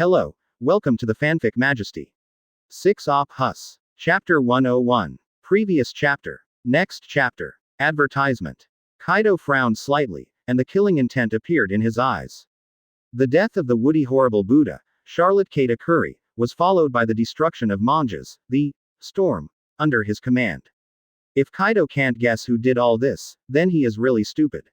Hello, welcome to the Fanfic Majesty. 6 Op Hus. Chapter 101. Previous chapter. Next chapter. Advertisement. Kaido frowned slightly, and the killing intent appeared in his eyes. The death of the woody horrible Buddha, Charlotte Katakuri, was followed by the destruction of Manjas, the storm, under his command. If Kaido can't guess who did all this, then he is really stupid.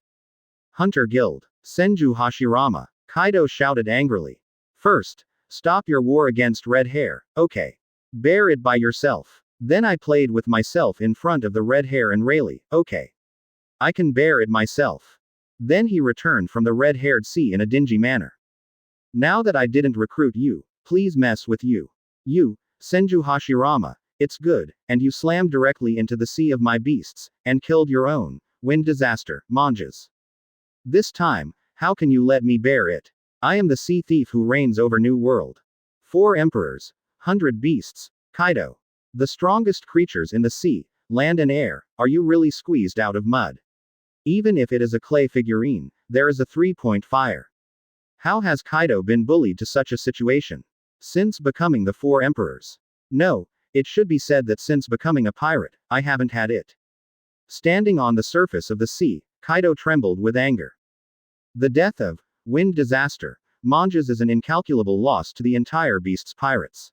Hunter Guild. Senju Hashirama. Kaido shouted angrily. First, stop your war against red hair, okay. Bear it by yourself. Then I played with myself in front of the red hair and Rayleigh, okay. I can bear it myself. Then he returned from the red-haired sea in a dingy manner. Now that I didn't recruit you, please mess with you. You, Senju Hashirama, it's good, and you slammed directly into the sea of my beasts, and killed your own, wind disaster, Manjas. This time, how can you let me bear it? I am the sea thief who reigns over New World. 4 emperors, 100 beasts, Kaido. The strongest creatures in the sea, land and air, are you really squeezed out of mud? Even if it is a clay figurine, there is a 3-point fire. How has Kaido been bullied to such a situation? Since becoming the 4 emperors. No, it should be said that since becoming a pirate, I haven't had it. Standing on the surface of the sea, Kaido trembled with anger. The death of wind disaster, Manjas is an incalculable loss to the entire beast's pirates.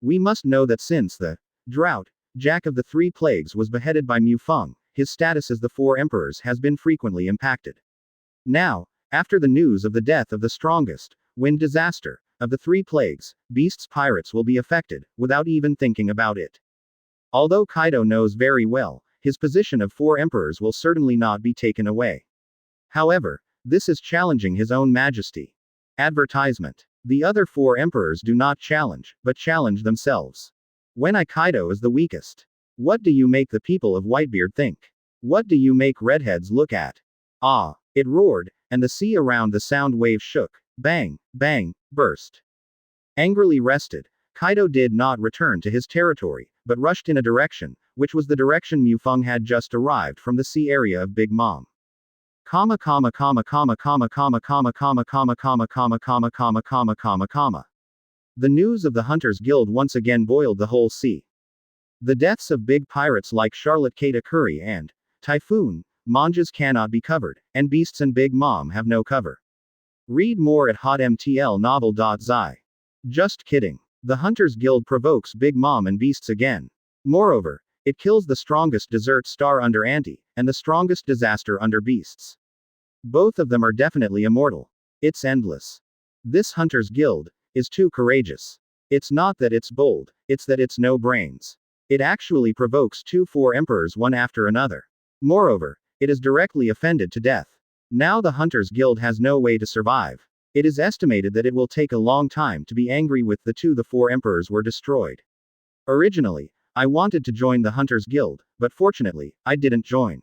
We must know that since the drought, Jack of the 3 plagues was beheaded by Mufeng, his status as the 4 emperors has been frequently impacted. Now, after the news of the death of the strongest wind disaster of the 3 plagues, beast's pirates will be affected, without even thinking about it. Although Kaido knows very well, his position of 4 emperors will certainly not be taken away. However, this is challenging his own majesty. Advertisement. The other 4 emperors do not challenge, but challenge themselves. When Kaido is the weakest. What do you make the people of Whitebeard think? What do you make redheads look at? Ah! It roared, and the sea around the sound wave shook. Bang, bang, burst. Angrily rested, Kaido did not return to his territory, but rushed in a direction, which was the direction Mufeng had just arrived from the sea area of Big Mom. The news of the Hunters Guild once again boiled the whole sea. The deaths of big pirates like Charlotte Katakuri and Typhoon, Manjas cannot be covered, and Beasts and Big Mom have no cover. Read more at hotmtlnovel.zi. Just kidding. The Hunters Guild provokes Big Mom and Beasts again. Moreover, it kills the strongest desert star under Anti, and the strongest disaster under Beasts. Both of them are definitely immortal. It's endless. This Hunters Guild is too courageous. It's not that it's bold, it's that it's no brains. It actually provokes 4 emperors one after another. Moreover, it is directly offended to death. Now the Hunters Guild has no way to survive. It is estimated that it will take a long time to be angry with the 4 emperors were destroyed. Originally, I wanted to join the Hunters Guild, but fortunately, I didn't join.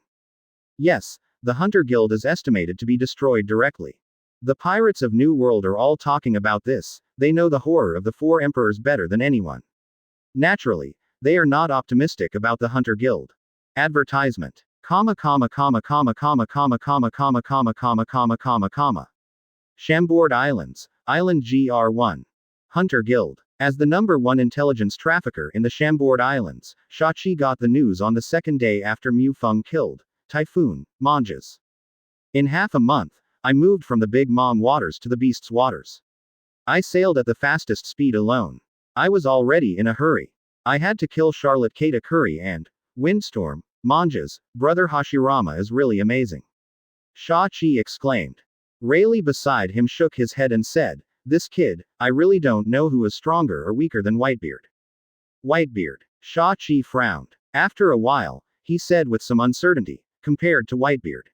Yes, the Hunter Guild is estimated to be destroyed directly. The pirates of New World are all talking about this, they know the horror of the 4 emperors better than anyone. Naturally, they are not optimistic about the Hunter Guild. Advertisement. Chambord Islands, Island GR1. Hunter Guild. As the #1 intelligence trafficker in the Chambord Islands, Shachi got the news on the 2nd day after Mufeng killed Typhoon, Manjas. In half a month, I moved from the Big Mom waters to the Beast's waters. I sailed at the fastest speed alone. I was already in a hurry. I had to kill Charlotte Katakuri and Windstorm, Manjas. Brother Hashirama is really amazing. Shachi exclaimed. Rayleigh beside him shook his head and said, this kid, I really don't know who is stronger or weaker than Whitebeard. Whitebeard. Shachi frowned. After a while, he said with some uncertainty, compared to Whitebeard.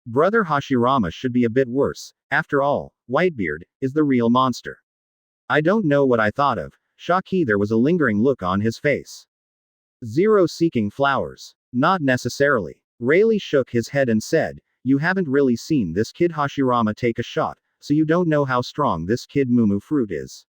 Brother Hashirama should be a bit worse, after all, Whitebeard is the real monster. I don't know what I thought of, Shaki. There was a lingering look on his face. Zero seeking flowers. Not necessarily. Rayleigh shook his head and said, you haven't really seen this kid Hashirama take a shot, so you don't know how strong this kid Mumu fruit is.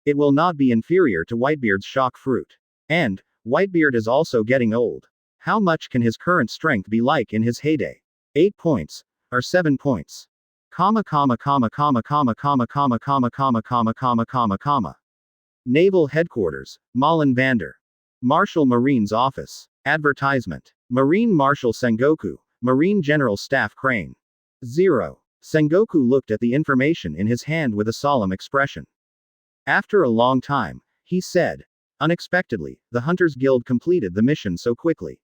It will not be inferior to Whitebeard's shock fruit. And, Whitebeard is also getting old. How much can his current strength be like in his heyday? 8 points, or 7 points? Comma comma comma comma comma comma comma comma comma comma comma comma comma. Naval Headquarters, Malin Vander. Marshal Marine's Office. Advertisement. Marine Marshal Sengoku, Marine General Staff Crane. 0. Sengoku looked at the information in his hand with a solemn expression. After a long time, he said, unexpectedly, the Hunters Guild completed the mission so quickly.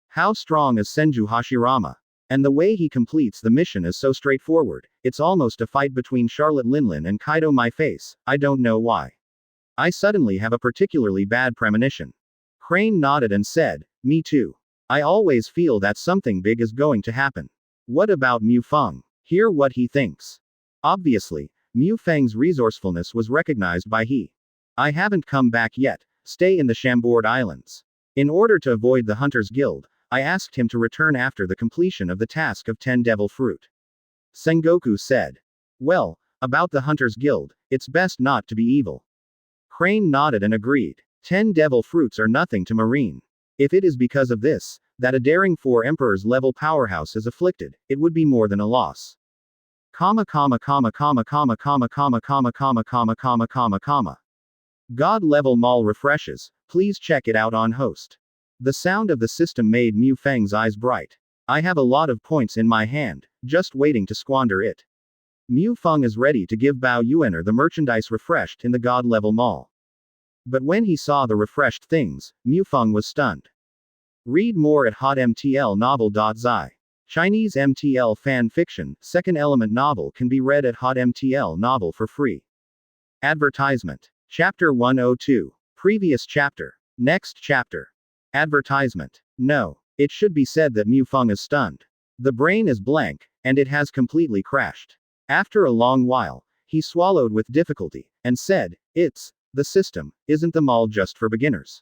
How strong is Senju Hashirama? And the way he completes the mission is so straightforward, it's almost a fight between Charlotte Linlin and Kaido my face, I don't know why. I suddenly have a particularly bad premonition. Crane nodded and said, me too. I always feel that something big is going to happen. What about Mu Feng? Hear what he thinks. Obviously, Mu Feng's resourcefulness was recognized by he. I haven't come back yet, stay in the Chambord Islands. In order to avoid the Hunters Guild, I asked him to return after the completion of the task of 10 Devil Fruit. Sengoku said. Well, about the Hunters Guild, it's best not to be evil. Crane nodded and agreed. 10 Devil Fruits are nothing to Marine. If it is because of this, that a daring 4 Emperor's level powerhouse is afflicted, it would be more than a loss. Comma comma comma comma comma comma comma comma comma comma comma comma comma. God level mall refreshes, please check it out on host. The sound of the system made Mu Feng's eyes bright. I have a lot of points in my hand, just waiting to squander it. Mu Feng is ready to give Bao Yuaner the merchandise refreshed in the God level mall. But when he saw the refreshed things, Mu Feng was stunned. Read more at hotmtlnovel.zi. Chinese MTL fan fiction, second element novel can be read at hotmtl novel for free. Advertisement. Chapter 102. Previous chapter. Next chapter. Advertisement. No. It should be said that Mu Feng is stunned. The brain is blank, and it has completely crashed. After a long while, he swallowed with difficulty, and said, the system, isn't the mall just for beginners?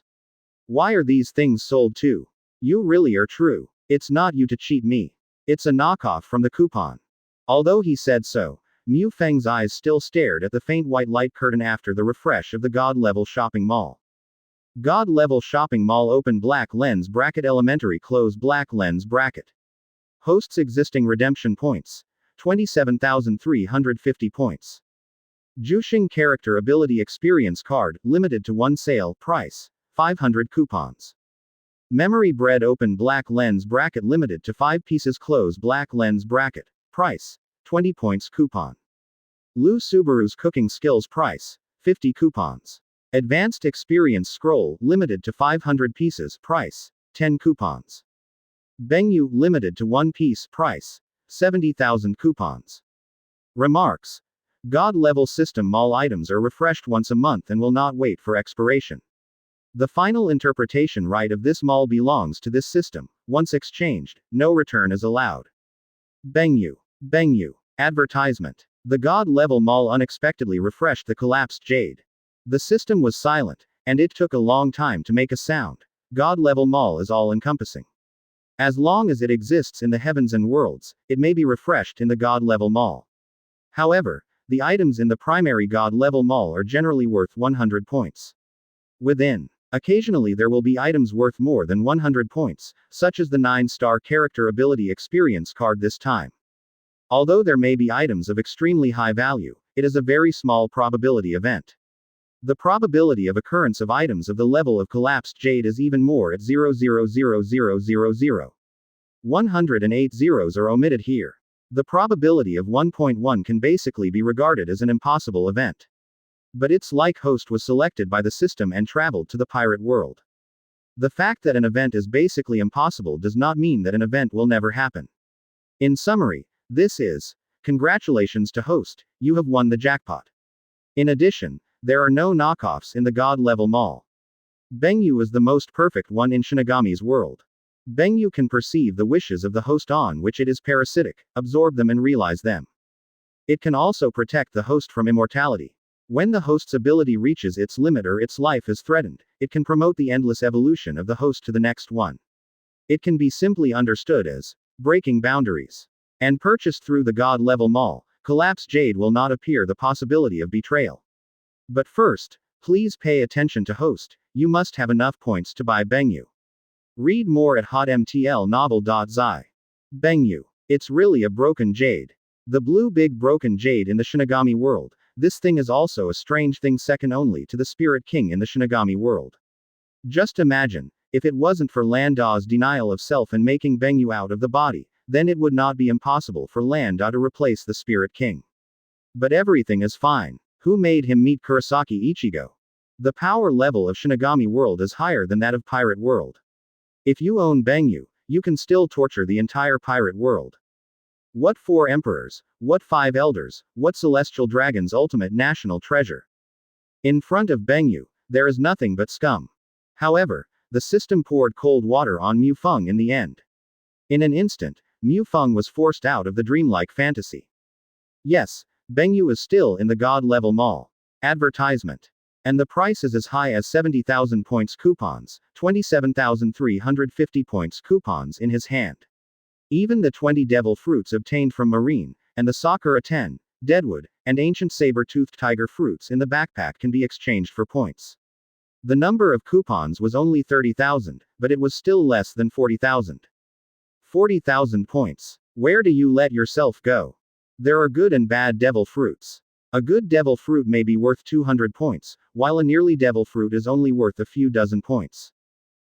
Why are these things sold too? You really are true. It's not you to cheat me. It's a knockoff from the coupon. Although he said so, Mu Feng's eyes still stared at the faint white light curtain after the refresh of the God level shopping mall. God level shopping mall open black lens bracket elementary close black lens bracket. Hosts existing redemption points. 27,350 points. Jushing character ability experience card, limited to 1 sale, price, 500 coupons. Memory bread open black lens bracket limited to 5 pieces close black lens bracket, price, 20 points coupon. Lu Subaru's cooking skills price, 50 coupons. Advanced experience scroll, limited to 500 pieces, price, 10 coupons. Bengyu, limited to 1 piece, price, 70,000 coupons. Remarks. God level system mall items are refreshed once a month and will not wait for expiration. The final interpretation right of this mall belongs to this system. Once exchanged, no return is allowed. Bengyu. Advertisement. The God level mall unexpectedly refreshed the collapsed jade. The system was silent, and it took a long time to make a sound. God level mall is all encompassing. As long as it exists in the heavens and worlds, it may be refreshed in the God level mall. However, the items in the primary God level mall are generally worth 100 points. Within. Occasionally there will be items worth more than 100 points, such as the 9-star character ability experience card this time. Although there may be items of extremely high value, it is a very small probability event. The probability of occurrence of items of the level of collapsed jade is even more at 0.00000. 108 zeros are omitted here. The probability of 1.1 can basically be regarded as an impossible event. But it's like host was selected by the system and traveled to the pirate world. The fact that an event is basically impossible does not mean that an event will never happen. In summary, this is, congratulations to host, you have won the jackpot. In addition, there are no knockoffs in the God level mall. Bengyu is the most perfect one in Shinigami's world. Bengyu can perceive the wishes of the host on which it is parasitic, absorb them and realize them. It can also protect the host from immortality. When the host's ability reaches its limit or its life is threatened, it can promote the endless evolution of the host to the next one. It can be simply understood as breaking boundaries. And purchased through the God level mall, collapsed jade will not appear the possibility of betrayal. But first, please pay attention to host, you must have enough points to buy Bengyu. Read more at hotmtlnovel.zi. Bengyu. It's really a broken jade. The blue big broken jade in the Shinigami world. This thing is also a strange thing second only to the Spirit King in the Shinigami world. Just imagine, if it wasn't for Lan Da's denial of self and making Bengyu out of the body, then it would not be impossible for Lan Da to replace the Spirit King. But everything is fine. Who made him meet Kurosaki Ichigo? The power level of Shinigami world is higher than that of Pirate world. If you own Bengyu, you can still torture the entire Pirate world. What 4 emperors, what 5 elders, what celestial dragon's ultimate national treasure? In front of Bengyu, there is nothing but scum. However, the system poured cold water on Mu Feng in the end. In an instant, Mu Feng was forced out of the dreamlike fantasy. Yes, Bengyu is still in the God-level mall. Advertisement. And the price is as high as 70,000 points coupons, 27,350 points coupons in his hand. Even the 20 devil fruits obtained from Marine, and the Sakura 10, Deadwood, and ancient saber-toothed tiger fruits in the backpack can be exchanged for points. The number of coupons was only 30,000, but it was still less than 40,000. 40,000 points. Where do you let yourself go? There are good and bad devil fruits. A good devil fruit may be worth 200 points, while a nearly devil fruit is only worth a few dozen points.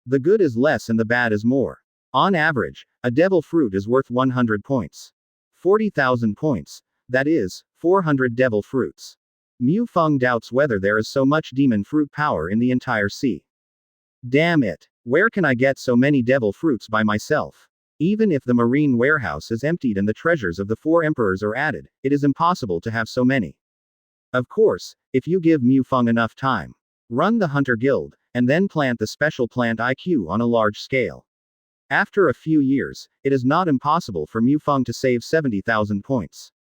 The good is less and the bad is more. On average, a devil fruit is worth 100 points. 40,000 points. That is, 400 devil fruits. Mu Feng doubts whether there is so much demon fruit power in the entire sea. Damn it. Where can I get so many devil fruits by myself? Even if the marine warehouse is emptied and the treasures of the 4 emperors are added, it is impossible to have so many. Of course, if you give Mu Feng enough time. Run the Hunter Guild, and then plant the special plant IQ on a large scale. After a few years, it is not impossible for Mu Feng to save 70,000 points.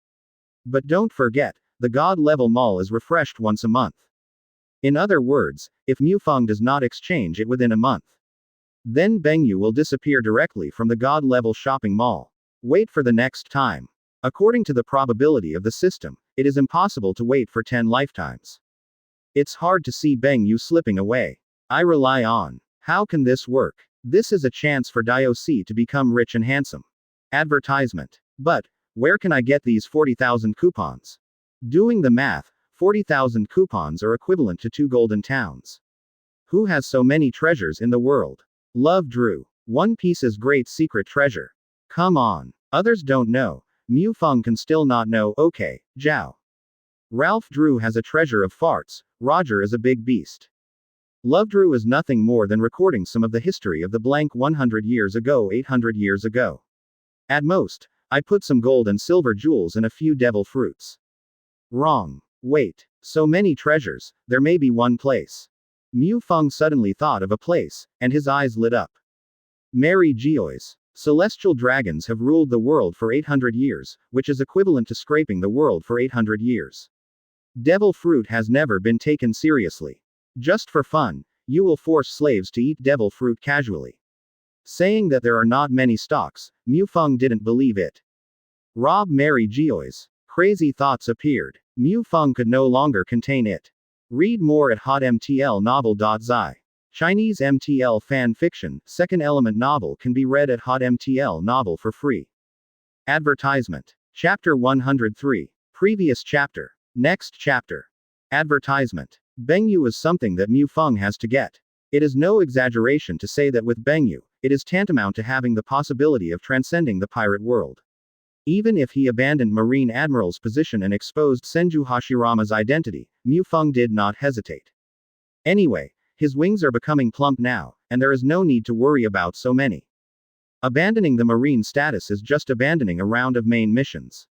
But don't forget, the God-level mall is refreshed once a month. In other words, if Mu Feng does not exchange it within a month, then Bengyu will disappear directly from the God-level shopping mall. Wait for the next time. According to the probability of the system, it is impossible to wait for 10 lifetimes. It's hard to see Bengyu slipping away. I rely on. How can this work? This is a chance for Dioc to become rich and handsome. Advertisement. But, where can I get these 40,000 coupons? Doing the math, 40,000 coupons are equivalent to 2 golden towns. Who has so many treasures in the world? Love Drew. One Piece's great secret treasure. Come on. Others don't know. Mu Feng can still not know. Okay, Zhao. Ralph Drew has a treasure of farts. Roger is a big beast. Love Drew is nothing more than recording some of the history of the blank 100 years ago, 800 years ago. At most, I put some gold and silver jewels and a few devil fruits. Wrong. Wait. So many treasures, there may be one place. Mu Feng suddenly thought of a place, and his eyes lit up. Mary Geois. Celestial dragons have ruled the world for 800 years, which is equivalent to scraping the world for 800 years. Devil fruit has never been taken seriously. Just for fun, you will force slaves to eat devil fruit casually. Saying that there are not many stocks, Mu Feng didn't believe it. Rob Mary Geois. Crazy thoughts appeared. Mu Feng could no longer contain it. Read more at hotmtlnovel.zi. Chinese MTL fan fiction, second element novel can be read at hotmtl novel for free. Advertisement. Chapter 103. Previous chapter. Next chapter. Advertisement. Bengyu is something that Mu Feng has to get. It is no exaggeration to say that with Bengyu, it is tantamount to having the possibility of transcending the pirate world. Even if he abandoned Marine Admiral's position and exposed Senju Hashirama's identity, Mu Feng did not hesitate. Anyway, his wings are becoming plump now, and there is no need to worry about so many. Abandoning the Marine status is just abandoning a round of main missions.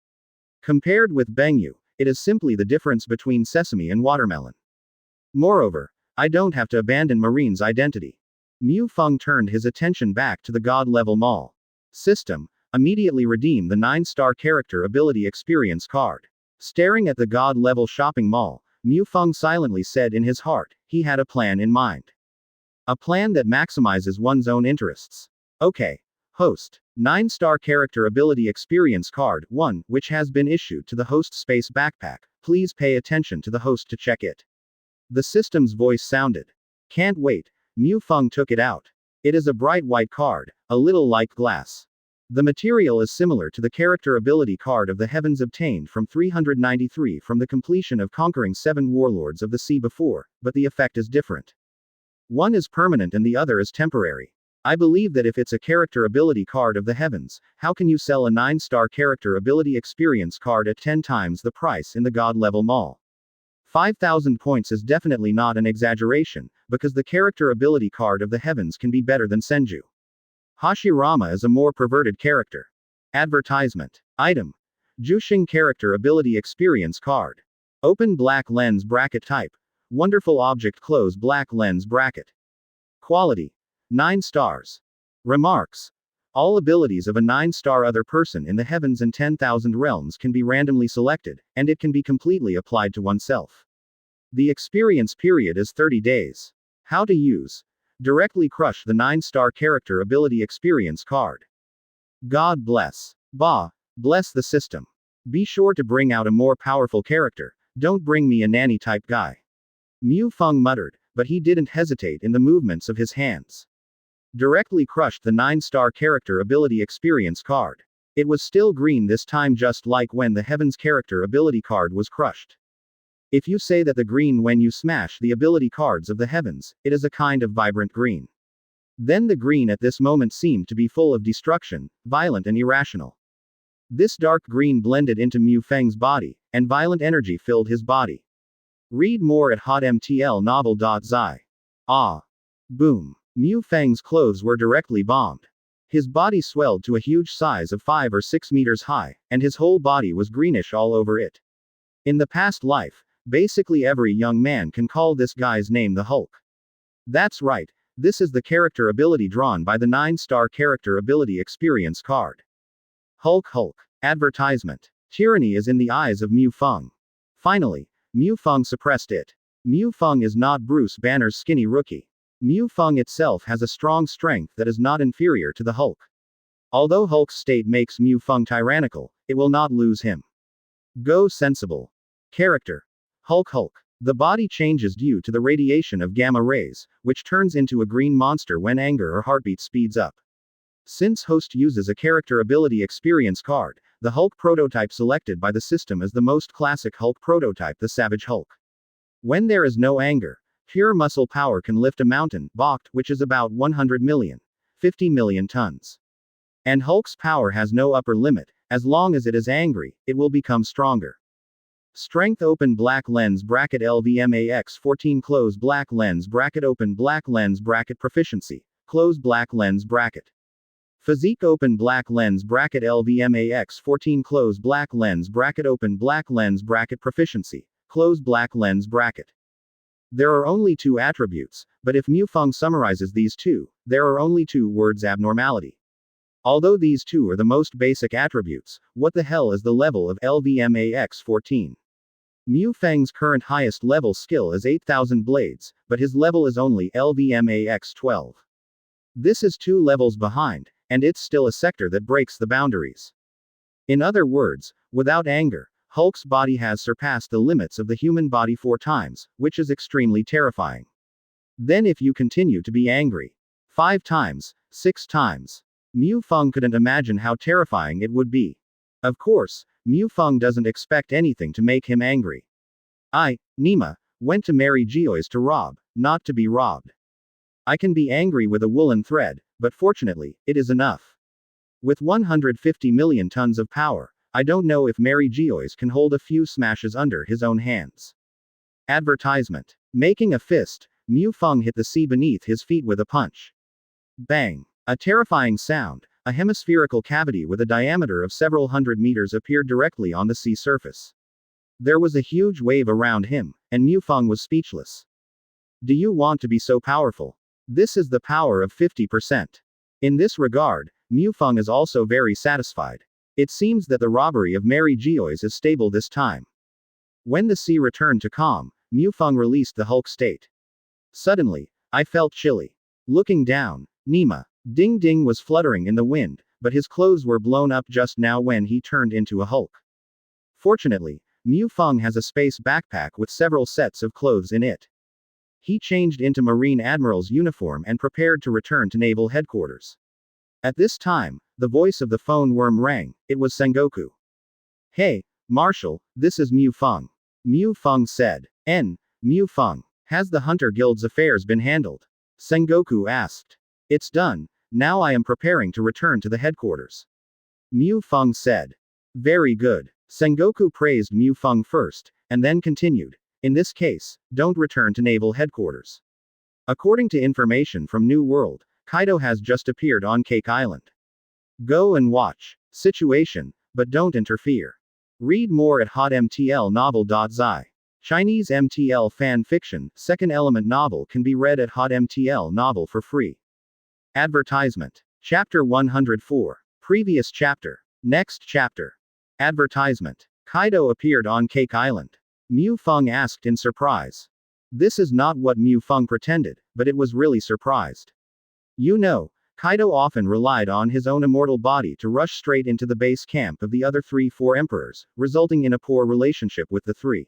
Compared with Bengyu, it is simply the difference between sesame and watermelon. Moreover, I don't have to abandon Marine's identity. Mu Feng turned his attention back to the God-level mall. System. Immediately redeem the 9-star character ability experience card. Staring at the God-level shopping mall, Mu Feng silently said in his heart, he had a plan in mind. A plan that maximizes one's own interests. Okay. Host. 9-star character ability experience card 1, which has been issued to the host space backpack. Please pay attention to the host to check it. The system's voice sounded. Can't wait. Mu Feng took it out. It is a bright white card, a little like glass. The material is similar to the character ability card of the heavens obtained from 393 from the completion of conquering 7 warlords of the sea before, but the effect is different. One is permanent and the other is temporary. I believe that if it's a character ability card of the heavens, how can you sell a 9-star character ability experience card at 10 times the price in the God level mall? 5,000 points is definitely not an exaggeration, because the character ability card of the heavens can be better than Senju. Hashirama is a more perverted character. Advertisement. Item. Jushing character ability experience card. Open black lens bracket type. Wonderful object close black lens bracket. Quality. 9 stars. Remarks. All abilities of a 9-star other person in the heavens and 10,000 realms can be randomly selected, and it can be completely applied to oneself. The experience period is 30 days. How to use. Directly crush the 9-star character ability experience card. God bless. Bless the system. Be sure to bring out a more powerful character, don't bring me a nanny type guy. Mu Feng muttered, but he didn't hesitate in the movements of his hands. Directly crushed the 9-star character ability experience card. It was still green this time, just like when the Heavens character ability card was crushed. If you say that the green when you smash the ability cards of the heavens, it is a kind of vibrant green. Then the green at this moment seemed to be full of destruction, violent and irrational. This dark green blended into Mu Feng's body, and violent energy filled his body. Read more at hotmtlnovel.zi. Boom. Mu Feng's clothes were directly bombed. His body swelled to a huge size of 5 or 6 meters high, and his whole body was greenish all over it. In the past life, basically every young man can call this guy's name the Hulk. That's right, this is the character ability drawn by the 9-star character ability experience card. Hulk. Advertisement. Tyranny is in the eyes of Mu Feng. Finally, Mu Feng suppressed it. Mu Feng is not Bruce Banner's skinny rookie. Mu Feng itself has a strong strength that is not inferior to the Hulk. Although Hulk's state makes Mu Feng tyrannical, it will not lose him. Go sensible. Character. Hulk. The body changes due to the radiation of gamma rays, which turns into a green monster when anger or heartbeat speeds up. Since host uses a character ability experience card, the Hulk prototype selected by the system is the most classic Hulk prototype, the Savage Hulk. When there is no anger, pure muscle power can lift a mountain, balked, which is about 100 million, 50 million tons. And Hulk's power has no upper limit. As long as it is angry, it will become stronger. Strength open black lens bracket LVMAX 14 close black lens bracket open black lens bracket proficiency, close black lens bracket. Physique open black lens bracket LVMAX 14 close black lens bracket open black lens bracket proficiency, close black lens bracket. There are only 2 attributes, but if Mu Feng summarizes these 2, there are only 2 words: abnormality. Although these 2 are the most basic attributes, what the hell is the level of LVMAX 14? Mu Feng's current highest level skill is 8,000 blades, but his level is only LVMAX 12. This is 2 levels behind, and it's still a sector that breaks the boundaries. In other words, without anger, Hulk's body has surpassed the limits of the human body 4 times, which is extremely terrifying. Then if you continue to be angry 5 times, 6 times, Mu Feng couldn't imagine how terrifying it would be. Of course, Mu Feng doesn't expect anything to make him angry. Nima, went to marry Geois to rob, not to be robbed. I can be angry with a woolen thread, but fortunately, it is enough. With 150 million tons of power, I don't know if Mary Geois can hold a few smashes under his own hands. Advertisement. Making a fist, Mu Feng hit the sea beneath his feet with a punch. Bang. A terrifying sound. A hemispherical cavity with a diameter of several hundred meters appeared directly on the sea surface. There was a huge wave around him, and Mu Feng was speechless. Do you want to be so powerful? This is the power of 50%. In this regard, Mu Feng is also very satisfied. It seems that the robbery of Mary Geois is stable this time. When the sea returned to calm, Mu Feng released the Hulk state. Suddenly, I felt chilly. Looking down, Nima, Ding Ding was fluttering in the wind, but his clothes were blown up just now when he turned into a Hulk. Fortunately, Mu Feng has a space backpack with several sets of clothes in it. He changed into Marine Admiral's uniform and prepared to return to Naval Headquarters. At this time, the voice of the phone worm rang. It was Sengoku. Hey, Marshall, this is Mu Feng. Mu Feng said. Mu Feng. Has the Hunter Guild's affairs been handled? Sengoku asked. It's done. Now I am preparing to return to the headquarters. Mu Feng said. Very good. Sengoku praised Mu Feng first, and then continued. In this case, don't return to naval headquarters. According to information from New World, Kaido has just appeared on Cake Island. Go and watch. Situation, but don't interfere. Read more at hotmtlnovel.zi. Chinese MTL fan fiction, second element novel can be read at hotmtl novel for free. Advertisement. Chapter 104. Previous chapter. Next chapter. Advertisement. Kaido appeared on Cake Island. Mu Feng asked in surprise. This is not what Mu Feng pretended, but it was really surprised. You know, Kaido often relied on his own immortal body to rush straight into the base camp of the other 3-4 emperors, resulting in a poor relationship with the three.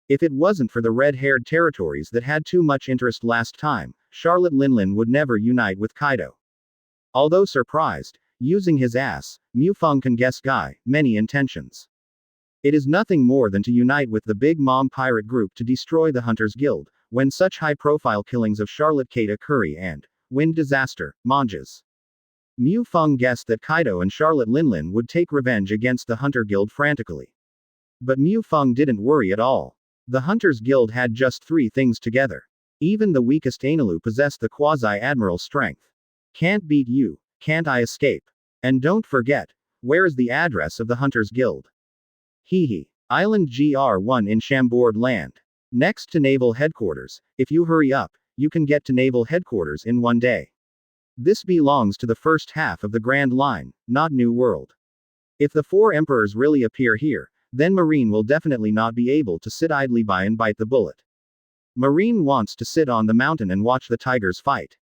If it wasn't for the red-haired territories that had too much interest last time, Charlotte Linlin would never unite with Kaido. Although surprised, using his ass, Mu Feng can guess Guy, many intentions. It is nothing more than to unite with the Big Mom pirate group to destroy the Hunters Guild, when such high-profile killings of Charlotte Kate Curry and Wind Disaster, Manjas. Mu Feng guessed that Kaido and Charlotte Linlin would take revenge against the Hunter Guild frantically. But Mu Feng didn't worry at all. The Hunters Guild had just 3 things together. Even the weakest Ainalu possessed the quasi-admiral strength. Can't beat you, can't I escape? And don't forget, where is the address of the Hunters Guild? Hehe. Island GR1 in Chambord Land. Next to Naval Headquarters. If you hurry up, you can get to Naval Headquarters in 1 day. This belongs to the first half of the Grand Line, not New World. If the 4 emperors really appear here, then Marine will definitely not be able to sit idly by and bite the bullet. Marine wants to sit on the mountain and watch the tigers fight.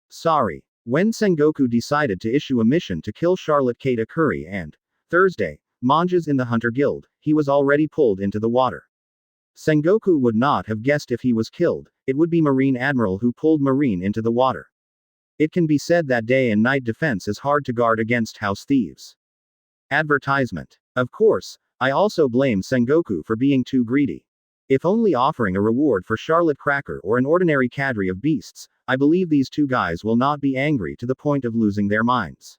Sorry. When Sengoku decided to issue a mission to kill Charlotte Kate Curry and Thursday, Manjas in the Hunter Guild, he was already pulled into the water. Sengoku would not have guessed if he was killed, it would be Marine Admiral who pulled Marine into the water. It can be said that day and night defense is hard to guard against house thieves. Advertisement. Of course, I also blame Sengoku for being too greedy. If only offering a reward for Charlotte Cracker or an ordinary cadre of beasts, I believe these 2 guys will not be angry to the point of losing their minds.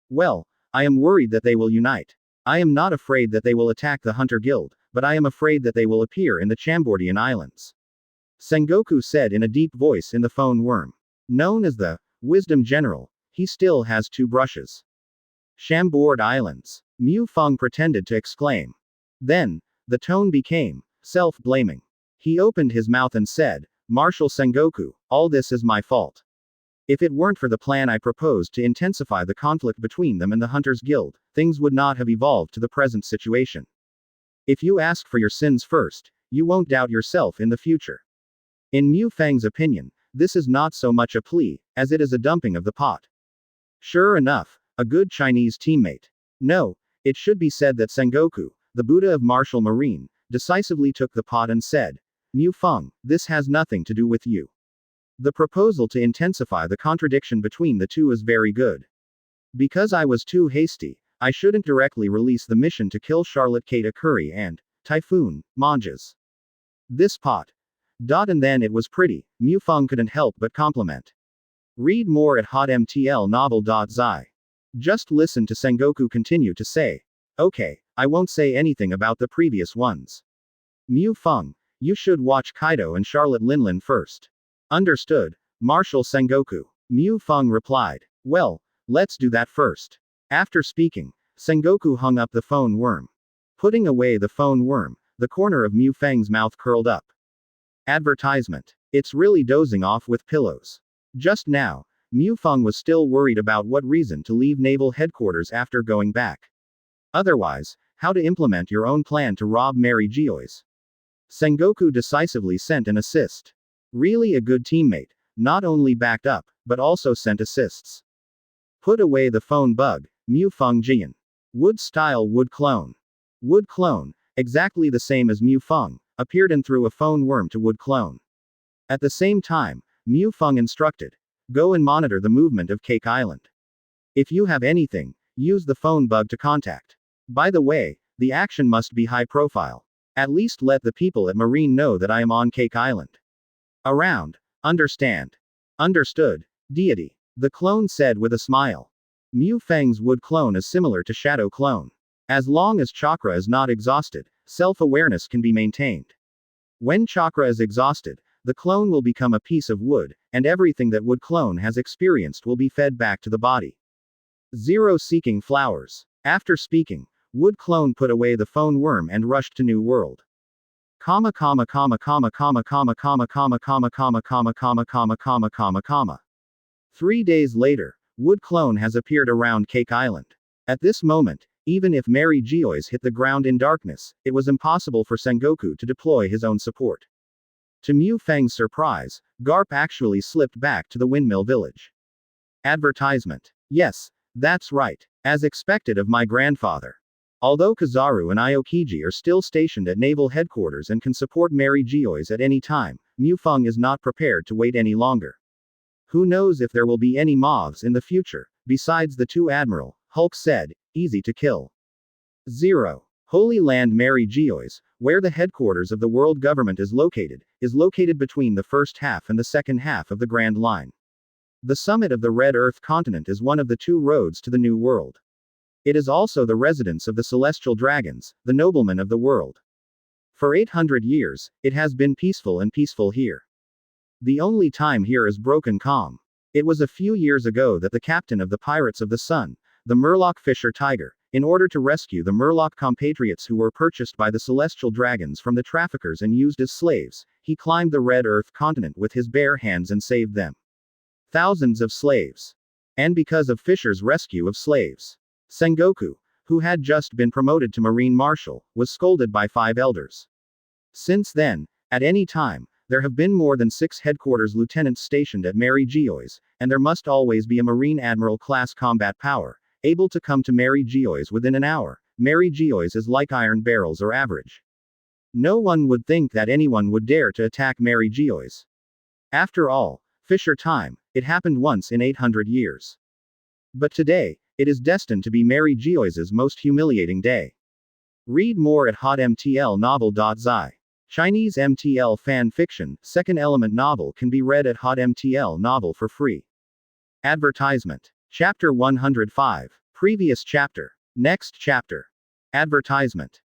Well, I am worried that they will unite. I am not afraid that they will attack the Hunter Guild, but I am afraid that they will appear in the Chambordian Islands. Sengoku said in a deep voice in the phone worm. Known as the Wisdom General, he still has 2 brushes. Chambord Islands. Mu Feng pretended to exclaim. Then, the tone became self-blaming. He opened his mouth and said, Marshal Sengoku, all this is my fault. If it weren't for the plan I proposed to intensify the conflict between them and the Hunters Guild, things would not have evolved to the present situation. If you ask for your sins first, you won't doubt yourself in the future. In Mu Feng's opinion, this is not so much a plea, as it is a dumping of the pot. Sure enough, a good Chinese teammate. No, it should be said that Sengoku, the Buddha of martial marine, decisively took the pot and said, Mu Feng, this has nothing to do with you. The proposal to intensify the contradiction between the 2 is very good. Because I was too hasty, I shouldn't directly release the mission to kill Charlotte Kate Curry and Typhoon, Manjas. This pot. And then it was pretty, Mu Feng couldn't help but compliment. Read more at hotmtlnovel.zi. Just listen to Sengoku continue to say. Okay, I won't say anything about the previous ones. Mu Feng, you should watch Kaido and Charlotte Linlin first. Understood, Marshal Sengoku. Mu Feng replied. Well, let's do that first. After speaking, Sengoku hung up the phone worm. Putting away the phone worm, the corner of Mu Feng's mouth curled up. Advertisement. It's really dozing off with pillows. Just now, Mu Feng was still worried about what reason to leave naval headquarters after going back. Otherwise, how to implement your own plan to rob Mary Geoise. Sengoku decisively sent an assist. Really a good teammate, not only backed up, but also sent assists. Put away the phone bug, Mu Feng Jian. Wood style wood clone. Wood clone, exactly the same as Mu Feng, appeared and threw a phone worm to wood clone. At the same time, Mu Feng instructed, go and monitor the movement of Cake Island. If you have anything, use the phone bug to contact. By the way, the action must be high profile. At least let the people at Marine know that I am on Cake Island. Around. Understand. Understood, deity. The clone said with a smile. Mu Feng's wood clone is similar to shadow clone. As long as chakra is not exhausted, self-awareness can be maintained. When chakra is exhausted, the clone will become a piece of wood, and everything that wood clone has experienced will be fed back to the body. 0 Seeking flowers. After speaking, wood clone put away the phone worm and rushed to new world. 3 days later, wood clone has appeared around Cake Island. At this moment, even if Mary Geoise hit the ground in darkness, it was impossible for Sengoku to deploy his own support. To Mu Feng's surprise, Garp actually slipped back to the windmill village. Advertisement. Yes, that's right. As expected of my grandfather. Although Kizaru and Aokiji are still stationed at naval headquarters and can support Mary Geoise at any time, Mu Feng is not prepared to wait any longer. Who knows if there will be any mobs in the future, besides the 2 Admiral, Hulk said, easy to kill. 0. Holy Land Mary Geoise, where the headquarters of the world government is located between the first half and the second half of the Grand Line. The summit of the Red Earth continent is one of the 2 roads to the New World. It is also the residence of the celestial dragons, the noblemen of the world. For 800 years, it has been peaceful here. The only time here is broken calm. It was a few years ago that the captain of the Pirates of the Sun, the Murloc Fisher Tiger, in order to rescue the Murloc compatriots who were purchased by the celestial dragons from the traffickers and used as slaves, he climbed the Red Earth continent with his bare hands and saved them. Thousands of slaves. And because of Fisher's rescue of slaves, Sengoku, who had just been promoted to Marine Marshal, was scolded by 5 elders. Since then, at any time, there have been more than 6 headquarters lieutenants stationed at Mary Geoise, and there must always be a Marine Admiral class combat power, able to come to Mary Geoise within an hour. Mary Geoise is like iron barrels or average. No one would think that anyone would dare to attack Mary Geoise. After all, Fisher time, it happened once in 800 years. But today, it is destined to be Mary Geoise's most humiliating day. Read more at hotmtlnovel.zi. Chinese MTL fan fiction, second element novel can be read at hotmtl novel for free. Advertisement. Chapter 105. Previous chapter. Next chapter. Advertisement.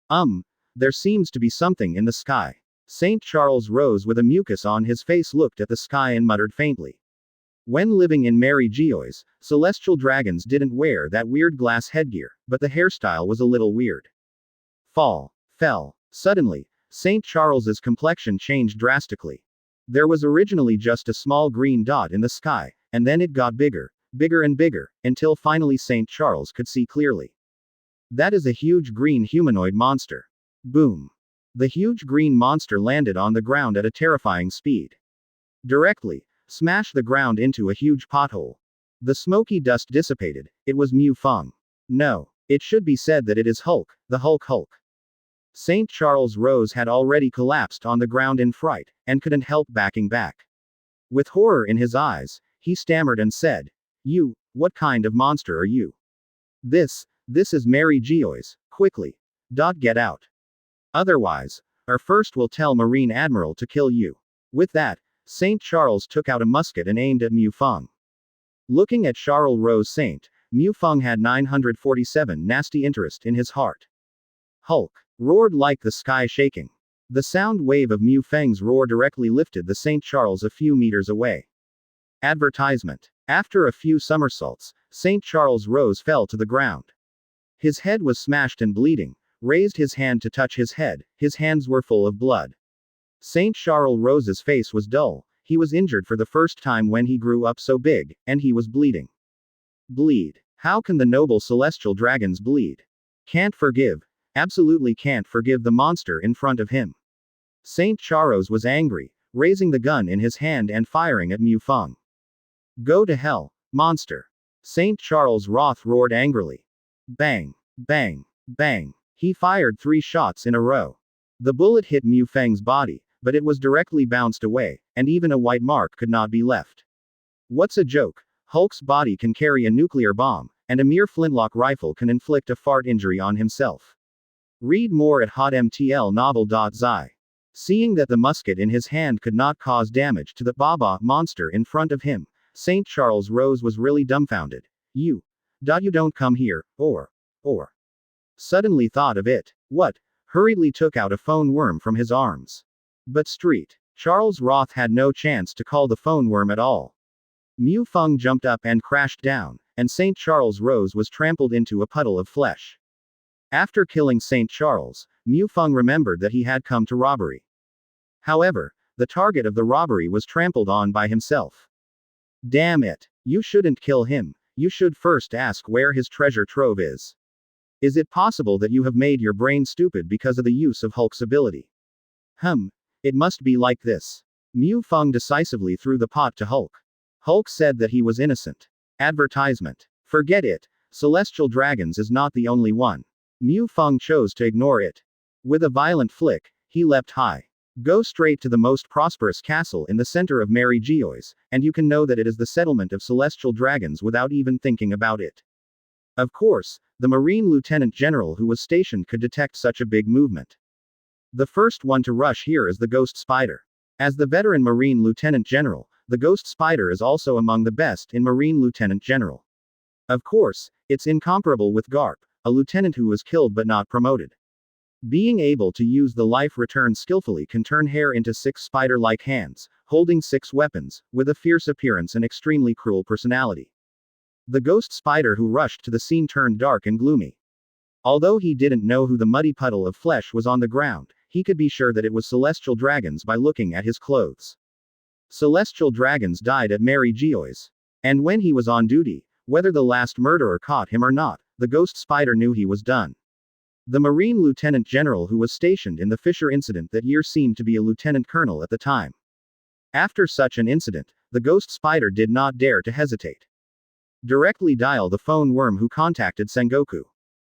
There seems to be something in the sky. St. Charles rose with a mucus on his face, looked at the sky and muttered faintly. When living in Mary Geoise, celestial dragons didn't wear that weird glass headgear, but the hairstyle was a little weird. Fell. Suddenly, St. Charles's complexion changed drastically. There was originally just a small green dot in the sky, and then it got bigger and bigger, until finally St. Charles could see clearly. That is a huge green humanoid monster. Boom. The huge green monster landed on the ground at a terrifying speed. Directly, smashed the ground into a huge pothole. The smoky dust dissipated. It was Mu Feng. No, it should be said that it is Hulk, the Hulk. St. Charles Rose had already collapsed on the ground in fright, and couldn't help backing back. With horror in his eyes, he stammered and said, "You, what kind of monster are you?" This is Mary Geoise, quickly. Get out. Otherwise, our first will tell Marine Admiral to kill you. With that, St. Charles took out a musket and aimed at Mu Feng. Looking at Charles Rose Saint, Mu Feng had 947 nasty interest in his heart. Hulk roared like the sky shaking. The sound wave of Mu Feng's roar directly lifted the St. Charles a few meters away. Advertisement. After a few somersaults, St. Charles Rose fell to the ground. His head was smashed and bleeding. Raised his hand to touch his head, his hands were full of blood. St. Charles Rose's face was dull. He was injured for the first time when he grew up so big, and he was bleeding. Bleed. How can the noble celestial dragons bleed? Can't forgive. Absolutely can't forgive the monster in front of him. St. Charles was angry, raising the gun in his hand and firing at Mu Feng. Go to hell, monster. St. Charles Roth roared angrily. Bang, bang, bang. He fired 3 shots in a row. The bullet hit Mu Feng's body, but it was directly bounced away, and even a white mark could not be left. What's a joke? Hulk's body can carry a nuclear bomb, and a mere flintlock rifle can inflict a fart injury on himself. Read more at hotmtlnovel.zi. Seeing that the musket in his hand could not cause damage to the Baba monster in front of him, St. Charles Rose was really dumbfounded. You don't come here, or. Suddenly thought of it. What? Hurriedly took out a phone worm from his arms. But Charles Roth had no chance to call the phone worm at all. Mu Feng jumped up and crashed down, and St. Charles Rose was trampled into a puddle of flesh. After killing St. Charles, Mu Feng remembered that he had come to robbery. However, the target of the robbery was trampled on by himself. Damn it! You shouldn't kill him, you should first ask where his treasure trove is. Is it possible that you have made your brain stupid because of the use of Hulk's ability? It must be like this. Mu Feng decisively threw the pot to Hulk. Hulk said that he was innocent. Advertisement. Forget it, Celestial Dragons is not the only one. Mu Feng chose to ignore it. With a violent flick, he leapt high. Go straight to the most prosperous castle in the center of ManhwaRecap, and you can know that it is the settlement of Celestial Dragons without even thinking about it. Of course, the Marine Lieutenant General who was stationed could detect such a big movement. The first one to rush here is the Ghost Spider. As the veteran Marine Lieutenant General, the Ghost Spider is also among the best in Marine Lieutenant General. Of course, it's incomparable with Garp, a lieutenant who was killed but not promoted. Being able to use the life return skillfully can turn hair into 6 spider-like hands, holding 6 weapons, with a fierce appearance and extremely cruel personality. The Ghost Spider who rushed to the scene turned dark and gloomy. Although he didn't know who the muddy puddle of flesh was on the ground, he could be sure that it was Celestial Dragons by looking at his clothes. Celestial Dragons died at ManhwaRecap. And when he was on duty, whether the last murderer caught him or not, the Ghost Spider knew he was done. The Marine Lieutenant General who was stationed in the Fisher incident that year seemed to be a lieutenant colonel at the time. After such an incident, the Ghost Spider did not dare to hesitate. Directly dial the phone worm who contacted Sengoku.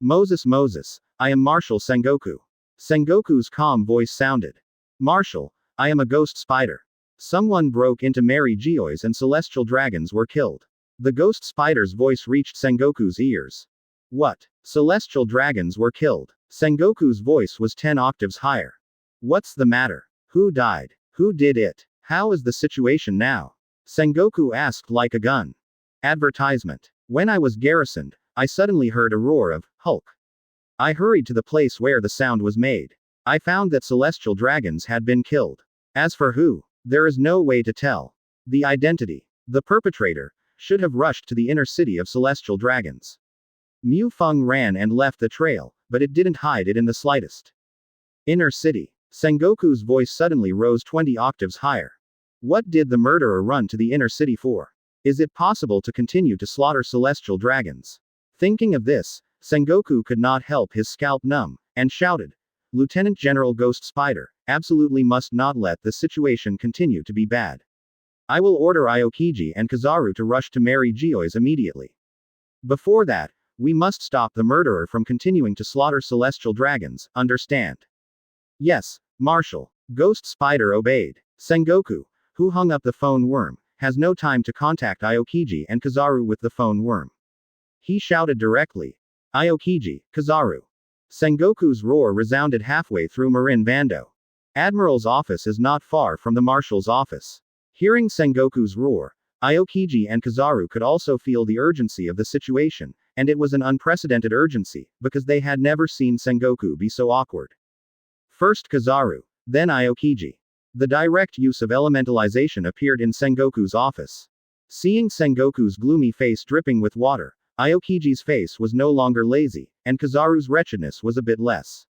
Moses, I am Marshal Sengoku. Sengoku's calm voice sounded. Marshal, I am a Ghost Spider. Someone broke into ManhwaRecap and Celestial Dragons were killed. The Ghost Spider's voice reached Sengoku's ears. What? Celestial Dragons were killed. Sengoku's voice was 10 octaves higher. What's the matter? Who died? Who did it? How is the situation now? Sengoku asked like a gun. Advertisement. When I was garrisoned, I suddenly heard a roar of Hulk. I hurried to the place where the sound was made. I found that Celestial Dragons had been killed. As for who, there is no way to tell. The identity. The perpetrator should have rushed to the inner city of Celestial Dragons. Mu Feng ran and left the trail, but it didn't hide it in the slightest. Inner city. Sengoku's voice suddenly rose 20 octaves higher. What did the murderer run to the inner city for? Is it possible to continue to slaughter Celestial Dragons? Thinking of this, Sengoku could not help his scalp numb, and shouted, Lieutenant General Ghost Spider, absolutely must not let the situation continue to be bad. I will order Aokiji and Kizaru to rush to ManhwaRecap immediately. Before that, we must stop the murderer from continuing to slaughter Celestial Dragons, understand? Yes, Marshal. Ghost Spider obeyed. Sengoku, who hung up the phone worm, has no time to contact Aokiji and Kizaru with the phone worm. He shouted directly. Aokiji, Kizaru. Sengoku's roar resounded halfway through Marin Vando. Admiral's office is not far from the Marshal's office. Hearing Sengoku's roar, Aokiji and Kizaru could also feel the urgency of the situation, and it was an unprecedented urgency, because they had never seen Sengoku be so awkward. First Kizaru, then Aokiji. The direct use of elementalization appeared in Sengoku's office. Seeing Sengoku's gloomy face dripping with water, Aokiji's face was no longer lazy, and Kizaru's wretchedness was a bit less.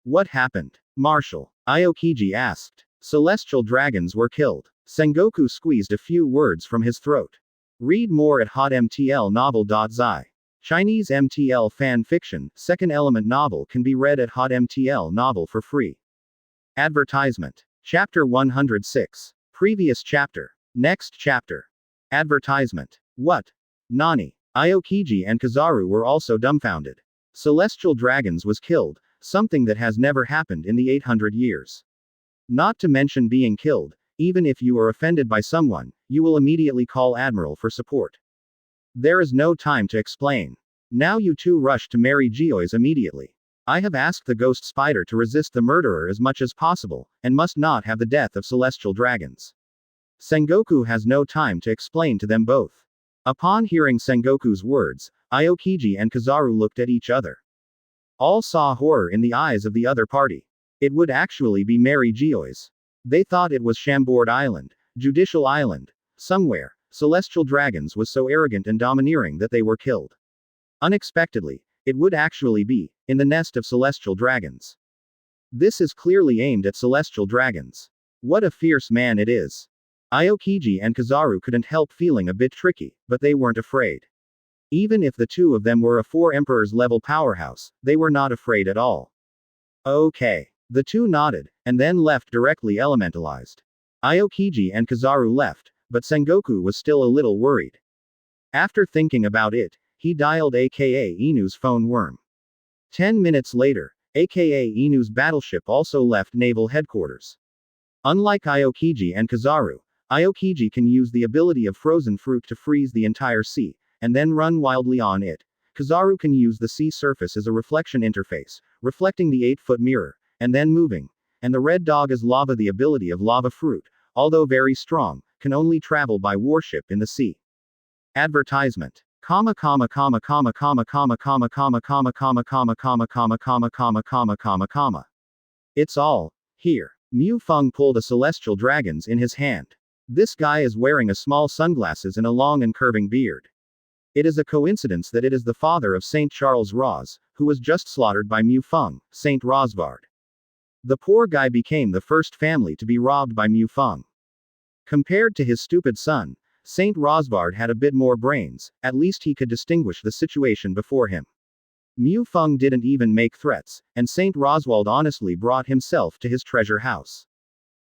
What happened? Marshal. Aokiji asked. Celestial Dragons were killed. Sengoku squeezed a few words from his throat. Read more at hotmtlnovel.zi. Chinese MTL fan fiction, second element novel can be read at hotmtl novel for free. Advertisement. Chapter 106. Previous chapter. Next chapter. Advertisement. What? Nani? Aokiji and Kizaru were also dumbfounded. Celestial Dragons was killed, something that has never happened in the 800 years. Not to mention being killed, even if you are offended by someone, you will immediately call Admiral for support. There is no time to explain. Now you two rush to Mary Geoise immediately. I have asked the ghost spider to resist the murderer as much as possible, and must not have the death of celestial dragons. Sengoku has no time to explain to them both. Upon hearing Sengoku's words, Aokiji and Kizaru looked at each other. All saw horror in the eyes of the other party. It would actually be Mary Geoise. They thought it was Chambord Island, Judicial Island, somewhere. Celestial dragons was so arrogant and domineering that they were killed. Unexpectedly, it would actually be in the nest of celestial dragons. This is clearly aimed at celestial dragons. What a fierce man it is. Aokiji and Kizaru couldn't help feeling a bit tricky, but they weren't afraid. Even if the two of them were a 4 Emperors level powerhouse, they were not afraid at all. Okay. The two nodded, and then left directly elementalized. Aokiji and Kizaru left, but Sengoku was still a little worried. After thinking about it, he dialed aka Inu's phone worm. 10 minutes later, aka Inu's battleship also left naval headquarters. Unlike Aokiji and Kizaru, Aokiji can use the ability of frozen fruit to freeze the entire sea, and then run wildly on it. Kizaru can use the sea surface as a reflection interface, reflecting the 8-foot mirror, and then moving. And the red dog is lava. The ability of lava fruit, although very strong, can only travel by warship in the sea. Advertisement. Comma comma comma comma comma comma comma comma comma comma comma comma comma comma comma comma comma comma. It's all here. Mu Feng pulled a celestial dragons in his hand. This guy is wearing a small sunglasses and a long and curving beard. It is a coincidence that it is the father of Saint Charles Roz, who was just slaughtered by Mu Feng, Saint Rosvard. The poor guy became the first family to be robbed by Mu Feng. Compared to his stupid son, Saint Rosvard had a bit more brains. At least he could distinguish the situation before him. Mu Feng didn't even make threats, and Saint Roswald honestly brought himself to his treasure house.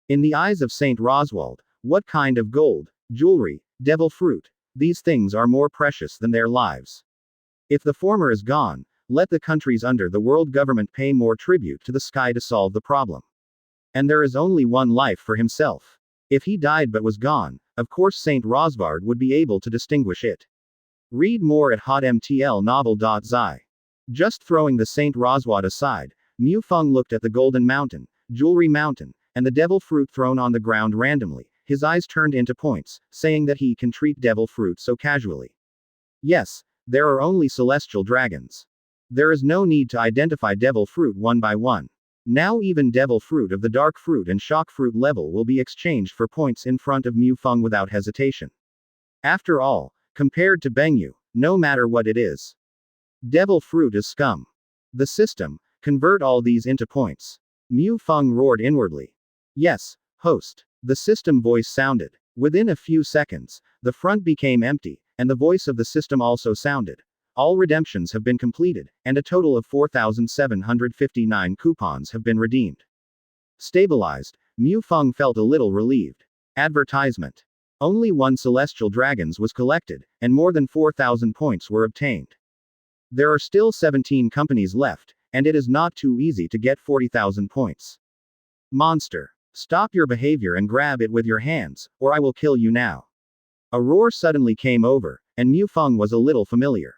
In the eyes of Saint Roswald, what kind of gold, jewelry, devil fruit, these things are more precious than their lives. If the former is gone, let the countries under the world government pay more tribute to the sky to solve the problem. And there is only one life for himself. If he died but was gone, of course Saint Rosvard would be able to distinguish it. Read more at hotmtlnovel.zi. Just throwing the Saint Roswad aside, Mu Feng looked at the golden mountain, jewelry mountain, and the devil fruit thrown on the ground randomly. His eyes turned into points, saying that he can treat devil fruit so casually. Yes, there are only celestial dragons. There is no need to identify devil fruit one by one. Now even devil fruit of the dark fruit and shock fruit level will be exchanged for points in front of Mu Feng without hesitation. After all, compared to Bengyu, no matter what it is, devil fruit is scum. The system, convert all these into points. Mu Feng roared inwardly. Yes, host. The system voice sounded. Within a few seconds, the front became empty, and the voice of the system also sounded. All redemptions have been completed, and a total of 4,759 coupons have been redeemed. Stabilized, Mu Feng felt a little relieved. Advertisement. Only 1 celestial dragons was collected, and more than 4,000 points were obtained. There are still 17 companies left, and it is not too easy to get 40,000 points. Monster. Stop your behavior and grab it with your hands, or I will kill you now. A roar suddenly came over, and Mu Feng was a little familiar.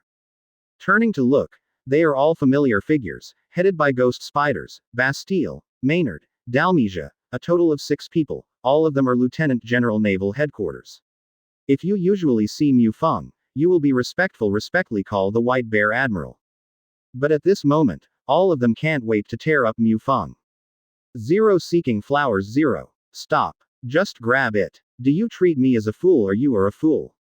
Turning to look, they are all familiar figures, headed by ghost spiders, Bastille, Maynard, Dalmesia, a total of 6 people, all of them are Lieutenant General Naval Headquarters. If you usually see Mu Feng, you will be respectfully call the White Bear Admiral. But at this moment, all of them can't wait to tear up Mu Feng. 0 seeking flowers 0. Stop. Just grab it. Do you treat me as a fool or you are a fool?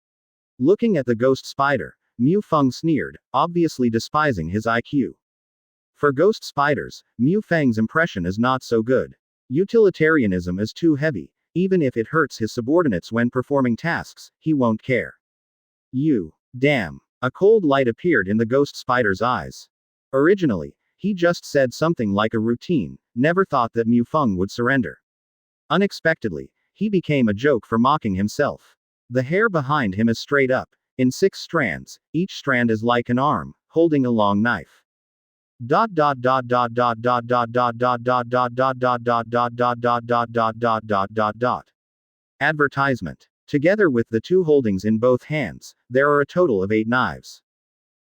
Looking at the ghost spider, Mu Feng sneered, obviously despising his IQ. For ghost spiders, Mu Feng's impression is not so good. Utilitarianism is too heavy. Even if it hurts his subordinates when performing tasks, he won't care. You. Damn. A cold light appeared in the ghost spider's eyes. Originally, he just said something like a routine, never thought that Mu Feng would surrender. Unexpectedly, he became a joke for mocking himself. The hair behind him is straight up, in 6 strands, each strand is like an arm, holding a long knife. Advertisement. Together with the 2 holdings in both hands, there are a total of 8 knives.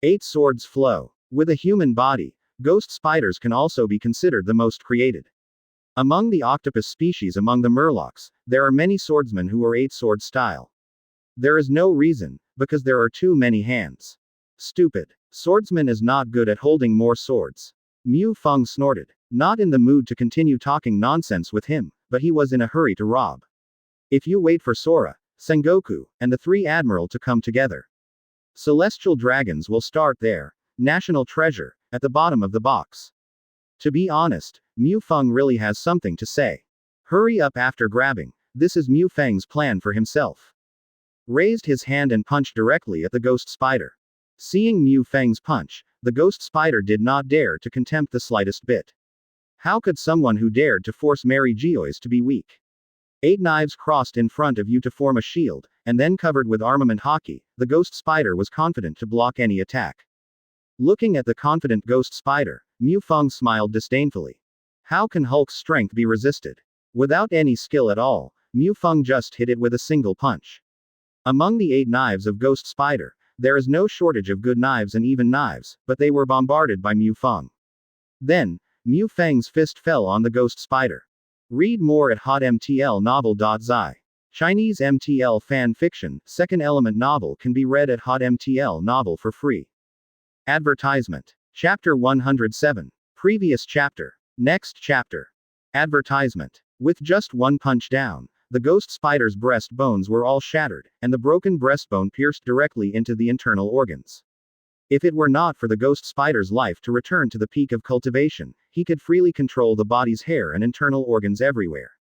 8 swords flow. With a human body, ghost spiders can also be considered the most created. Among the octopus species among the murlocs, there are many swordsmen who are 8-sword style. There is no reason, because there are too many hands. Stupid. Swordsman is not good at holding more swords. Mu Feng snorted. Not in the mood to continue talking nonsense with him, but he was in a hurry to rob. If you wait for Sora, Sengoku, and the 3 Admiral to come together. Celestial dragons will start there. National treasure, at the bottom of the box. To be honest, Mu Feng really has something to say. Hurry up after grabbing. This is Mu Feng's plan for himself. Raised his hand and punched directly at the ghost spider. Seeing Mu Feng's punch, the ghost spider did not dare to contempt the slightest bit. How could someone who dared to force Mary Geoise to be weak? 8 knives crossed in front of you to form a shield, and then covered with armament hockey, the ghost spider was confident to block any attack. Looking at the confident ghost spider, Mu Feng smiled disdainfully. How can Hulk's strength be resisted? Without any skill at all, Mu Feng just hit it with a single punch. Among the 8 knives of ghost spider, there is no shortage of good knives and even knives, but they were bombarded by Mu Feng. Then, Mu Feng's fist fell on the ghost spider. Read more at hotmtlnovel.zi. Chinese MTL fan fiction, second element novel can be read at hotmtl novel for free. Advertisement. Chapter 107. Previous chapter. Next chapter. Advertisement. With just one punch down, the ghost spider's breast bones were all shattered, and the broken breastbone pierced directly into the internal organs. If it were not for the ghost spider's life to return to the peak of cultivation, he could freely control the body's hair and internal organs everywhere.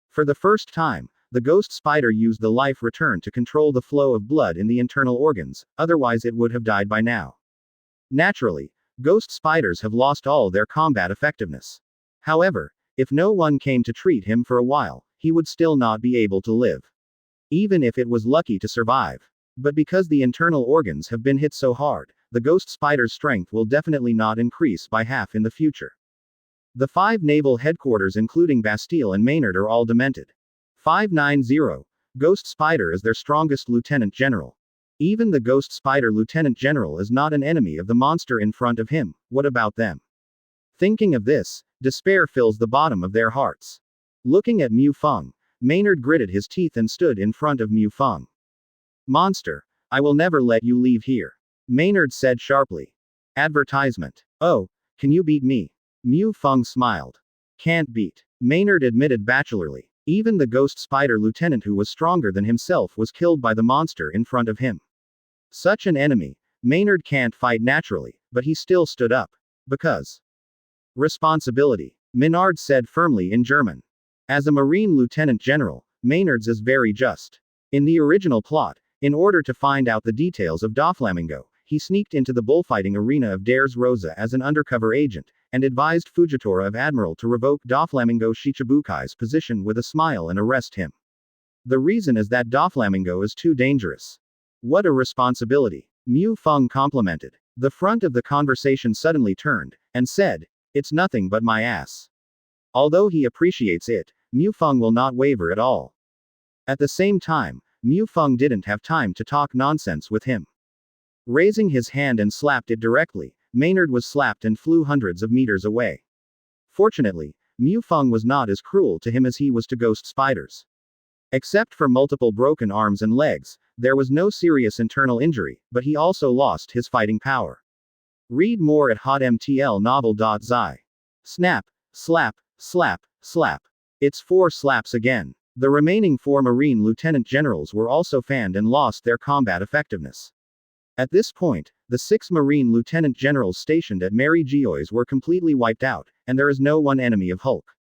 For the first time, the ghost spider used the life return to control the flow of blood in the internal organs, otherwise it would have died by now. Naturally, ghost spiders have lost all their combat effectiveness. However, if no one came to treat him for a while, he would still not be able to live. Even if it was lucky to survive. But because the internal organs have been hit so hard, the ghost spider's strength will definitely not increase by half in the future. The 5 naval headquarters including Bastille and Maynard are all demented. 590. Ghost Spider is their strongest lieutenant general. Even the ghost spider lieutenant general is not an enemy of the monster in front of him. What about them? Thinking of this, despair fills the bottom of their hearts. Looking at Mu Feng, Maynard gritted his teeth and stood in front of Mu Feng. Monster, I will never let you leave here. Maynard said sharply. Advertisement. Oh, can you beat me? Mu Feng smiled. Can't beat. Maynard admitted bachelorly. Even the ghost spider lieutenant who was stronger than himself was killed by the monster in front of him. Such an enemy, Maynard can't fight naturally, but he still stood up. Because. Responsibility. Maynard said firmly in German. As a Marine Lieutenant General, Maynard's is very just. In the original plot, in order to find out the details of Doflamingo, he sneaked into the bullfighting arena of Dares Rosa as an undercover agent, and advised Fujitora of Admiral to revoke Doflamingo Shichibukai's position with a smile and arrest him. The reason is that Doflamingo is too dangerous. What a responsibility. Mu Feng complimented. The front of the conversation suddenly turned, and said, "It's nothing but my ass." Although he appreciates it, Mu Feng will not waver at all. At the same time, Mu Feng didn't have time to talk nonsense with him. Raising his hand and slapped it directly, Maynard was slapped and flew hundreds of meters away. Fortunately, Mu Feng was not as cruel to him as he was to ghost spiders. Except for multiple broken arms and legs, there was no serious internal injury, but he also lost his fighting power. Read more at hotmtlnovel.zi. Snap, slap, slap, slap. It's 4 slaps again. The remaining 4 Marine Lieutenant Generals were also fanned and lost their combat effectiveness. At this point, the 6 Marine Lieutenant Generals stationed at Mary Geoise were completely wiped out, and there is no one enemy of Hulk.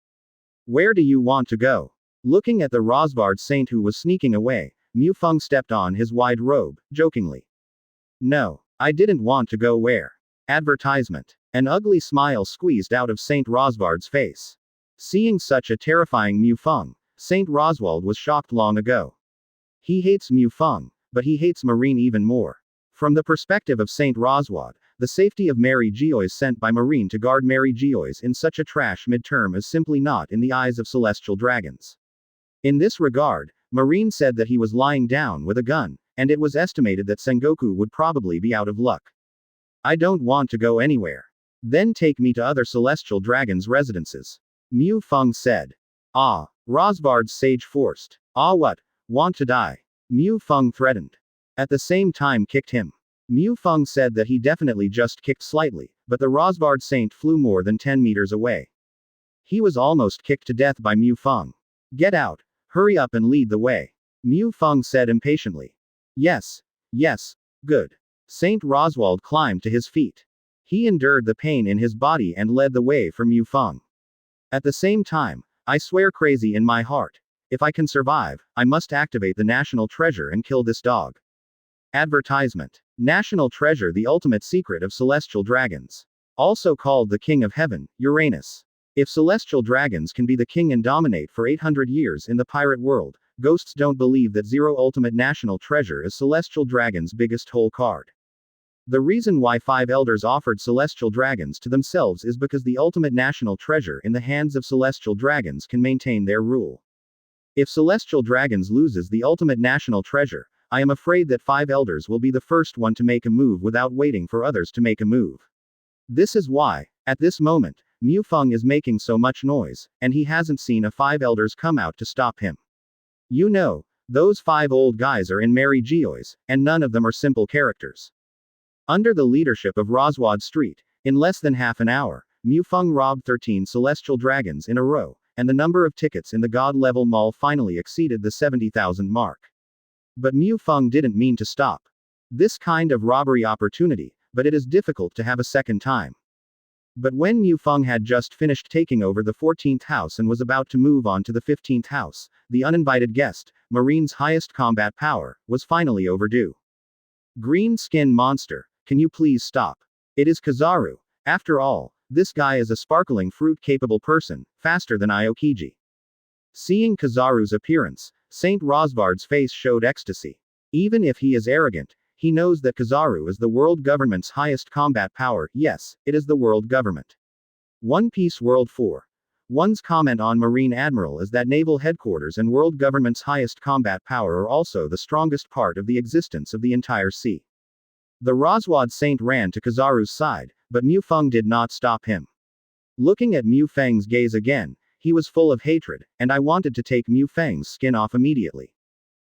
Where do you want to go? Looking at the Rosvard Saint who was sneaking away, Mu Feng stepped on his wide robe, jokingly. No, I didn't want to go where. Advertisement. An ugly smile squeezed out of Saint Rosvard's face. Seeing such a terrifying Mu Feng, Saint Roswald was shocked long ago. He hates Mu Feng, but he hates Marine even more. From the perspective of Saint Roswald, the safety of Mary Geoise sent by Marine to guard Mary Geoise in such a trash midterm is simply not in the eyes of celestial dragons. In this regard, Marine said that he was lying down with a gun, and it was estimated that Sengoku would probably be out of luck. I don't want to go anywhere. Then take me to other celestial dragons' residences. Mu Feng said. Ah. Rosvard's sage forced. Ah, what? Want to die? Mu Feng threatened. At the same time kicked him. Mu Feng said that he definitely just kicked slightly, but the Rosvard saint flew more than 10 meters away. He was almost kicked to death by Mu Feng. Get out. Hurry up and lead the way. Mu Feng said impatiently. Yes. Yes. Good. Saint Roswald climbed to his feet. He endured the pain in his body and led the way for Mu Feng. At the same time, I swear crazy in my heart. If I can survive, I must activate the national treasure and kill this dog. Advertisement. National treasure, the ultimate secret of celestial dragons. Also called the King of Heaven, Uranus. If celestial dragons can be the king and dominate for 800 years in the pirate world, ghosts don't believe that Zero Ultimate National Treasure is celestial dragons' biggest hole card. The reason why 5 elders offered celestial dragons to themselves is because the ultimate national treasure in the hands of celestial dragons can maintain their rule. If celestial dragons loses the ultimate national treasure, I am afraid that 5 elders will be the first one to make a move without waiting for others to make a move. This is why, at this moment, Mu Feng is making so much noise, and he hasn't seen a 5 elders come out to stop him. You know, those 5 old guys are in Mary Geoise, and none of them are simple characters. Under the leadership of Roswad Street, in less than half an hour, Mu Feng robbed 13 celestial dragons in a row, and the number of tickets in the God-level mall finally exceeded the 70,000 mark. But Mu Feng didn't mean to stop this kind of robbery opportunity, but it is difficult to have a second time. But when Mu Feng had just finished taking over the 14th house and was about to move on to the 15th house, the uninvited guest, Marine's highest combat power, was finally overdue. Green skin monster, can you please stop? It is Kizaru. After all, this guy is a sparkling fruit-capable person, faster than Aokiji. Seeing Kizaru's appearance, Saint Rosvard's face showed ecstasy. Even if he is arrogant, he knows that Kizaru is the world government's highest combat power. Yes, it is the world government. One Piece World 4. One's comment on Marine Admiral is that naval headquarters and world government's highest combat power are also the strongest part of the existence of the entire sea. The Roswad Saint ran to Kizaru's side, but Mu Feng did not stop him. Looking at Mu Feng's gaze again, he was full of hatred, and I wanted to take Mu Feng's skin off immediately.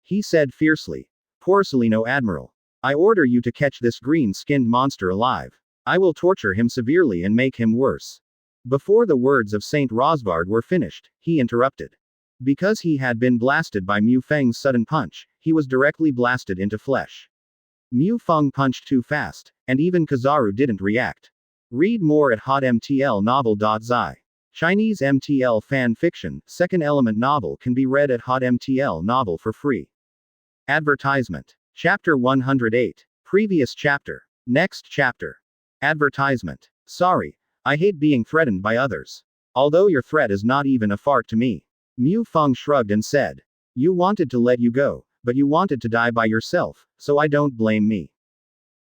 He said fiercely, Porcelino Admiral, I order you to catch this green-skinned monster alive. I will torture him severely and make him worse. Before the words of Saint Rosvard were finished, he interrupted. Because he had been blasted by Mu Feng's sudden punch, he was directly blasted into flesh. Mu Feng punched too fast, and even Kizaru didn't react. Read more at hotmtlnovel.zi. Chinese MTL fan fiction, second element novel can be read at hotmtl novel for free. Advertisement. Chapter 108. Previous chapter. Next chapter. Advertisement. Sorry, I hate being threatened by others. Although your threat is not even a fart to me. Mu Feng shrugged and said. You wanted to let you go, but you wanted to die by yourself, so I don't blame me.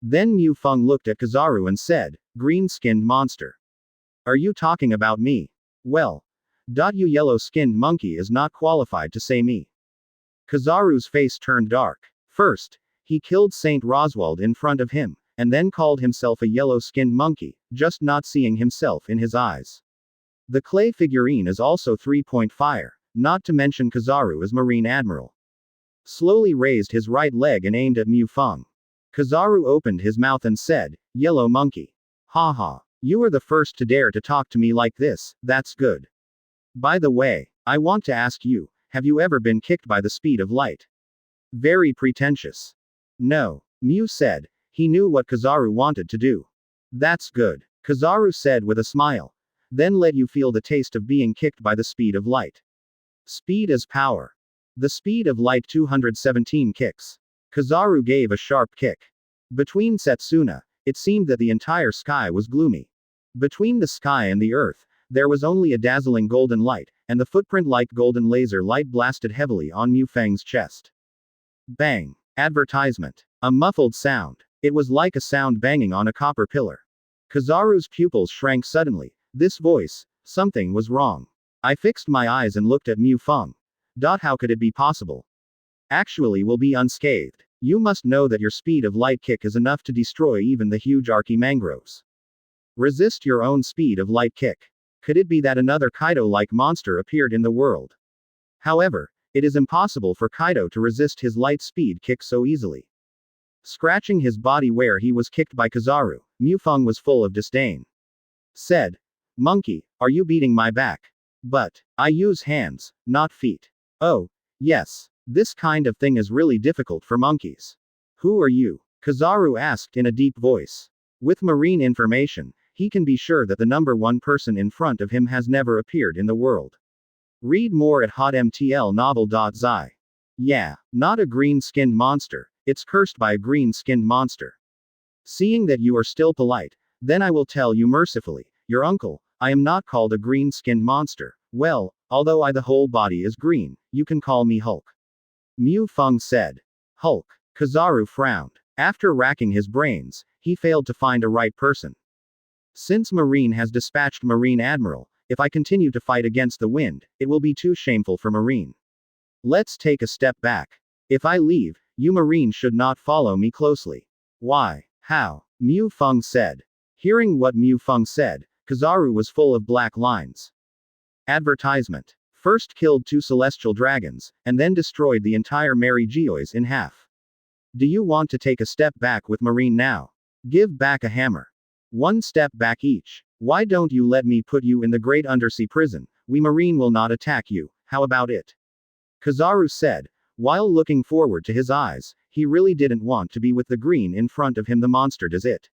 Then Mu Feng looked at Kizaru and said, Green-skinned monster. Are you talking about me? Well. You yellow-skinned monkey is not qualified to say me. Kizaru's face turned dark. First, he killed Saint Roswald in front of him, and then called himself a yellow-skinned monkey, just not seeing himself in his eyes. The clay figurine is also 3-point fire, not to mention Kizaru as Marine Admiral. Slowly raised his right leg and aimed at Mu Feng. Kizaru opened his mouth and said, Yellow monkey. Ha ha. You are the first to dare to talk to me like this, that's good. By the way, I want to ask you, have you ever been kicked by the speed of light? Very pretentious. No. Mu said. He knew what Kizaru wanted to do. That's good. Kizaru said with a smile. Then let you feel the taste of being kicked by the speed of light. Speed is power. The speed of light 217 kicks. Kizaru gave a sharp kick. Between Setsuna, it seemed that the entire sky was gloomy. Between the sky and the earth, there was only a dazzling golden light, and the footprint-like golden laser light blasted heavily on Mu Feng's chest. Bang. Advertisement. A muffled sound. It was like a sound banging on a copper pillar. Kizaru's pupils shrank suddenly. This voice, something was wrong. I fixed my eyes and looked at Mu Feng. How could it be possible? actually will be unscathed. You must know that your speed of light kick is enough to destroy even the huge archy mangroves. Resist your own speed of light kick. Could it be that another Kaido-like monster appeared in the world? However, it is impossible for Kaido to resist his light speed kick so easily. Scratching his body where he was kicked by Kizaru, Mufeng was full of disdain. Said, "Monkey, are you beating my back? But I use hands, not feet." "Oh, yes. This kind of thing is really difficult for monkeys." "Who are you?" Kizaru asked in a deep voice. With marine information, he can be sure that the number one person in front of him has never appeared in the world. Read more at hotmtlnovel.zi. Yeah, not a green-skinned monster, it's cursed by a green-skinned monster. Seeing that you are still polite, then I will tell you mercifully, your uncle, I am not called a green-skinned monster. Well, although the whole body is green, you can call me Hulk. Mufeng said. Hulk. Kizaru frowned. After racking his brains, he failed to find a right person. Since Marine has dispatched Marine Admiral, if I continue to fight against the wind, it will be too shameful for Marine. Let's take a step back. If I leave, you Marine should not follow me closely. Why? How? Mufeng said. Hearing what Mufeng said, Kizaru was full of black lines. Advertisement. First killed 2 celestial dragons, and then destroyed the entire Mary Geoise in half. Do you want to take a step back with Marine now? Give back a hammer. 1 step back each. Why don't you let me put you in the great undersea prison? We Marine will not attack you, how about it? Kizaru said, while looking forward to his eyes, he really didn't want to be with the green in front of him. The monster does it.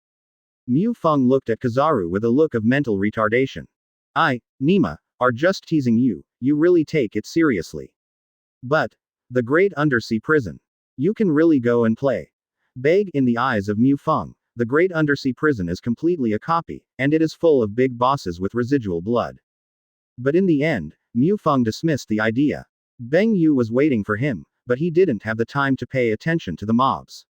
Mufeng looked at Kizaru with a look of mental retardation. Nima, are just teasing you, you really take it seriously. But, the great undersea prison. You can really go and play. Beg in the eyes of Mufeng, the great undersea prison is completely a copy, and it is full of big bosses with residual blood. But in the end, Mufeng dismissed the idea. Beng Yu was waiting for him, but he didn't have the time to pay attention to the mobs.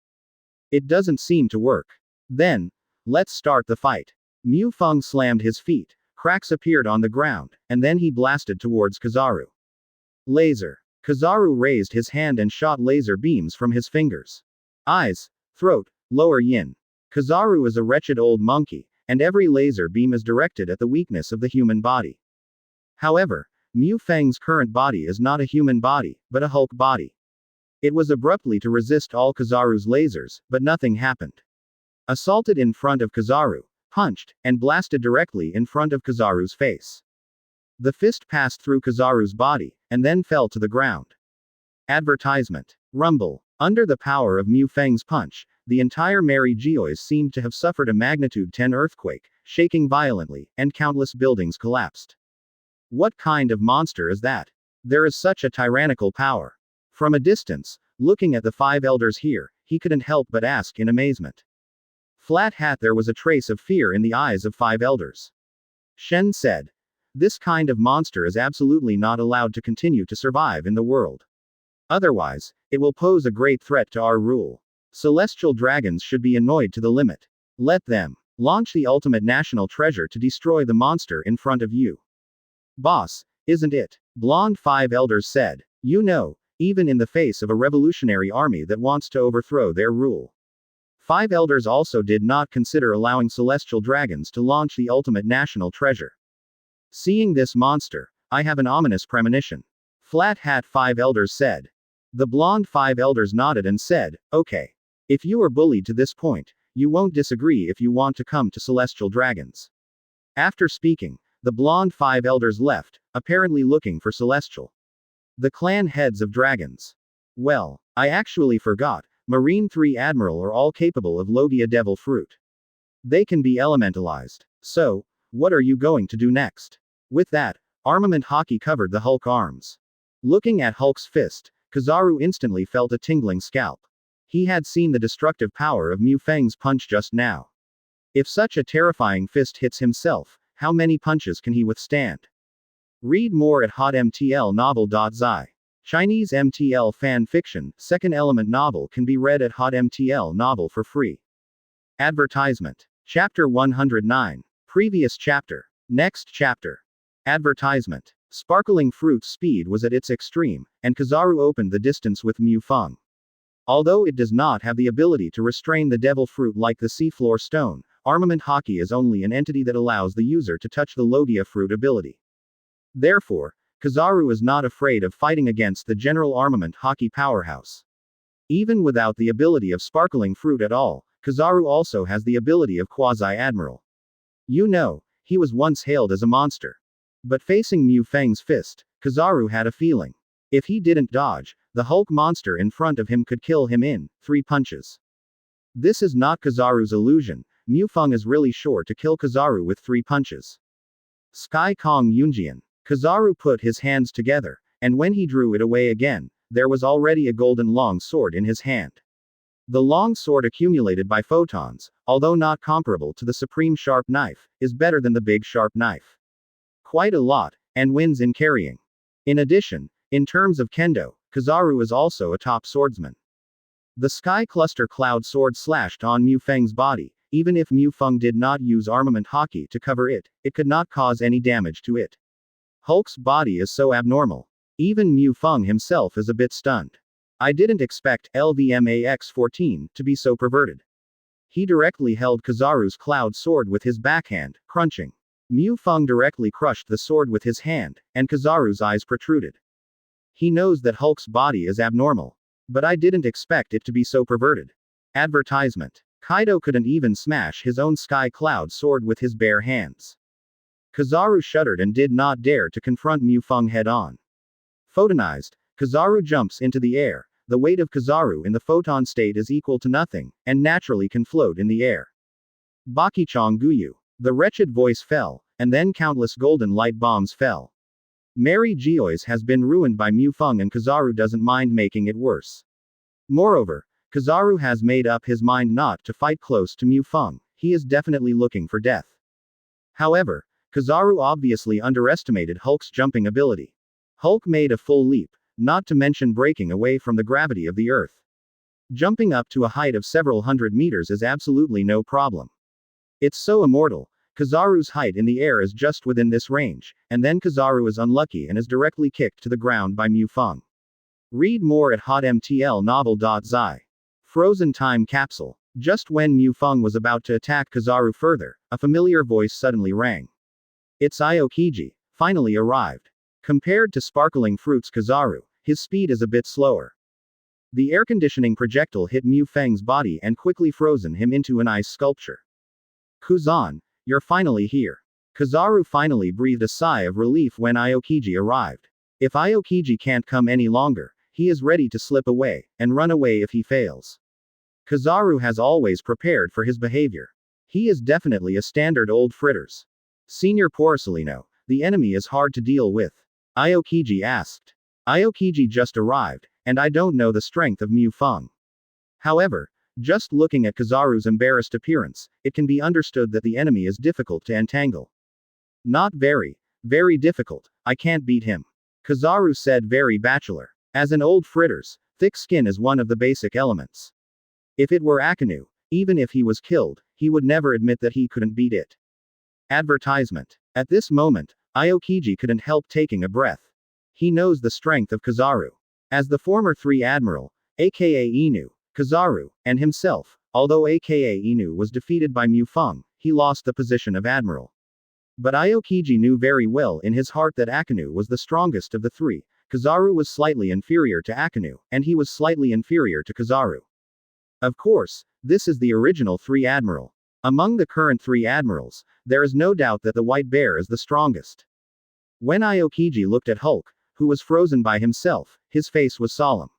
It doesn't seem to work. Then, let's start the fight. Mufeng slammed his feet, cracks appeared on the ground, and then he blasted towards Kizaru. Laser. Kizaru raised his hand and shot laser beams from his fingers. Eyes, throat, lower yin. Kizaru is a wretched old monkey, and every laser beam is directed at the weakness of the human body. However, Mufeng's current body is not a human body, but a Hulk body. It was abruptly to resist all Kizaru's lasers, but nothing happened. Assaulted in front of Kizaru, punched, and blasted directly in front of Kizaru's face. The fist passed through Kizaru's body, and then fell to the ground. Advertisement. Rumble. Under the power of Mufeng's punch, the entire Mary Geoise seemed to have suffered a magnitude 10 earthquake, shaking violently, and countless buildings collapsed. What kind of monster is that? There is such a tyrannical power. From a distance, looking at the 5 elders here, he couldn't help but ask in amazement. Flat Hat. There was a trace of fear in the eyes of 5 elders. Shen said. This kind of monster is absolutely not allowed to continue to survive in the world. Otherwise, it will pose a great threat to our rule. Celestial dragons should be annoyed to the limit. Let them launch the ultimate national treasure to destroy the monster in front of you. Boss, isn't it? Blonde 5 elders said. You know, even in the face of a revolutionary army that wants to overthrow their rule. 5 elders also did not consider allowing celestial dragons to launch the ultimate national treasure. Seeing this monster, I have an ominous premonition. Flat Hat 5 elders said. The blonde 5 elders nodded and said, okay. If you are bullied to this point, you won't disagree if you want to come to celestial dragons. After speaking, the blonde 5 elders left, apparently looking for celestial. The clan heads of dragons. Well, I actually forgot, Marine 3 Admiral are all capable of Logia Devil Fruit. They can be elementalized. So, what are you going to do next? With that, armament hockey covered the Hulk arms. Looking at Hulk's fist, Kizaru instantly felt a tingling scalp. He had seen the destructive power of Mufeng's punch just now. If such a terrifying fist hits himself, how many punches can he withstand? Read more at hotmtlnovel.zi. Chinese MTL fan fiction, second element novel can be read at hotmtl novel for free. Advertisement. Chapter 109. Previous chapter. Next chapter. Advertisement. Sparkling Fruit's speed was at its extreme, and Kizaru opened the distance with Mu Feng. Although it does not have the ability to restrain the devil fruit like the seafloor stone, armament haki is only an entity that allows the user to touch the Logia fruit ability. Therefore, Kizaru is not afraid of fighting against the general armament haki powerhouse. Even without the ability of Sparkling Fruit at all, Kizaru also has the ability of Quasi-Admiral. You know, he was once hailed as a monster. But facing Mu Feng's fist, Kizaru had a feeling. If he didn't dodge, the Hulk monster in front of him could kill him in 3 punches. This is not Kizaru's illusion, Mu Feng is really sure to kill Kizaru with 3 punches. Sky Kong Yunjian. Kizaru put his hands together, and when he drew it away again, there was already a golden long sword in his hand. The long sword accumulated by photons, although not comparable to the supreme sharp knife, is better than the big sharp knife. Quite a lot, and wins in carrying. In addition, in terms of kendo, Kizaru is also a top swordsman. The Sky Cluster Cloud sword slashed on Mu Feng's body. Even if Mu Feng did not use armament haki to cover it, it could not cause any damage to it. Hulk's body is so abnormal. Even Mu Feng himself is a bit stunned. I didn't expect LVMAX-14 to be so perverted. He directly held Kizaru's cloud sword with his backhand, crunching. Mu Feng directly crushed the sword with his hand, and Kizaru's eyes protruded. He knows that Hulk's body is abnormal. But I didn't expect it to be so perverted. Advertisement. Kaido couldn't even smash his own Sky Cloud sword with his bare hands. Kizaru shuddered and did not dare to confront Mu Feng head-on. Photonized, Kizaru jumps into the air. The weight of Kizaru in the photon state is equal to nothing, and naturally can float in the air. Bakichong Guyu. The wretched voice fell, and then countless golden light bombs fell. Mary Geoise has been ruined by Mu Feng and Kizaru doesn't mind making it worse. Moreover, Kizaru has made up his mind not to fight close to Mu Feng, he is definitely looking for death. However, Kizaru obviously underestimated Hulk's jumping ability. Hulk made a full leap, not to mention breaking away from the gravity of the Earth. Jumping up to a height of several hundred meters is absolutely no problem. It's so immortal. Kizaru's height in the air is just within this range, and then Kizaru is unlucky and is directly kicked to the ground by Mu Feng. Read more at hotmtlnovel.zi. Frozen Time Capsule. Just when Mu Feng was about to attack Kizaru further, a familiar voice suddenly rang. It's Aokiji, finally arrived. Compared to Sparkling Fruit's Kizaru, his speed is a bit slower. The air conditioning projectile hit Mu Feng's body and quickly frozen him into an ice sculpture. Kuzan, you're finally here. Kizaru finally breathed a sigh of relief when Aokiji arrived. If Aokiji can't come any longer, he is ready to slip away, and run away if he fails. Kizaru has always prepared for his behavior. He is definitely a standard old fritters. Senior Porcellino, the enemy is hard to deal with. Aokiji asked. Aokiji just arrived, and I don't know the strength of Mu Feng. However, just looking at Kizaru's embarrassed appearance, it can be understood that the enemy is difficult to entangle. Not very, very difficult, I can't beat him. Kizaru said very bachelor. As an old fritters, thick skin is one of the basic elements. If it were Akinu, even if he was killed, he would never admit that he couldn't beat it. Advertisement. At this moment, Aokiji couldn't help taking a breath. He knows the strength of Kizaru. As the former 3 Admiral, aka Inu, Kizaru, and himself, although aka Inu was defeated by Mu Feng, he lost the position of Admiral. But Aokiji knew very well in his heart that Akinu was the strongest of the 3, Kizaru was slightly inferior to Akinu, and he was slightly inferior to Kizaru. Of course, this is the original 3 Admiral. Among the current 3 Admirals, there is no doubt that the White Bear is the strongest. When Aokiji looked at Hulk, who was frozen by himself, his face was solemn.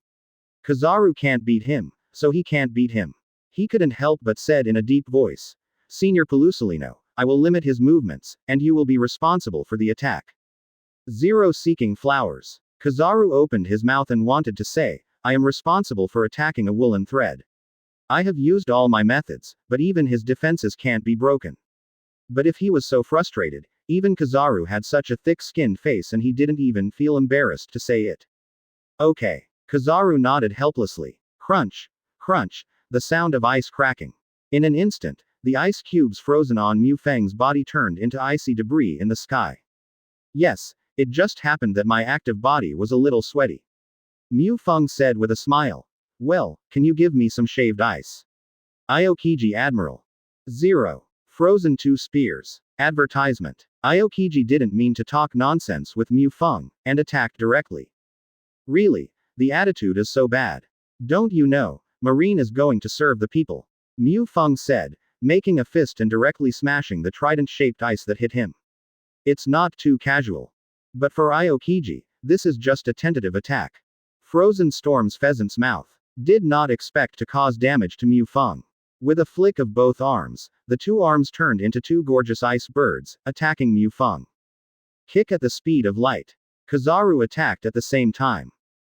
Kizaru can't beat him, so he can't beat him. He couldn't help but said in a deep voice, Senior Pelusolino, I will limit his movements, and you will be responsible for the attack. Zero seeking flowers. Kizaru opened his mouth and wanted to say, I am responsible for attacking a woolen thread. I have used all my methods, but even his defenses can't be broken. But if he was so frustrated, even Kizaru had such a thick-skinned face and he didn't even feel embarrassed to say it. Okay. Kizaru nodded helplessly. Crunch. Crunch. The sound of ice cracking. In an instant, the ice cubes frozen on Mu Feng's body turned into icy debris in the sky. Yes, It just happened that my active body was a little sweaty. Mu Feng said with a smile. Well, can you give me some shaved ice? Aokiji Admiral. 0. Frozen 2 spears. Advertisement. Aokiji didn't mean to talk nonsense with Mu Feng, and attacked directly. Really, the attitude is so bad. Don't you know, Marine is going to serve the people. Mu Feng said, making a fist and directly smashing the trident-shaped ice that hit him. It's not too casual. But for Aokiji, this is just a tentative attack. Frozen Storm's pheasant's mouth did not expect to cause damage to Mu Feng. With a flick of both arms, the two arms turned into two gorgeous ice birds, attacking Mu Feng. Kick at the speed of light. Kizaru attacked at the same time.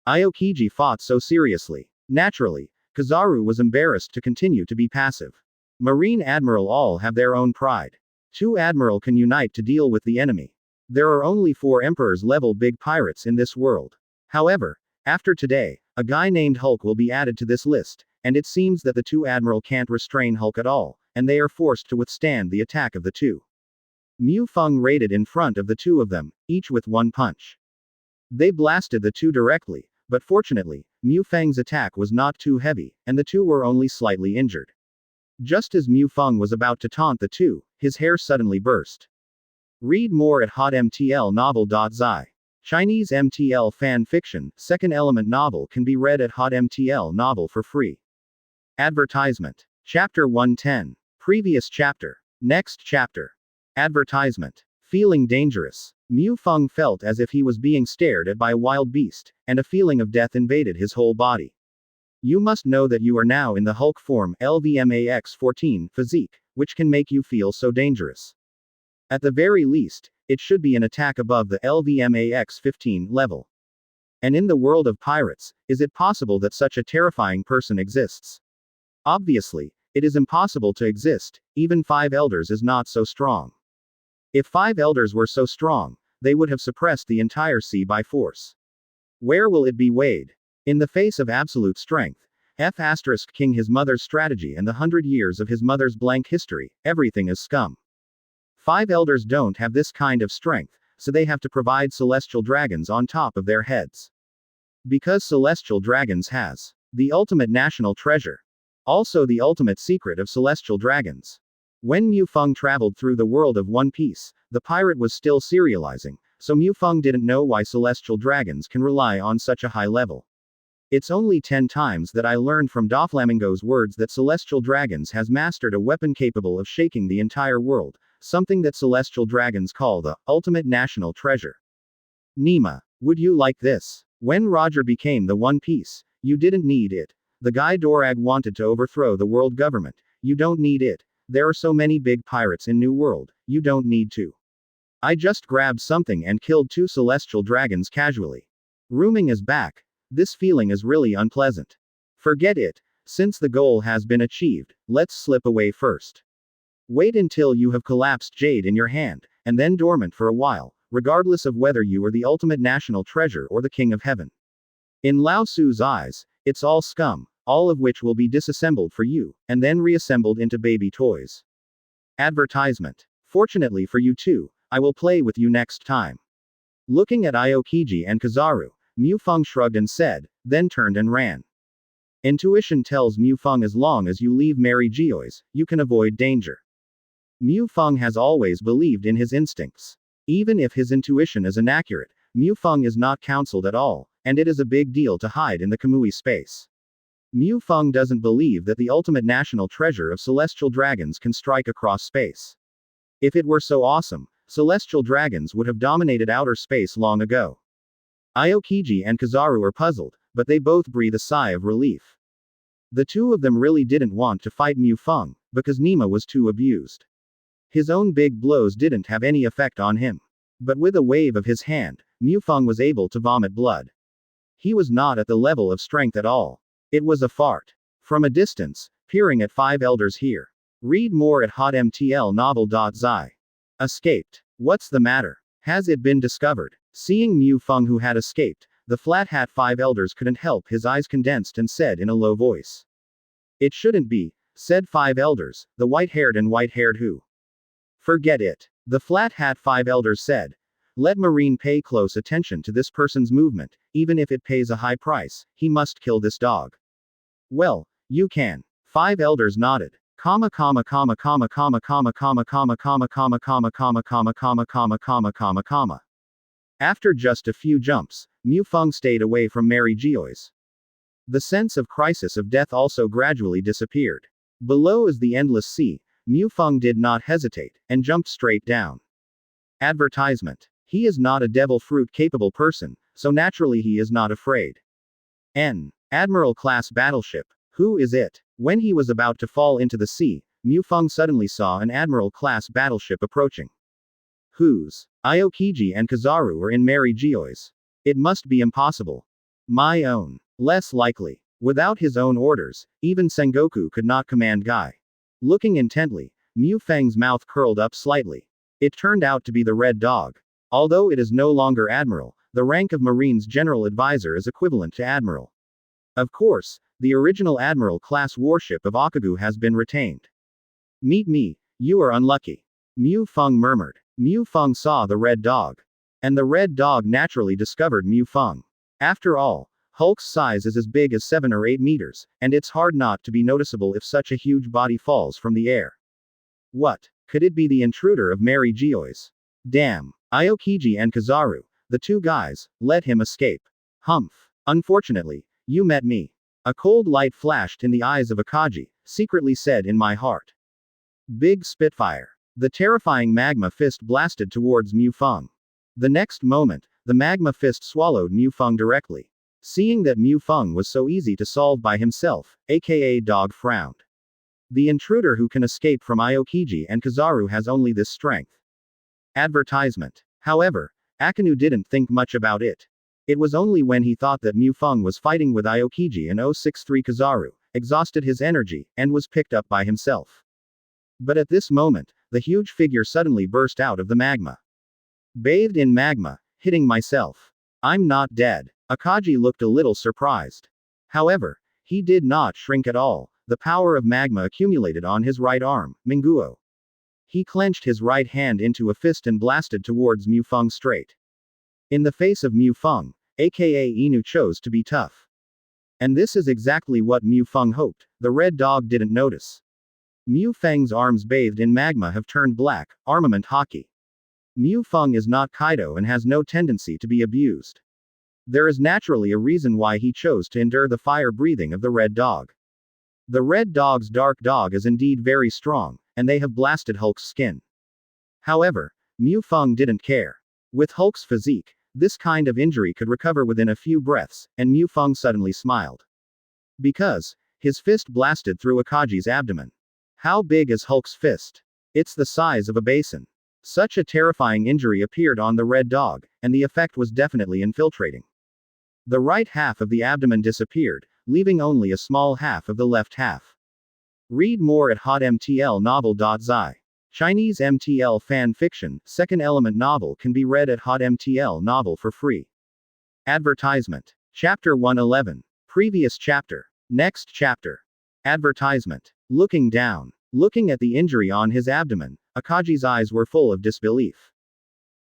Aokiji fought so seriously. Naturally, Kizaru was embarrassed to continue to be passive. Marine Admiral all have their own pride. 2 Admiral can unite to deal with the enemy. There are only 4 Emperors level big pirates in this world. However, after today, a guy named Hulk will be added to this list, and it seems that the 2 Admiral can't restrain Hulk at all, and they are forced to withstand the attack of the 2. Mu Feng raided in front of the 2 of them, each with 1 punch. They blasted the 2 directly, but fortunately, Mu Feng's attack was not too heavy, and the 2 were only slightly injured. Just as Mu Feng was about to taunt the 2, his hair suddenly burst. Read more at hotmtlnovel.zi. Chinese MTL fan fiction, second element novel can be read at hotmtl novel for free. Advertisement. Chapter 110. Previous chapter. Next chapter. Advertisement. Feeling dangerous. Mu Feng felt as if he was being stared at by a wild beast, and a feeling of death invaded his whole body. You must know that you are now in the Hulk form LVMAX14 physique, which can make you feel so dangerous. At the very least, it should be an attack above the LVMAX15 level. And in the world of pirates, is it possible that such a terrifying person exists? Obviously, it is impossible to exist, even 5 elders is not so strong. If 5 elders were so strong, they would have suppressed the entire sea by force. Where will it be weighed? In the face of absolute strength, King his mother's strategy and the 100 years of his mother's blank history, everything is scum. 5 elders don't have this kind of strength, so they have to provide celestial dragons on top of their heads. Because celestial dragons has the ultimate national treasure. Also the ultimate secret of celestial dragons. When Mu Feng traveled through the world of One Piece, the pirate was still serializing, so Mu Feng didn't know why celestial dragons can rely on such a high level. It's only 10 times that I learned from Doflamingo's words that celestial dragons has mastered a weapon capable of shaking the entire world, something that celestial dragons call the ultimate national treasure. Nima, would you like this? When Roger became the One Piece, you didn't need it. The guy Dorag wanted to overthrow the world government, you don't need it. There are so many big pirates in New World, you don't need to. I just grabbed something and killed 2 celestial dragons casually. Rooming is back. This feeling is really unpleasant. Forget it. Since the goal has been achieved, let's slip away first. Wait until you have collapsed jade in your hand, and then dormant for a while, regardless of whether you are the ultimate national treasure or the king of heaven. In Lao Tzu's eyes, it's all scum, all of which will be disassembled for you, and then reassembled into baby toys. Advertisement. Fortunately for you too, I will play with you next time. Looking at Aokiji and Kizaru, Mu Feng shrugged and said, then turned and ran. Intuition tells Mu Feng as long as you leave Mary Geoise, you can avoid danger. Mu Feng has always believed in his instincts. Even if his intuition is inaccurate, Mu Feng is not counseled at all, and it is a big deal to hide in the Kamui space. Mu Feng doesn't believe that the ultimate national treasure of celestial dragons can strike across space. If it were so awesome, celestial dragons would have dominated outer space long ago. Aokiji and Kizaru are puzzled, but they both breathe a sigh of relief. The 2 of them really didn't want to fight Mu Feng, because Nima was too abused. His own big blows didn't have any effect on him. But with a wave of his hand, Mu Feng was able to vomit blood. He was not at the level of strength at all. It was a fart. From a distance, peering at 5 elders here. Read more at hotmtlnovel.zi. Escaped. What's the matter? Has it been discovered? Seeing Mu Feng who had escaped, the flat hat 5 elders couldn't help his eyes condensed and said in a low voice. It shouldn't be, said 5 elders, the white-haired who. Forget it. The flat hat 5 elders said. Let Marine pay close attention to this person's movement, even if it pays a high price, he must kill this dog. Well, you can. 5 elders nodded. Comma comma comma comma comma comma comma comma comma comma comma comma comma comma comma comma comma comma. After just a few jumps, Mu Feng stayed away from Mary Geoise. The sense of crisis of death also gradually disappeared. Below is the endless sea. Mu Feng did not hesitate, and jumped straight down. Advertisement. He is not a devil fruit capable person, so naturally he is not afraid. N. Admiral class battleship. Who is it? When he was about to fall into the sea, Mu Feng suddenly saw an Admiral class battleship approaching. Whose? Aokiji and Kizaru are in Mary Geoise. It must be impossible. My own. Less likely. Without his own orders, even Sengoku could not command Guy. Looking intently, Mu Feng's mouth curled up slightly. It turned out to be the Red Dog. Although it is no longer Admiral, the rank of Marine's General Advisor is equivalent to Admiral. Of course, the original Admiral class warship of Akagu has been retained. Meet me, you are unlucky. Mu Feng murmured. Mu Feng saw the Red Dog. And the Red Dog naturally discovered Mu Feng. After all, Hulk's size is as big as 7 or 8 meters, and it's hard not to be noticeable if such a huge body falls from the air. What? Could it be the intruder of Mary Geoise? Damn. Aokiji and Kizaru, the 2 guys, let him escape. Humph. Unfortunately, you met me. A cold light flashed in the eyes of Akaji, secretly said in my heart. Big Spitfire. The terrifying magma fist blasted towards Mu Feng. The next moment, the magma fist swallowed Mu Feng directly. Seeing that Mu Feng was so easy to solve by himself, aka Dog frowned. The intruder who can escape from Aokiji and Kizaru has only this strength. Advertisement. However, Akinu didn't think much about it. It was only when he thought that Mu Feng was fighting with Aokiji and 063 Kizaru, exhausted his energy, and was picked up by himself. But at this moment, the huge figure suddenly burst out of the magma. Bathed in magma, hitting myself. I'm not dead. Akaji looked a little surprised. However, he did not shrink at all. The power of magma accumulated on his right arm, Minguo. He clenched his right hand into a fist and blasted towards Mu Feng straight. In the face of Mu Feng, aka Inu chose to be tough. And this is exactly what Mu Feng hoped. The Red Dog didn't notice. Mu Feng's arms bathed in magma have turned black, armament hockey. Mu Feng is not Kaido and has no tendency to be abused. There is naturally a reason why he chose to endure the fire breathing of the Red Dog. The Red Dog's dark dog is indeed very strong, and they have blasted Hulk's skin. However, Mu Feng didn't care. With Hulk's physique, this kind of injury could recover within a few breaths, and Mu Feng suddenly smiled. Because, his fist blasted through Akaji's abdomen. How big is Hulk's fist? It's the size of a basin. Such a terrifying injury appeared on the Red Dog, and the effect was definitely infiltrating. The right half of the abdomen disappeared, leaving only a small half of the left half. Read more at hotmtlnovel.zi. Chinese MTL fan fiction, second element novel can be read at hotmtl novel for free. Advertisement. Chapter 111. Previous chapter. Next chapter. Advertisement. Looking down. Looking at the injury on his abdomen, Akaji's eyes were full of disbelief.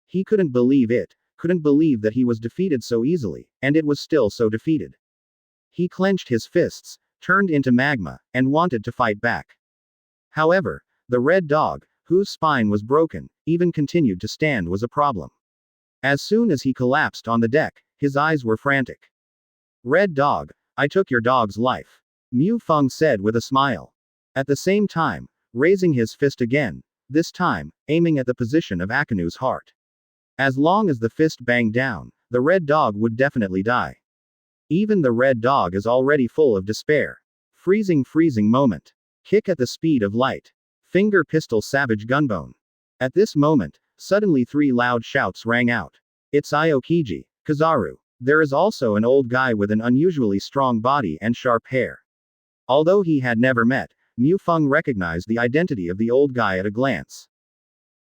He couldn't believe it, couldn't believe that he was defeated so easily, and it was still so defeated. He clenched his fists, turned into magma, and wanted to fight back. However, the Red Dog, whose spine was broken, even continued to stand was a problem. As soon as he collapsed on the deck, his eyes were frantic. Red Dog, I took your dog's life. Mu Feng said with a smile. At the same time, raising his fist again, this time, aiming at the position of Akinu's heart. As long as the fist banged down, the Red Dog would definitely die. Even the Red Dog is already full of despair. Freezing moment. Kick at the speed of light. Finger pistol savage gunbone. At this moment, suddenly 3 loud shouts rang out. It's Aokiji, Kizaru. There is also an old guy with an unusually strong body and sharp hair. Although he had never met, Mu Feng recognized the identity of the old guy at a glance.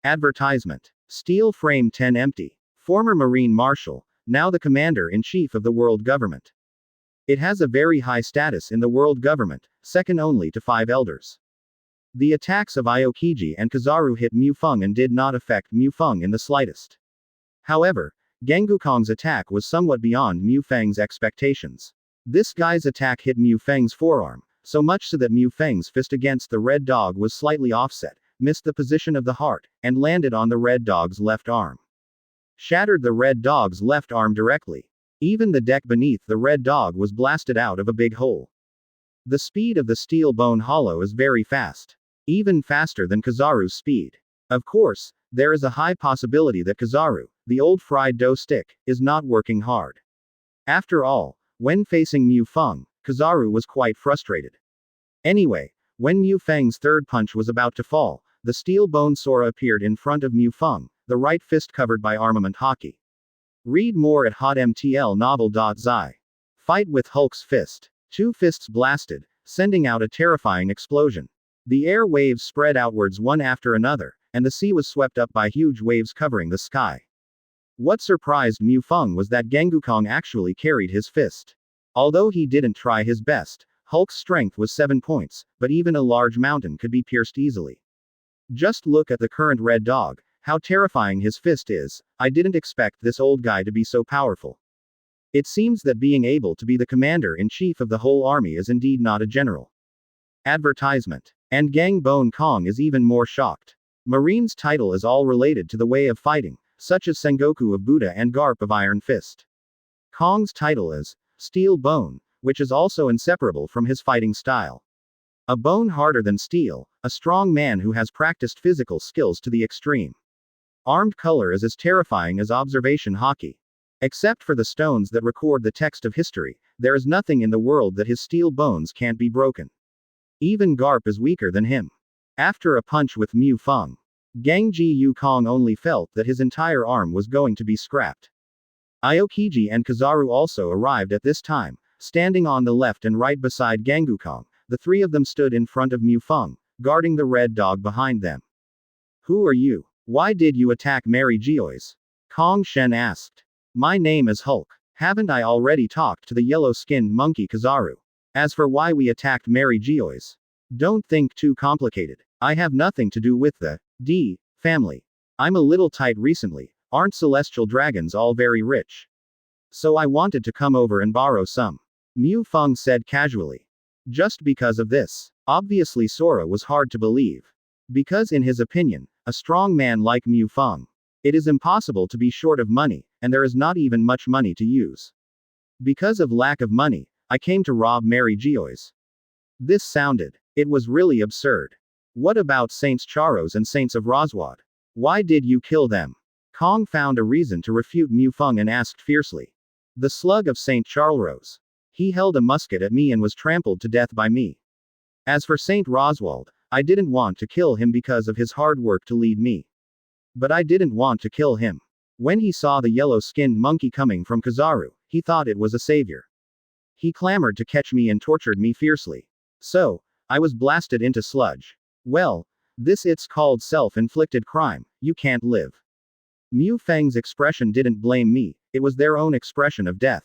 Advertisement. Steel Frame 10 empty. Former Marine Marshal, now the Commander-in-Chief of the world government. It has a very high status in the world government, second only to 5 elders. The attacks of Aokiji and Kizaru hit Mu Feng and did not affect Mu Feng in the slightest. However, Gengukong's attack was somewhat beyond Mu Feng's expectations. This guy's attack hit Mu Feng's forearm, so much so that Mu Feng's fist against the red dog was slightly offset, missed the position of the heart, and landed on the red dog's left arm. Shattered the red dog's left arm directly. Even the deck beneath the red dog was blasted out of a big hole. The speed of the steel bone hollow is very fast. Even faster than Kizaru's speed. Of course, there is a high possibility that Kizaru, the old fried dough stick, is not working hard. After all, when facing Mu Feng, Kizaru was quite frustrated. Anyway, when Mu Feng's third punch was about to fall, the steel bone Sora appeared in front of Mu Feng, the right fist covered by armament hockey. Read more at hotmtlnovel.zi. Fight with Hulk's fist. Two fists blasted, sending out a terrifying explosion. The air waves spread outwards one after another, and the sea was swept up by huge waves covering the sky. What surprised Mu Feng was that Gengukong actually carried his fist. Although he didn't try his best, Hulk's strength was 7 points, but even a large mountain could be pierced easily. Just look at the current red dog, how terrifying his fist is. I didn't expect this old guy to be so powerful. It seems that being able to be the commander-in-chief of the whole army is indeed not a general. Advertisement. And Gang Bone Kong is even more shocked. Marine's title is all related to the way of fighting, such as Sengoku of Buddha and Garp of Iron Fist. Kong's title is Steel Bone, which is also inseparable from his fighting style. A bone harder than steel, a strong man who has practiced physical skills to the extreme. Armed color is as terrifying as observation hockey. Except for the stones that record the text of history, there is nothing in the world that his steel bones can't be broken. Even Garp is weaker than him. After a punch with Mu Feng, Gangji Yukong only felt that his entire arm was going to be scrapped. Aokiji and Kizaru also arrived at this time, standing on the left and right beside Gengukong. The three of them stood in front of Mu Feng, guarding the red dog behind them. Who are you? Why did you attack Mary Geoise? Kong Shen asked. My name is Hulk. Haven't I already talked to the yellow-skinned monkey Kizaru? As for why we attacked Mary Geoise, don't think too complicated. I have nothing to do with the family. I'm a little tight recently. Aren't celestial dragons all very rich? So I wanted to come over and borrow some. Mu Feng said casually. Just because of this. Obviously Sora was hard to believe. Because in his opinion, a strong man like Mu Feng, it is impossible to be short of money, and there is not even much money to use. Because of lack of money, I came to rob Mary Geoise. This sounded. It was really absurd. What about Saints Charos and Saints of Roswad? Why did you kill them? Kong found a reason to refute Mu Feng and asked fiercely. The slug of Saint Charles. He held a musket at me and was trampled to death by me. As for Saint Roswald, I didn't want to kill him because of his hard work to lead me. But I didn't want to kill him. When he saw the yellow-skinned monkey coming from Kizaru, he thought it was a savior. He clamored to catch me and tortured me fiercely. So, I was blasted into sludge. Well, this it's called self-inflicted crime. You can't live. Mu Feng's expression didn't blame me, it was their own expression of death.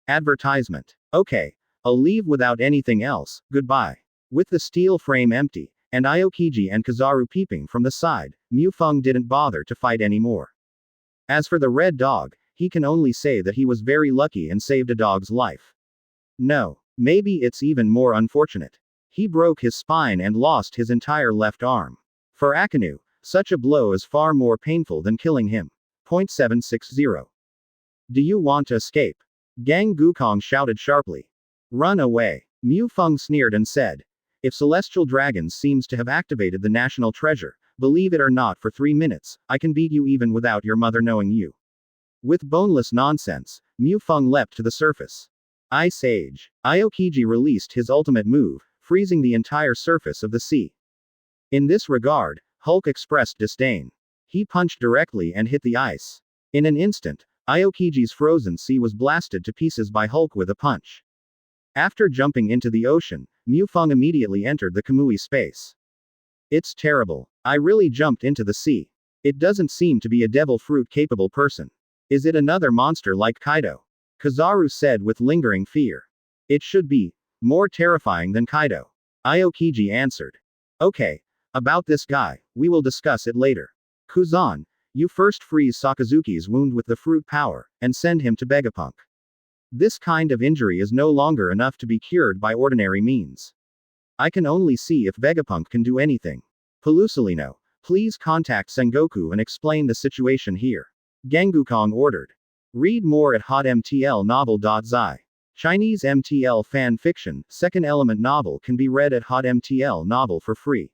Advertisement. Okay. I'll leave without anything else, goodbye. With the steel frame empty, and Aokiji and Kizaru peeping from the side, Mu Feng didn't bother to fight anymore. As for the red dog, he can only say that he was very lucky and saved a dog's life. No, maybe it's even more unfortunate. He broke his spine and lost his entire left arm. For Akinu, such a blow is far more painful than killing him. 760. Do you want to escape? Gang Gukong shouted sharply. Run away. Mu Feng sneered and said. If Celestial Dragons seems to have activated the national treasure, believe it or not for 3 minutes, I can beat you even without your mother knowing you. With boneless nonsense, Mu Feng leapt to the surface. Ice Age. Aokiji released his ultimate move, freezing the entire surface of the sea. In this regard, Hulk expressed disdain. He punched directly and hit the ice. In an instant, Aokiji's frozen sea was blasted to pieces by Hulk with a punch. After jumping into the ocean, Mu Feng immediately entered the Kamui space. It's terrible. I really jumped into the sea. It doesn't seem to be a devil fruit capable person. Is it another monster like Kaido? Kizaru said with lingering fear. It should be more terrifying than Kaido. Aokiji answered. Okay. About this guy, we will discuss it later. Kuzan, you first freeze Sakazuki's wound with the fruit power, and send him to Vegapunk. This kind of injury is no longer enough to be cured by ordinary means. I can only see if Vegapunk can do anything. Pelusilino, please contact Sengoku and explain the situation here. Gengukong ordered. Read more at hotmtlnovel.zi. Chinese MTL fan fiction, second element novel can be read at hotmtl novel for free.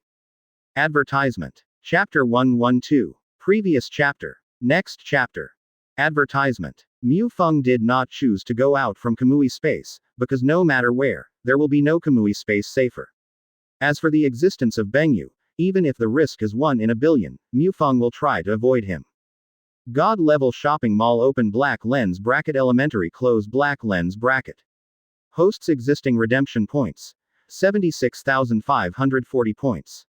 Advertisement. Chapter 112. Previous chapter. Next chapter. Advertisement. Mu Feng did not choose to go out from Kamui space, because no matter where, there will be no Kamui space safer. As for the existence of Bengyu, even if the risk is 1 in a billion, Mu Feng will try to avoid him. God level shopping mall open black lens bracket elementary close black lens bracket. Hosts existing redemption points. 76,540 points.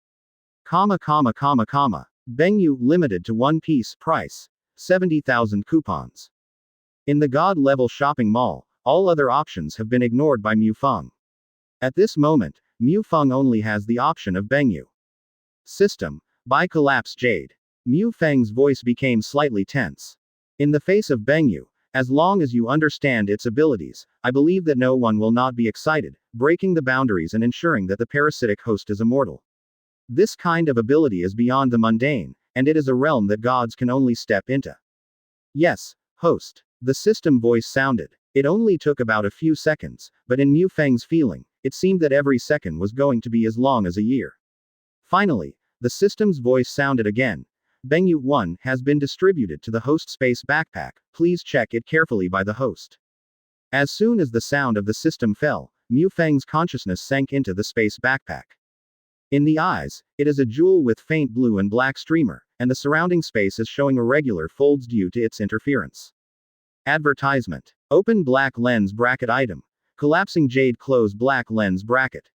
Bengyu limited to 1 piece price. 70,000 coupons. In the God level shopping mall, all other options have been ignored by Mu Feng. At this moment, Mu Feng only has the option of Bengyu. System. By Collapse Jade. Mu Feng's voice became slightly tense. In the face of Bengyu, as long as you understand its abilities, I believe that no one will not be excited, breaking the boundaries and ensuring that the parasitic host is immortal. This kind of ability is beyond the mundane, and it is a realm that gods can only step into. Yes, host. The system voice sounded. It only took about a few seconds, but in Mu Feng's feeling, it seemed that every second was going to be as long as a year. Finally, the system's voice sounded again. Bengyu 1 has been distributed to the host space backpack, please check it carefully by the host. As soon as the sound of the system fell, Mu Feng's consciousness sank into the space backpack. In the eyes, it is a jewel with faint blue and black streamer, and the surrounding space is showing irregular folds due to its interference. Advertisement. Open black lens bracket item. Collapsing jade close black lens bracket.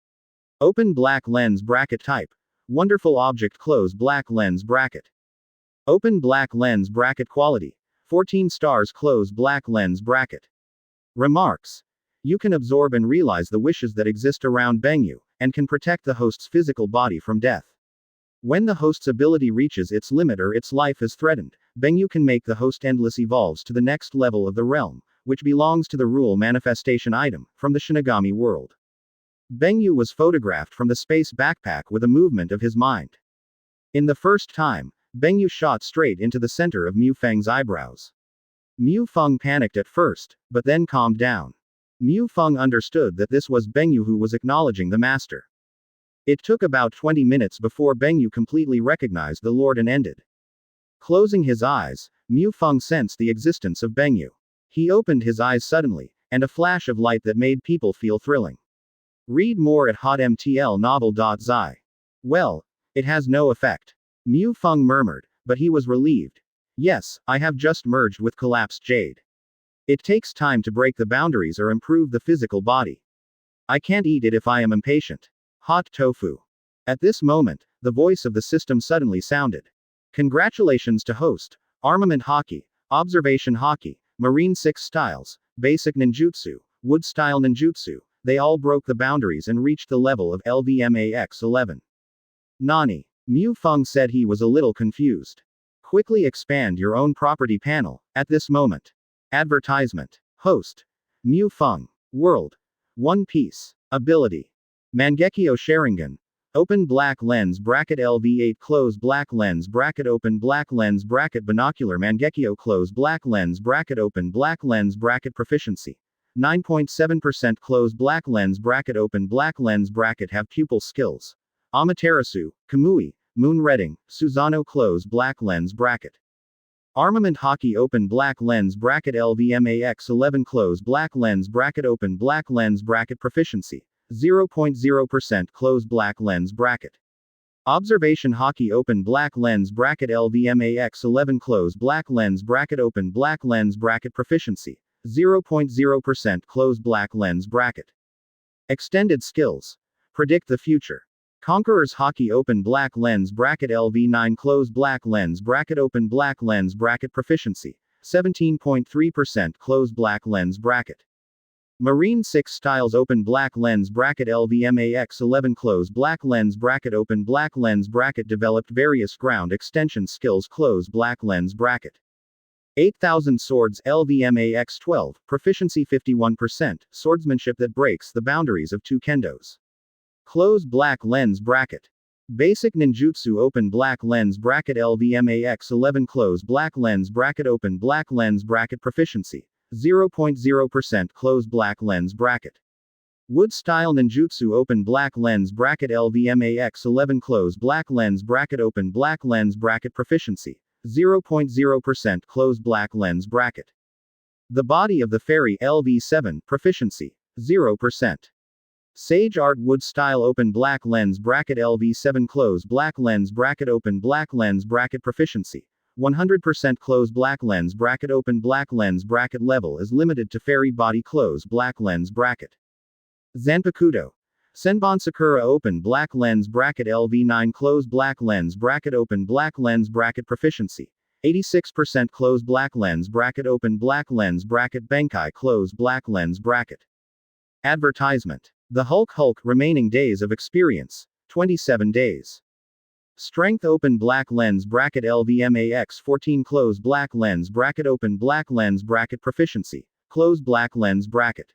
Open black lens bracket type. Wonderful object close black lens bracket. Open black lens bracket quality. 14 stars close black lens bracket. Remarks. You can absorb and realize the wishes that exist around Bengyu, and can protect the host's physical body from death. When the host's ability reaches its limit or its life is threatened, Bengyu can make the host endless evolves to the next level of the realm, which belongs to the rule manifestation item, from the Shinigami world. Bengyu was photographed from the space backpack with a movement of his mind. In the first time, Bengyu shot straight into the center of Mu Feng's eyebrows. Mu Feng panicked at first, but then calmed down. Mu Feng understood that this was Bengyu who was acknowledging the master. It took about 20 minutes before Bengyu completely recognized the Lord and ended. Closing his eyes, Mu Feng sensed the existence of Bengyu. He opened his eyes suddenly, and a flash of light that made people feel thrilling. Read more at hotmtlnovel.zi. Well, it has no effect. Mu Feng murmured, but he was relieved. Yes, I have just merged with collapsed jade. It takes time to break the boundaries or improve the physical body. I can't eat it if I am impatient. Hot tofu. At this moment, the voice of the system suddenly sounded. Congratulations to host. Armament hockey, observation hockey, marine 6 styles, basic ninjutsu, wood style ninjutsu, they all broke the boundaries and reached the level of LVMAX11. Nani. Mu Feng said he was a little confused. Quickly expand your own property panel, at this moment. Advertisement. Host. Mu Feng. World. One Piece. Ability. Mangekyo Sharingan. Open black lens bracket LV8 close black lens bracket open black lens bracket binocular Mangekyo close black lens bracket open black lens bracket proficiency. 9.7% close black lens bracket open black lens bracket have pupil skills. Amaterasu, Kamui, Moon Redding, Susano close black lens bracket. Armament hockey open black lens bracket LVMAX11 close black lens bracket open black lens bracket proficiency. 0.0% close black lens bracket. Observation hockey open black lens bracket LVMAX11 close black lens bracket open black lens bracket proficiency. 0.0% close black lens bracket. Extended skills. Predict the future. Conqueror's hockey open black lens bracket LV9 close black lens bracket open black lens bracket proficiency. 17.3% close black lens bracket. Marine 6 styles open black lens bracket LVMAX11 close black lens bracket open black lens bracket developed various ground extension skills close black lens bracket. 8000 swords LVMAX12, proficiency 51%, swordsmanship that breaks the boundaries of two kendos. Close black lens bracket. Basic ninjutsu open black lens bracket LVMAX11 close black lens bracket open black lens bracket proficiency 0.0% close black lens bracket. Wood style ninjutsu open black lens bracket LVMAX11 close black lens bracket open black lens bracket proficiency 0.0% close black lens bracket. The body of the fairy LV7 proficiency 0%. Sage art wood style open black lens bracket LV7 close black lens bracket open black lens bracket proficiency 100% close black lens bracket open black lens bracket level is limited to fairy body close black lens bracket. Zanpakuto. Senbon Sakura open black lens bracket LV9 close black lens bracket open black lens bracket proficiency 86% close black lens bracket open black lens bracket Benkai close black lens bracket. Advertisement. The Hulk remaining days of experience 27 days. Strength open black lens bracket LVMAX14 close black lens bracket open black lens bracket proficiency close black lens bracket.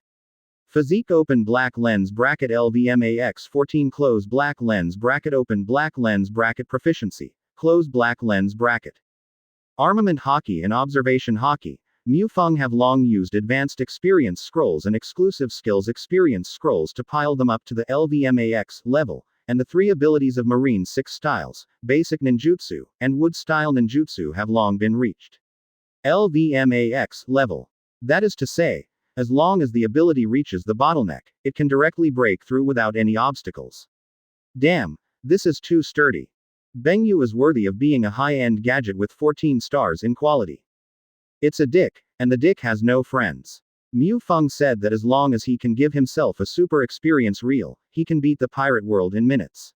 Physique open black lens bracket LVMAX14 close black lens bracket open black lens bracket proficiency close black lens bracket. Armament hockey and observation hockey. Mufeng have long used advanced experience scrolls and exclusive skills experience scrolls to pile them up to the LVMAX level, and the three abilities of Marine 6 styles, Basic Ninjutsu, and Wood style Ninjutsu have long been reached. LVMAX level. That is to say, as long as the ability reaches the bottleneck, it can directly break through without any obstacles. Damn, this is too sturdy. Bengyu is worthy of being a high-end gadget with 14 stars in quality. It's a dick, and the dick has no friends. Mufeng said that as long as he can give himself a super experience reel, he can beat the pirate world in minutes.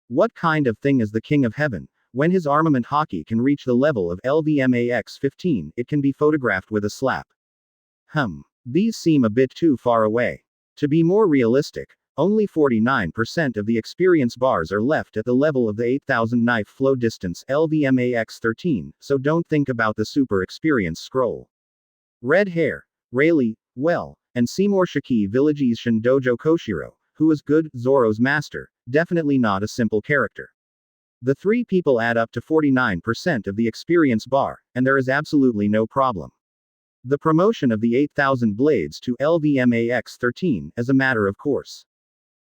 What kind of thing is the King of Heaven? When his armament hockey can reach the level of LVMAX15, it can be photographed with a slap. These seem a bit too far away. To be more realistic, only 49% of the experience bars are left at the level of the 8000 knife flow distance LVMAX13, so don't think about the super experience scroll. Red hair. Rayleigh, well, and Seymour Shiki Village's Dojo Koshiro, who is good, Zoro's master, definitely not a simple character. The three people add up to 49% of the experience bar, and there is absolutely no problem. The promotion of the 8000 blades to LVMAX13 is a matter of course.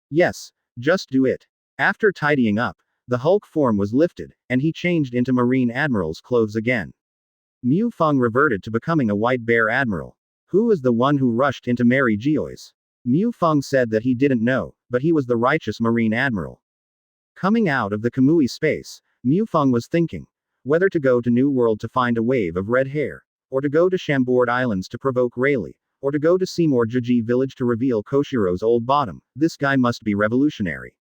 Yes, just do it. After tidying up, the Hulk form was lifted, and he changed into Marine Admiral's clothes again. Mufeng reverted to becoming a White Bear Admiral. Who was the one who rushed into Mary Geoy's? Mufeng said that he didn't know, but he was the righteous Marine Admiral. Coming out of the Kamui space, Mufeng was thinking whether to go to New World to find a wave of red hair, or to go to Chambord Islands to provoke Rayleigh, or to go to Seymour Juji village to reveal Koshiro's old bottom. This guy must be revolutionary.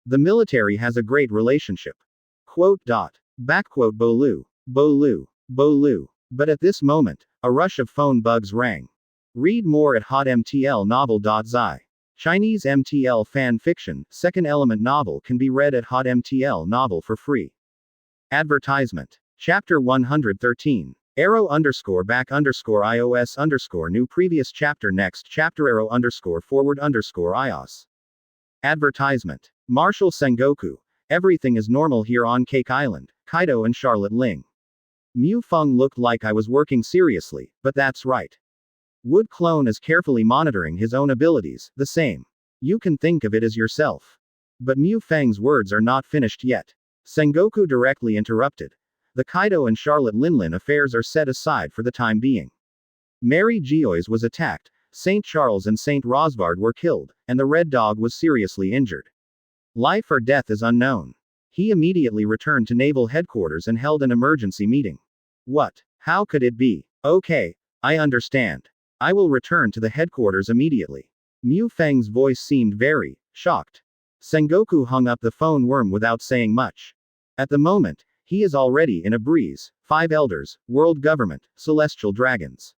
The military has a great relationship. Backquote Bolu. Bolu. Bolu. But at this moment, a rush of phone bugs rang. Read more at hotmtlnovel.zi. Chinese MTL fan fiction, second element novel can be read at hotmtl novel for free. Advertisement. Chapter 113. _back_ios_ new previous chapter next chapter _forward_ ios. Advertisement. Marshal Sengoku. Everything is normal here on Cake Island, Kaido and Charlotte Ling. Mufeng looked like I was working seriously, but that's right. Wood Clone is carefully monitoring his own abilities, the same. You can think of it as yourself. But Mufeng's words are not finished yet. Sengoku directly interrupted. The Kaido and Charlotte Linlin affairs are set aside for the time being. Mary Geoys was attacked, St. Charles and St. Rosvard were killed, and the Red Dog was seriously injured. Life or death is unknown. He immediately returned to Naval Headquarters and held an emergency meeting. What? How could it be? Okay, I understand. I will return to the headquarters immediately. Mufeng's voice seemed very shocked. Sengoku hung up the phone worm without saying much. At the moment, he is already in a breeze. 5 elders, world government, celestial dragons.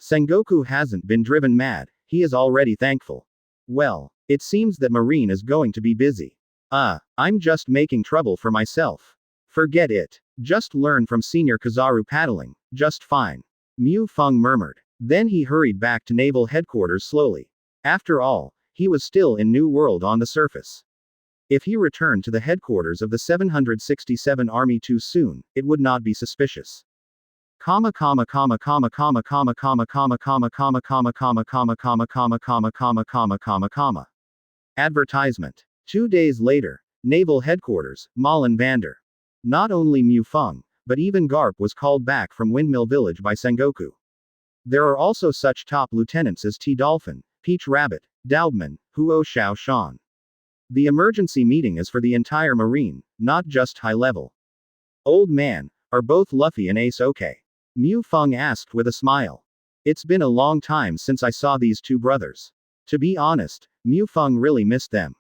Sengoku hasn't been driven mad, he is already thankful. Well, it seems that Marine is going to be busy. I'm just making trouble for myself. Forget it. Just learn from Senior Kizaru paddling, just fine. Mu Feng murmured. Then he hurried back to naval headquarters slowly. After all, he was still in New World on the surface. If he returned to the headquarters of the 767 Army too soon, it would not be suspicious. Comma comma comma comma comma comma comma comma comma comma comma comma comma comma comma comma comma comma comma comma. Advertisement. 2 days later, Naval Headquarters, Vander. Not only Mu Feng, but even Garp was called back from Windmill Village by Sengoku. There are also such top lieutenants as T. Dolphin, Peach Rabbit, Daubman, Huo Xiao Shan. The emergency meeting is for the entire Marine, not just high level. Old man, are both Luffy and Ace okay? Mu Feng asked with a smile. It's been a long time since I saw these two brothers. To be honest, Mu Feng really missed them.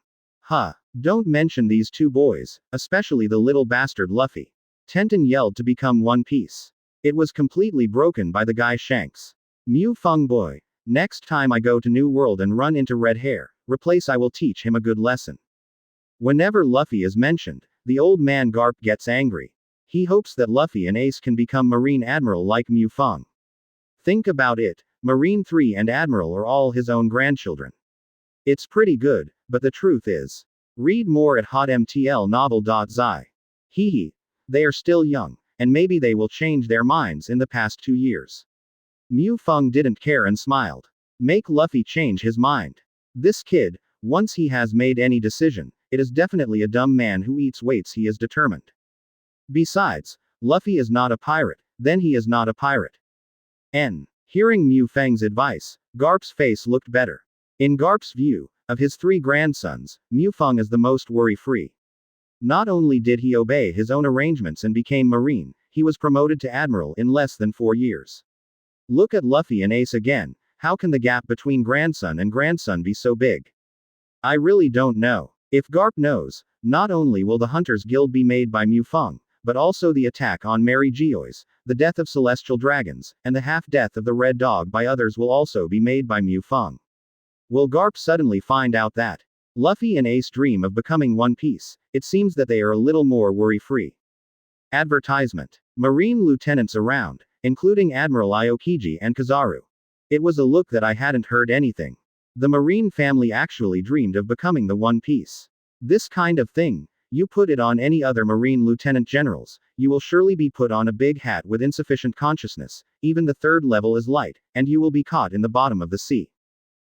Don't mention these two boys, especially the little bastard Luffy. Tenten yelled to become one piece. It was completely broken by the guy Shanks. Mu Feng boy, next time I go to New World and run into red hair, I will teach him a good lesson. Whenever Luffy is mentioned, the old man Garp gets angry. He hopes that Luffy and Ace can become Marine Admiral like Mu Feng. Think about it, Marine 3 and Admiral are all his own grandchildren. It's pretty good, but the truth is. Read more at hotmtlnovel.zi. Hehe. They are still young, and maybe they will change their minds in the past 2 years. Mu Feng didn't care and smiled. Make Luffy change his mind. This kid, once he has made any decision, it is definitely a dumb man who eats weights. He is determined. Besides, Luffy is not a pirate, then he is not a pirate. Hearing Mu Feng's advice, Garp's face looked better. In Garp's view, of his 3 grandsons, Mu Feng is the most worry-free. Not only did he obey his own arrangements and became Marine, he was promoted to Admiral in less than 4 years. Look at Luffy and Ace again, how can the gap between grandson and grandson be so big? I really don't know. If Garp knows, not only will the Hunters Guild be made by Mu Feng, but also the attack on Mary Geoise, the death of celestial dragons, and the half-death of the Red Dog by others will also be made by Mu Feng. Will Garp suddenly find out that Luffy and Ace dream of becoming one piece? It seems that they are a little more worry-free. Advertisement. Marine lieutenants around, including Admiral Aokiji and Kizaru. It was a look that I hadn't heard anything. The Marine family actually dreamed of becoming the One Piece. This kind of thing, you put it on any other Marine lieutenant generals, you will surely be put on a big hat with insufficient consciousness, even the 3rd level is light, and you will be caught in the bottom of the sea.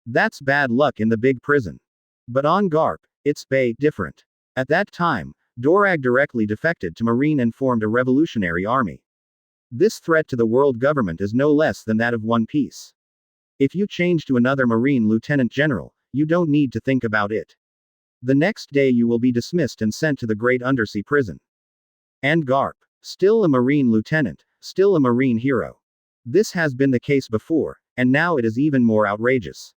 That's bad luck in the big prison. But on Garp, it's different. At that time, Dorag directly defected to Marine and formed a revolutionary army. This threat to the world government is no less than that of One Piece. If you change to another Marine lieutenant general, you don't need to think about it. The next day you will be dismissed and sent to the great undersea prison. And Garp, still a Marine lieutenant, still a Marine hero. This has been the case before, and now it is even more outrageous.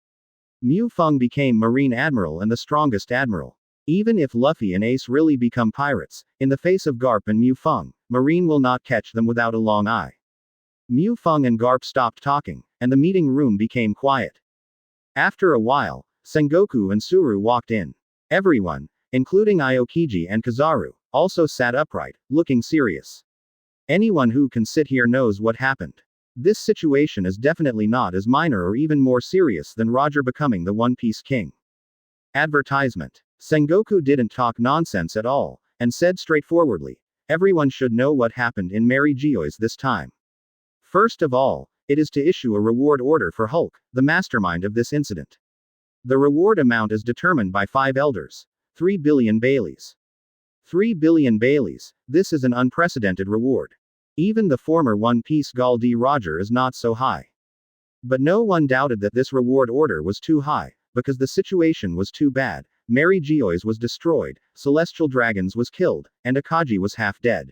Mu Feng became Marine Admiral and the strongest admiral. Even if Luffy and Ace really become pirates, in the face of Garp and Mu Feng, Marine will not catch them without a long eye. Mu Feng and Garp stopped talking, and the meeting room became quiet. After a while, Sengoku and Suru walked in. Everyone, including Aokiji and Kizaru, also sat upright, looking serious. Anyone who can sit here knows what happened. This situation is definitely not as minor or even more serious than Roger becoming the One Piece King. Advertisement. Sengoku didn't talk nonsense at all, and said straightforwardly, everyone should know what happened in Mary Geoise this time. First of all, it is to issue a reward order for Hulk, the mastermind of this incident. The reward amount is determined by 5 elders. 3 billion Baileys. 3 billion Baileys, this is an unprecedented reward. Even the former One Piece Gall D. Roger is not so high. But no one doubted that this reward order was too high, because the situation was too bad. Mary Geoise was destroyed, Celestial Dragons was killed, and Akagi was half dead.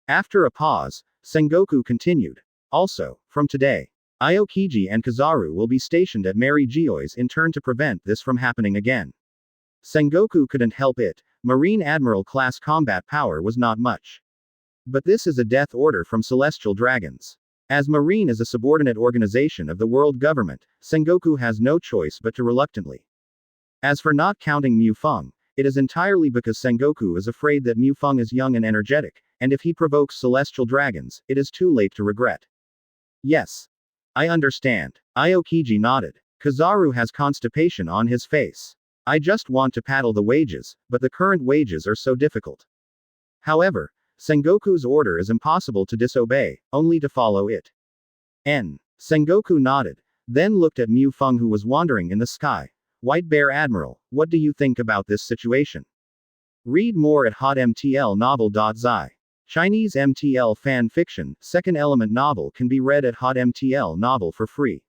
After a pause, Sengoku continued. Also, from today, Aokiji and Kizaru will be stationed at Mary Geoise in turn to prevent this from happening again. Sengoku couldn't help it, Marine Admiral class combat power was not much. But this is a death order from Celestial Dragons. As Marine is a subordinate organization of the world government, Sengoku has no choice but to reluctantly. As for not counting Mu Feng, it is entirely because Sengoku is afraid that Mu Feng is young and energetic, and if he provokes celestial dragons, it is too late to regret. Yes. I understand. Aokiji nodded. Kizaru has constipation on his face. I just want to paddle the wages, but the current wages are so difficult. However, Sengoku's order is impossible to disobey, only to follow it. Sengoku nodded, then looked at Mu Feng who was wandering in the sky. White Bear Admiral, what do you think about this situation? Read more at hotmtlnovel.zi. Chinese MTL fan fiction, second element novel can be read at hotmtl novel for free.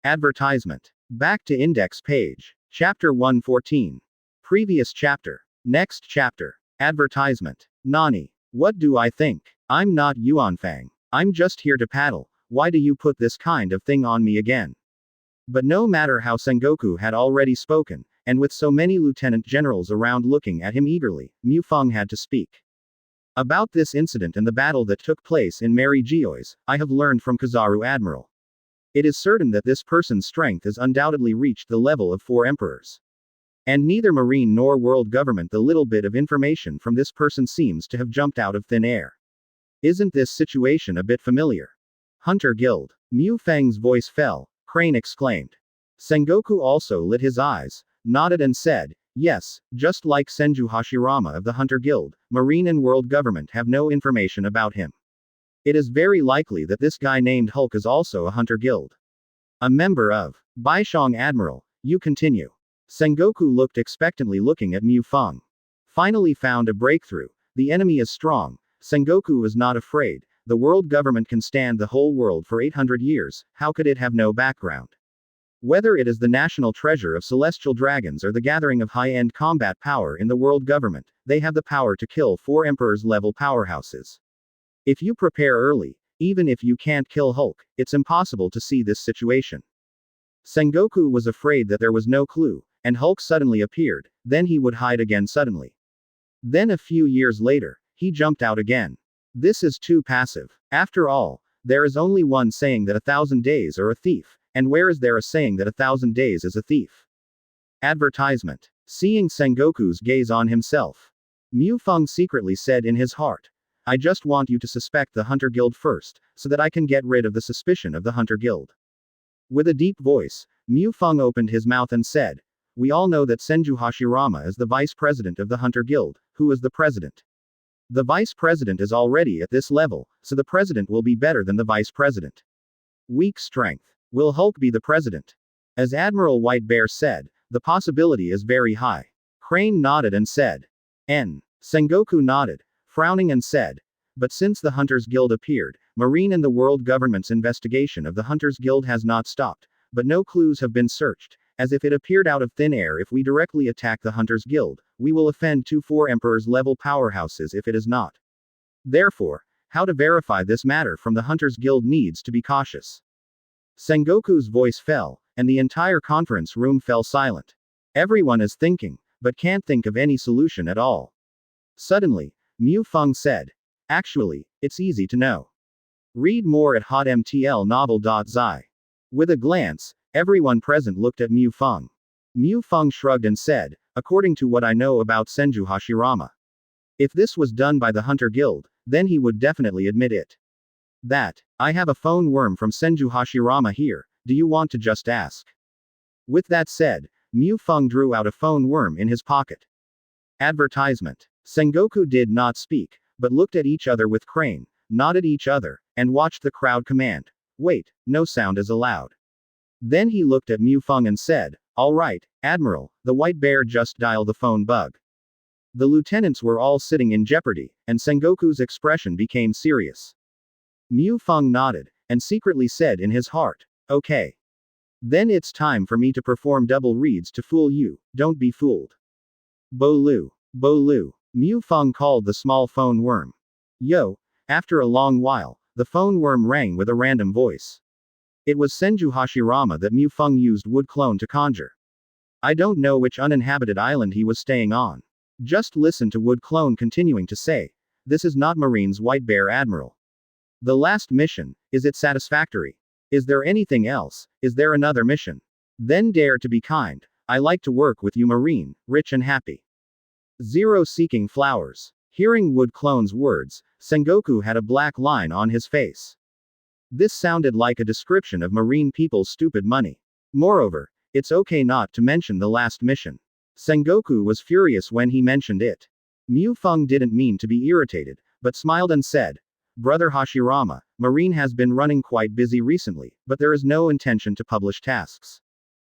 Advertisement. Back to index page. Chapter 114. Previous chapter. Next chapter. Advertisement. Nani. What do I think? I'm not Yuanfang. I'm just here to paddle. Why do you put this kind of thing on me again? But no matter how Sengoku had already spoken, and with so many lieutenant generals around looking at him eagerly, Mu Feng had to speak. About this incident and the battle that took place in Mary Geoise, I have learned from Kizaru Admiral. It is certain that this person's strength has undoubtedly reached the level of 4 emperors. And neither Marine nor world government, the little bit of information from this person seems to have jumped out of thin air. Isn't this situation a bit familiar? Hunter Guild. Mu Feng's voice fell. Crane exclaimed. Sengoku also lit his eyes, nodded and said, yes, just like Senju Hashirama of the Hunter Guild, Marine and world government have no information about him. It is very likely that this guy named Hulk is also a Hunter Guild. A member of Baishong Admiral, you continue. Sengoku looked expectantly looking at Mu Feng. Finally found a breakthrough. The enemy is strong. Sengoku is not afraid. The world government can stand the whole world for 800 years, how could it have no background? Whether it is the national treasure of celestial dragons or the gathering of high-end combat power in the world government, they have the power to kill 4 emperors-level powerhouses. If you prepare early, even if you can't kill Hulk, it's impossible to see this situation. Sengoku was afraid that there was no clue, and Hulk suddenly appeared, then he would hide again suddenly. Then a few years later, he jumped out again. This is too passive. After all, there is only one saying that 1,000 days are a thief, and where is there a saying that 1,000 days is a thief? Advertisement. Seeing Sengoku's gaze on himself, Mu Feng secretly said in his heart, I just want you to suspect the Hunter Guild first, so that I can get rid of the suspicion of the Hunter Guild. With a deep voice, Mu Feng opened his mouth and said, we all know that Senju Hashirama is the vice president of the Hunter Guild, who is the president. The vice president is already at this level, so the president will be better than the vice president. Weak strength. Will Hulk be the president? As Admiral White Bear said, the possibility is very high. Crane nodded and said. Sengoku nodded, frowning and said, but since the Hunters Guild appeared, Marine and the world government's investigation of the Hunters Guild has not stopped, but no clues have been searched, as if it appeared out of thin air. If we directly attack the Hunters Guild, we will offend 4 emperors-level powerhouses if it is not. Therefore, how to verify this matter from the Hunters Guild needs to be cautious. Sengoku's voice fell, and the entire conference room fell silent. Everyone is thinking, but can't think of any solution at all. Suddenly, Mu Feng said, actually, it's easy to know. Read more at hotmtlnovel.zi. With a glance, everyone present looked at Mu Feng. Mu Feng shrugged and said, according to what I know about Senju Hashirama. If this was done by the Hunter Guild, then he would definitely admit it. I have a phone worm from Senju Hashirama here, do you want to just ask? With that said, Mu Feng drew out a phone worm in his pocket. Advertisement. Sengoku did not speak, but looked at each other with Crane, nodded each other, and watched the crowd command. Wait, no sound is allowed. Then he looked at Mu Feng and said, all right, Admiral, the White Bear just dialed the phone bug. The lieutenants were all sitting in jeopardy, and Sengoku's expression became serious. Mu Feng nodded, and secretly said in his heart, okay. Then it's time for me to perform double reads to fool you, don't be fooled. Bolu. Bolu. Mu Feng called the small phone worm. Yo. After a long while, the phone worm rang with a random voice. It was Senju Hashirama that Mu Feng used wood clone to conjure. I don't know which uninhabited island he was staying on. Just listen to wood clone continuing to say, this is not Marine's White Bear Admiral. The last mission, is it satisfactory? Is there anything else? Is there another mission? Then dare to be kind. I like to work with you, Marine, rich and happy. Zero seeking flowers. Hearing Wood Clone's words, Sengoku had a black line on his face. This sounded like a description of Marine people's stupid money. Moreover, it's okay not to mention the last mission. Sengoku was furious when he mentioned it. Mu Feng didn't mean to be irritated, but smiled and said, Brother Hashirama, Marine has been running quite busy recently, but there is no intention to publish tasks.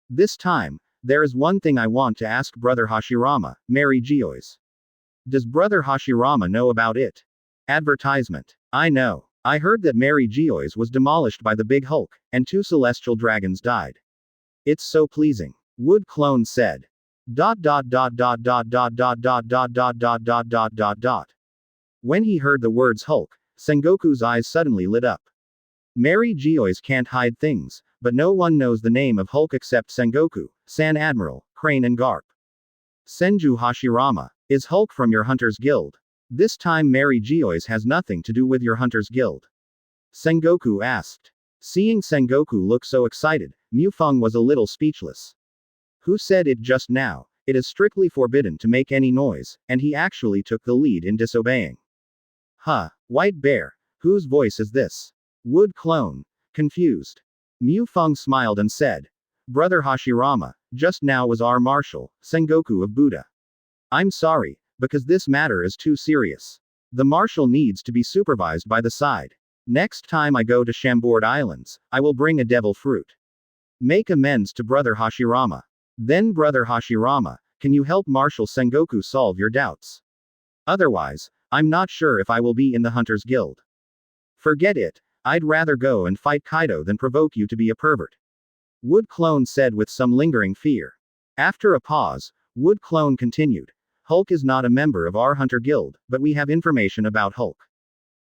This time, there is one thing I want to ask Brother Hashirama, Mary Geoise. Does Brother Hashirama know about it? Advertisement. I know. I heard that Mary Geoise was demolished by the Big Hulk, and 2 celestial dragons died. It's so pleasing. Wood Clone said. ... When he heard the words Hulk, Sengoku's eyes suddenly lit up. Mary Geoise can't hide things, but no one knows the name of Hulk except Sengoku, San Admiral, Crane and Garp. Senju Hashirama, is Hulk from your Hunter's Guild? This time Mary Geoise has nothing to do with your Hunter's Guild. Sengoku asked. Seeing Sengoku look so excited, Mu Feng was a little speechless. Who said it just now? It is strictly forbidden to make any noise, and he actually took the lead in disobeying. Huh, White Bear, whose voice is this? Wood Clone, confused. Mu Feng smiled and said, Brother Hashirama, just now was our marshal, Sengoku of Buddha. I'm sorry, because this matter is too serious. The marshal needs to be supervised by the side. Next time I go to Chambord Islands, I will bring a devil fruit. Make amends to Brother Hashirama. Then Brother Hashirama, can you help Marshal Sengoku solve your doubts? Otherwise, I'm not sure if I will be in the Hunter's Guild. Forget it, I'd rather go and fight Kaido than provoke you to be a pervert. Wood Clone said with some lingering fear. After a pause, Wood Clone continued. Hulk is not a member of our Hunter Guild, but we have information about Hulk.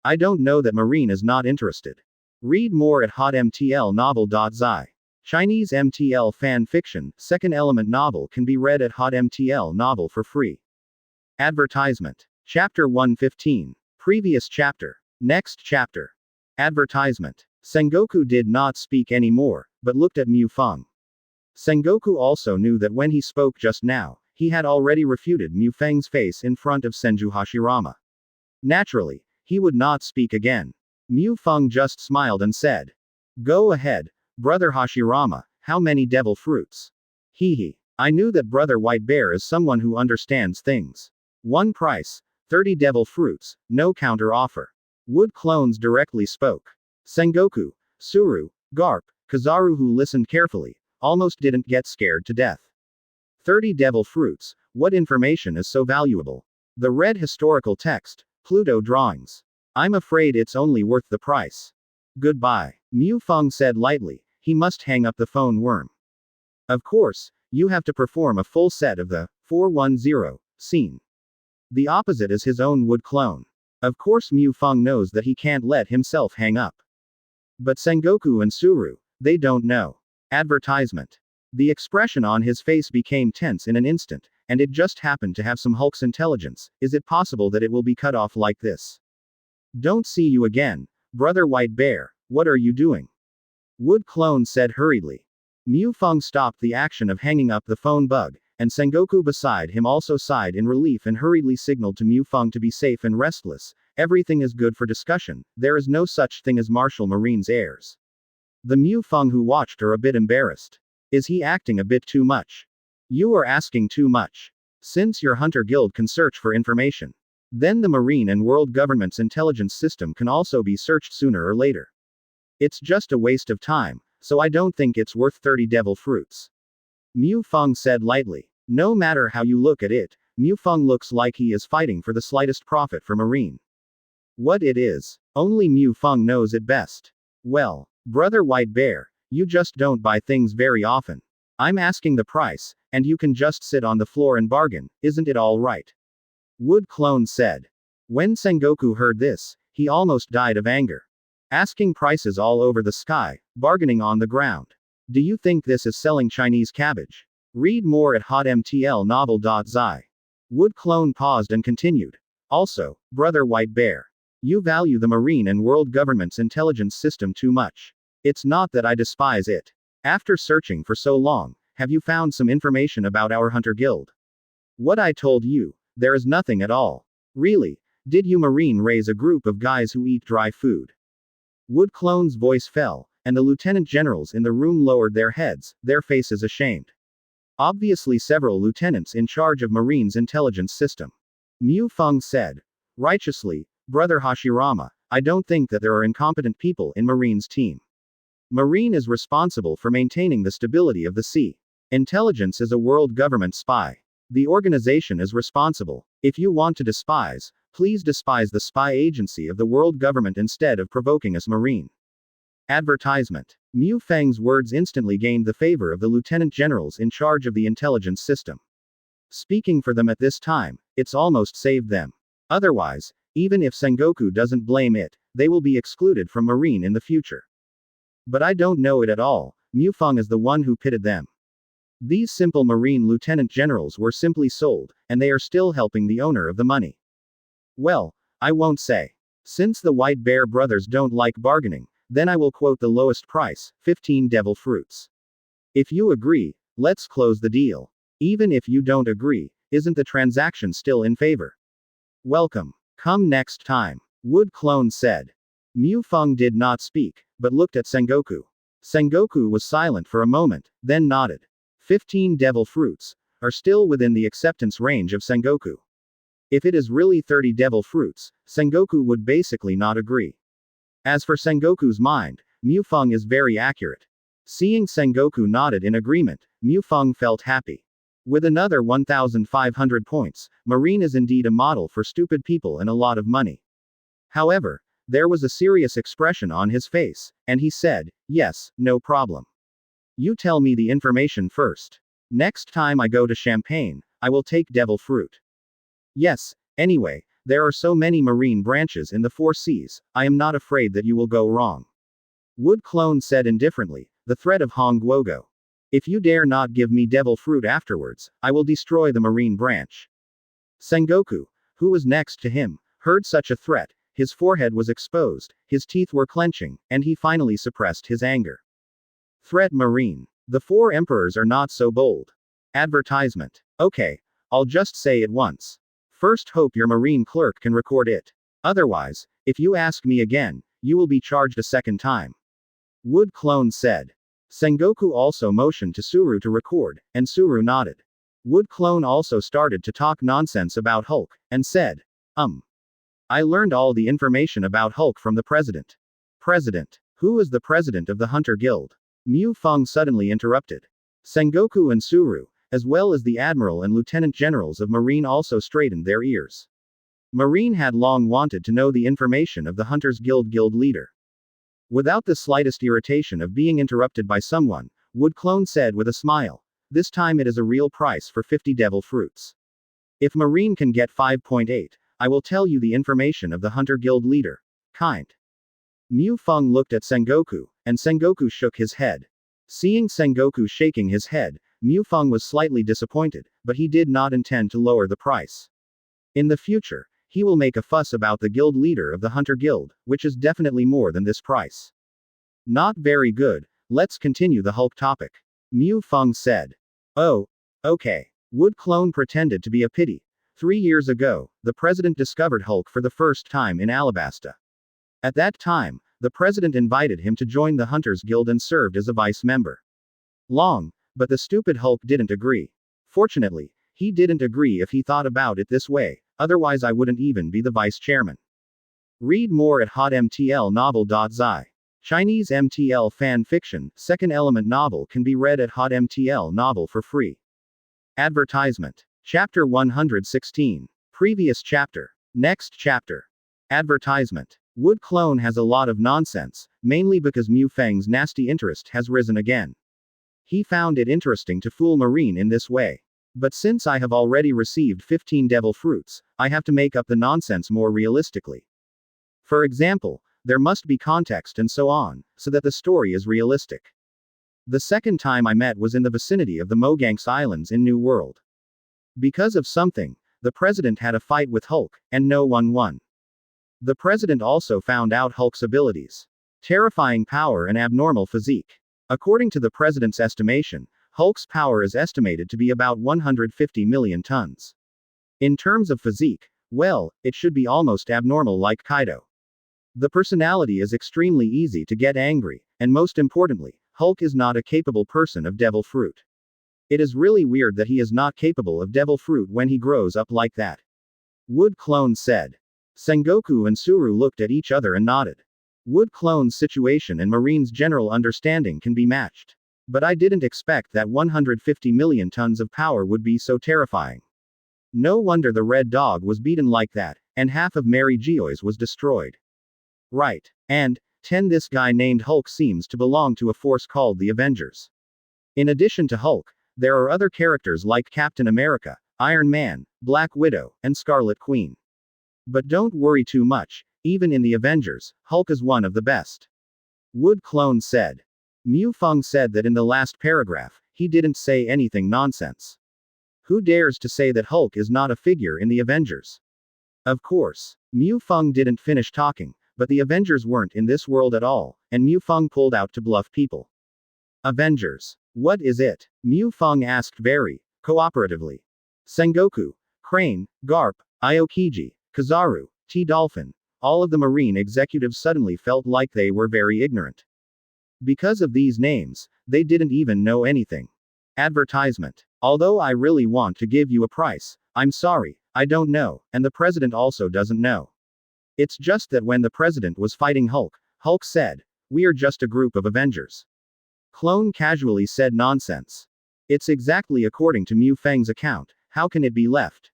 I don't know that Marine is not interested. Read more at hotmtlnovel.zi. Chinese MTL fan fiction, second element novel can be read at hotmtl novel for free. Advertisement. Chapter 115. Previous chapter. Next chapter. Advertisement. Sengoku did not speak anymore, but looked at Mu Feng. Sengoku also knew that when he spoke just now, he had already refuted Mu Feng's face in front of Senju Hashirama. Naturally, he would not speak again. Mu Feng just smiled and said, Go ahead, Brother Hashirama, how many devil fruits? Hee. I knew that Brother White Bear is someone who understands things. One price, 30 devil fruits, no counter offer. Wood Clones directly spoke. Sengoku, Suru, Garp, Kizaru, who listened carefully, almost didn't get scared to death. 30 devil fruits, what information is so valuable? The red historical text, Pluto drawings. I'm afraid it's only worth the price. Goodbye, Mu Feng said lightly. He must hang up the phone worm. Of course, you have to perform a full set of the 410 scene. The opposite is his own Wood Clone. Of course Mu Feng knows that he can't let himself hang up. But Sengoku and Suru, they don't know. Advertisement. The expression on his face became tense in an instant, and it just happened to have some Hulk's intelligence. Is it possible that it will be cut off like this? Don't see you again, Brother White Bear, what are you doing? Wood Clone said hurriedly. Mu Feng stopped the action of hanging up the phone bug, and Sengoku beside him also sighed in relief and hurriedly signaled to Mu Feng to be safe and restless. Everything is good for discussion, there is no such thing as Marshal Marine's heirs. The Mu Feng who watched are a bit embarrassed. Is he acting a bit too much? You are asking too much. Since your Hunter Guild can search for information, then the Marine and world government's intelligence system can also be searched sooner or later. It's just a waste of time, so I don't think it's worth 30 devil fruits. Mu Feng said lightly. No matter how you look at it, Mu Feng looks like he is fighting for the slightest profit for Marine. What it is, only Mu Feng knows it best. Well, Brother White Bear, you just don't buy things very often. I'm asking the price, and you can just sit on the floor and bargain, isn't it all right? Wood Clone said. When Sengoku heard this, he almost died of anger. Asking prices all over the sky, bargaining on the ground. Do you think this is selling Chinese cabbage? Read more at hotmtlnovel.zi. Wood Clone paused and continued. Also, Brother White Bear. You value the Marine and world government's intelligence system too much. It's not that I despise it. After searching for so long, have you found some information about our Hunter Guild? What I told you, there is nothing at all. Really, did you Marine raise a group of guys who eat dry food? Wood Clone's voice fell, and the lieutenant generals in the room lowered their heads, their faces ashamed. Obviously several lieutenants in charge of Marine's intelligence system. Mu Feng said. Righteously, Brother Hashirama, I don't think that there are incompetent people in Marine's team. Marine is responsible for maintaining the stability of the sea. Intelligence is a world government spy. The organization is responsible. If you want to despise, please despise the spy agency of the world government instead of provoking us Marine. Advertisement. Mu Feng's words instantly gained the favor of the lieutenant generals in charge of the intelligence system. Speaking for them at this time, it's almost saved them. Otherwise, even if Sengoku doesn't blame it, they will be excluded from Marine in the future. But I don't know it at all, Mu Feng is the one who pitted them. These simple Marine lieutenant generals were simply sold, and they are still helping the owner of the money. Well, I won't say. Since the White Bear brothers don't like bargaining, then I will quote the lowest price, 15 devil fruits. If you agree, let's close the deal. Even if you don't agree, isn't the transaction still in favor? Welcome. Come next time, Wood Clone said. Mu Feng did not speak, but looked at Sengoku. Sengoku was silent for a moment, then nodded. 15 devil fruits are still within the acceptance range of Sengoku. If it is really 30 devil fruits, Sengoku would basically not agree. As for Sengoku's mind, Mu Feng is very accurate. Seeing Sengoku nodded in agreement, Mu Feng felt happy. With another 1,500 points, Marine is indeed a model for stupid people and a lot of money. However, there was a serious expression on his face, and he said, yes, no problem. You tell me the information first. Next time I go to Champagne, I will take devil fruit. Yes, anyway, there are so many Marine branches in the 4 seas, I am not afraid that you will go wrong. Wood Clone said indifferently, the threat of Hong Guogo. If you dare not give me devil fruit afterwards, I will destroy the Marine branch. Sengoku, who was next to him, heard such a threat, his forehead was exposed, his teeth were clenching, and he finally suppressed his anger. Threat Marine. The 4 emperors are not so bold. Advertisement. Okay, I'll just say it once. First hope your Marine clerk can record it. Otherwise, if you ask me again, you will be charged a second time. Wood Clone said. Sengoku also motioned to Suru to record, and Suru nodded. Wood Clone also started to talk nonsense about Hulk, and said, I learned all the information about Hulk from the president. President? Who is the president of the Hunter Guild? Mu Feng suddenly interrupted. Sengoku and Suru, as well as the admiral and lieutenant generals of Marine also straightened their ears. Marine had long wanted to know the information of the Hunters Guild leader. Without the slightest irritation of being interrupted by someone, Wood Clone said with a smile, this time it is a real price for 50 devil fruits. If Marine can get 5.8, I will tell you the information of the Hunter Guild leader. Kind. Mu Feng looked at Sengoku, and Sengoku shook his head. Seeing Sengoku shaking his head, Mu Feng was slightly disappointed, but he did not intend to lower the price. In the future, he will make a fuss about the guild leader of the Hunter Guild, which is definitely more than this price. Not very good, let's continue the Hulk topic. Mu Feng said. Oh, okay. Wood Clone pretended to be a pity. 3 years ago, the president discovered Hulk for the first time in Alabasta. At that time, the president invited him to join the Hunters Guild and served as a vice member. But the stupid Hulk didn't agree. Fortunately, he didn't agree if he thought about it this way, otherwise I wouldn't even be the vice chairman. Read more at hotmtlnovel.zi. Chinese MTL fan fiction, second element novel can be read at hotmtl novel for free. Advertisement. Chapter 116. Previous chapter. Next chapter. Advertisement. Wood Clone has a lot of nonsense, mainly because Mu Feng's nasty interest has risen again. He found it interesting to fool Marine in this way. But since I have already received 15 devil fruits, I have to make up the nonsense more realistically. For example, there must be context and so on, so that the story is realistic. The second time I met was in the vicinity of the Moganx Islands in New World. Because of something, the president had a fight with Hulk, and no one won. The president also found out Hulk's abilities. Terrifying power and abnormal physique. According to the president's estimation, Hulk's power is estimated to be about 150 million tons. In terms of physique, well, it should be almost abnormal like Kaido. The personality is extremely easy to get angry, and most importantly, Hulk is not a capable person of devil fruit. It is really weird that he is not capable of devil fruit when he grows up like that. Wood Clone said. Sengoku and Suru looked at each other and nodded. Wood Clone's situation and Marine's general understanding can be matched. But I didn't expect that 150 million tons of power would be so terrifying. No wonder the Red Dog was beaten like that, and half of Mary Geoise was destroyed. Right. And, 10 This guy named Hulk seems to belong to a force called the Avengers. In addition to Hulk, there are other characters like Captain America, Iron Man, Black Widow, and Scarlet Queen. But don't worry too much, even in the Avengers, Hulk is one of the best. Wood Clone said. Mu Feng said that in the last paragraph, he didn't say anything nonsense. Who dares to say that Hulk is not a figure in the Avengers? Of course, Mu Feng didn't finish talking, but the Avengers weren't in this world at all, and Mu Feng pulled out to bluff people. Avengers. What is it? Mu Feng asked very cooperatively. Sengoku, Crane, Garp, Aokiji, Kizaru, T-Dolphin, all of the Marine executives suddenly felt like they were very ignorant. Because of these names, they didn't even know anything. Advertisement. Although I really want to give you a price, I'm sorry, I don't know, and the president also doesn't know. It's just that when the president was fighting Hulk, Hulk said, "We are just a group of Avengers." Clone casually said nonsense. It's exactly according to Mu Feng's account, how can it be left?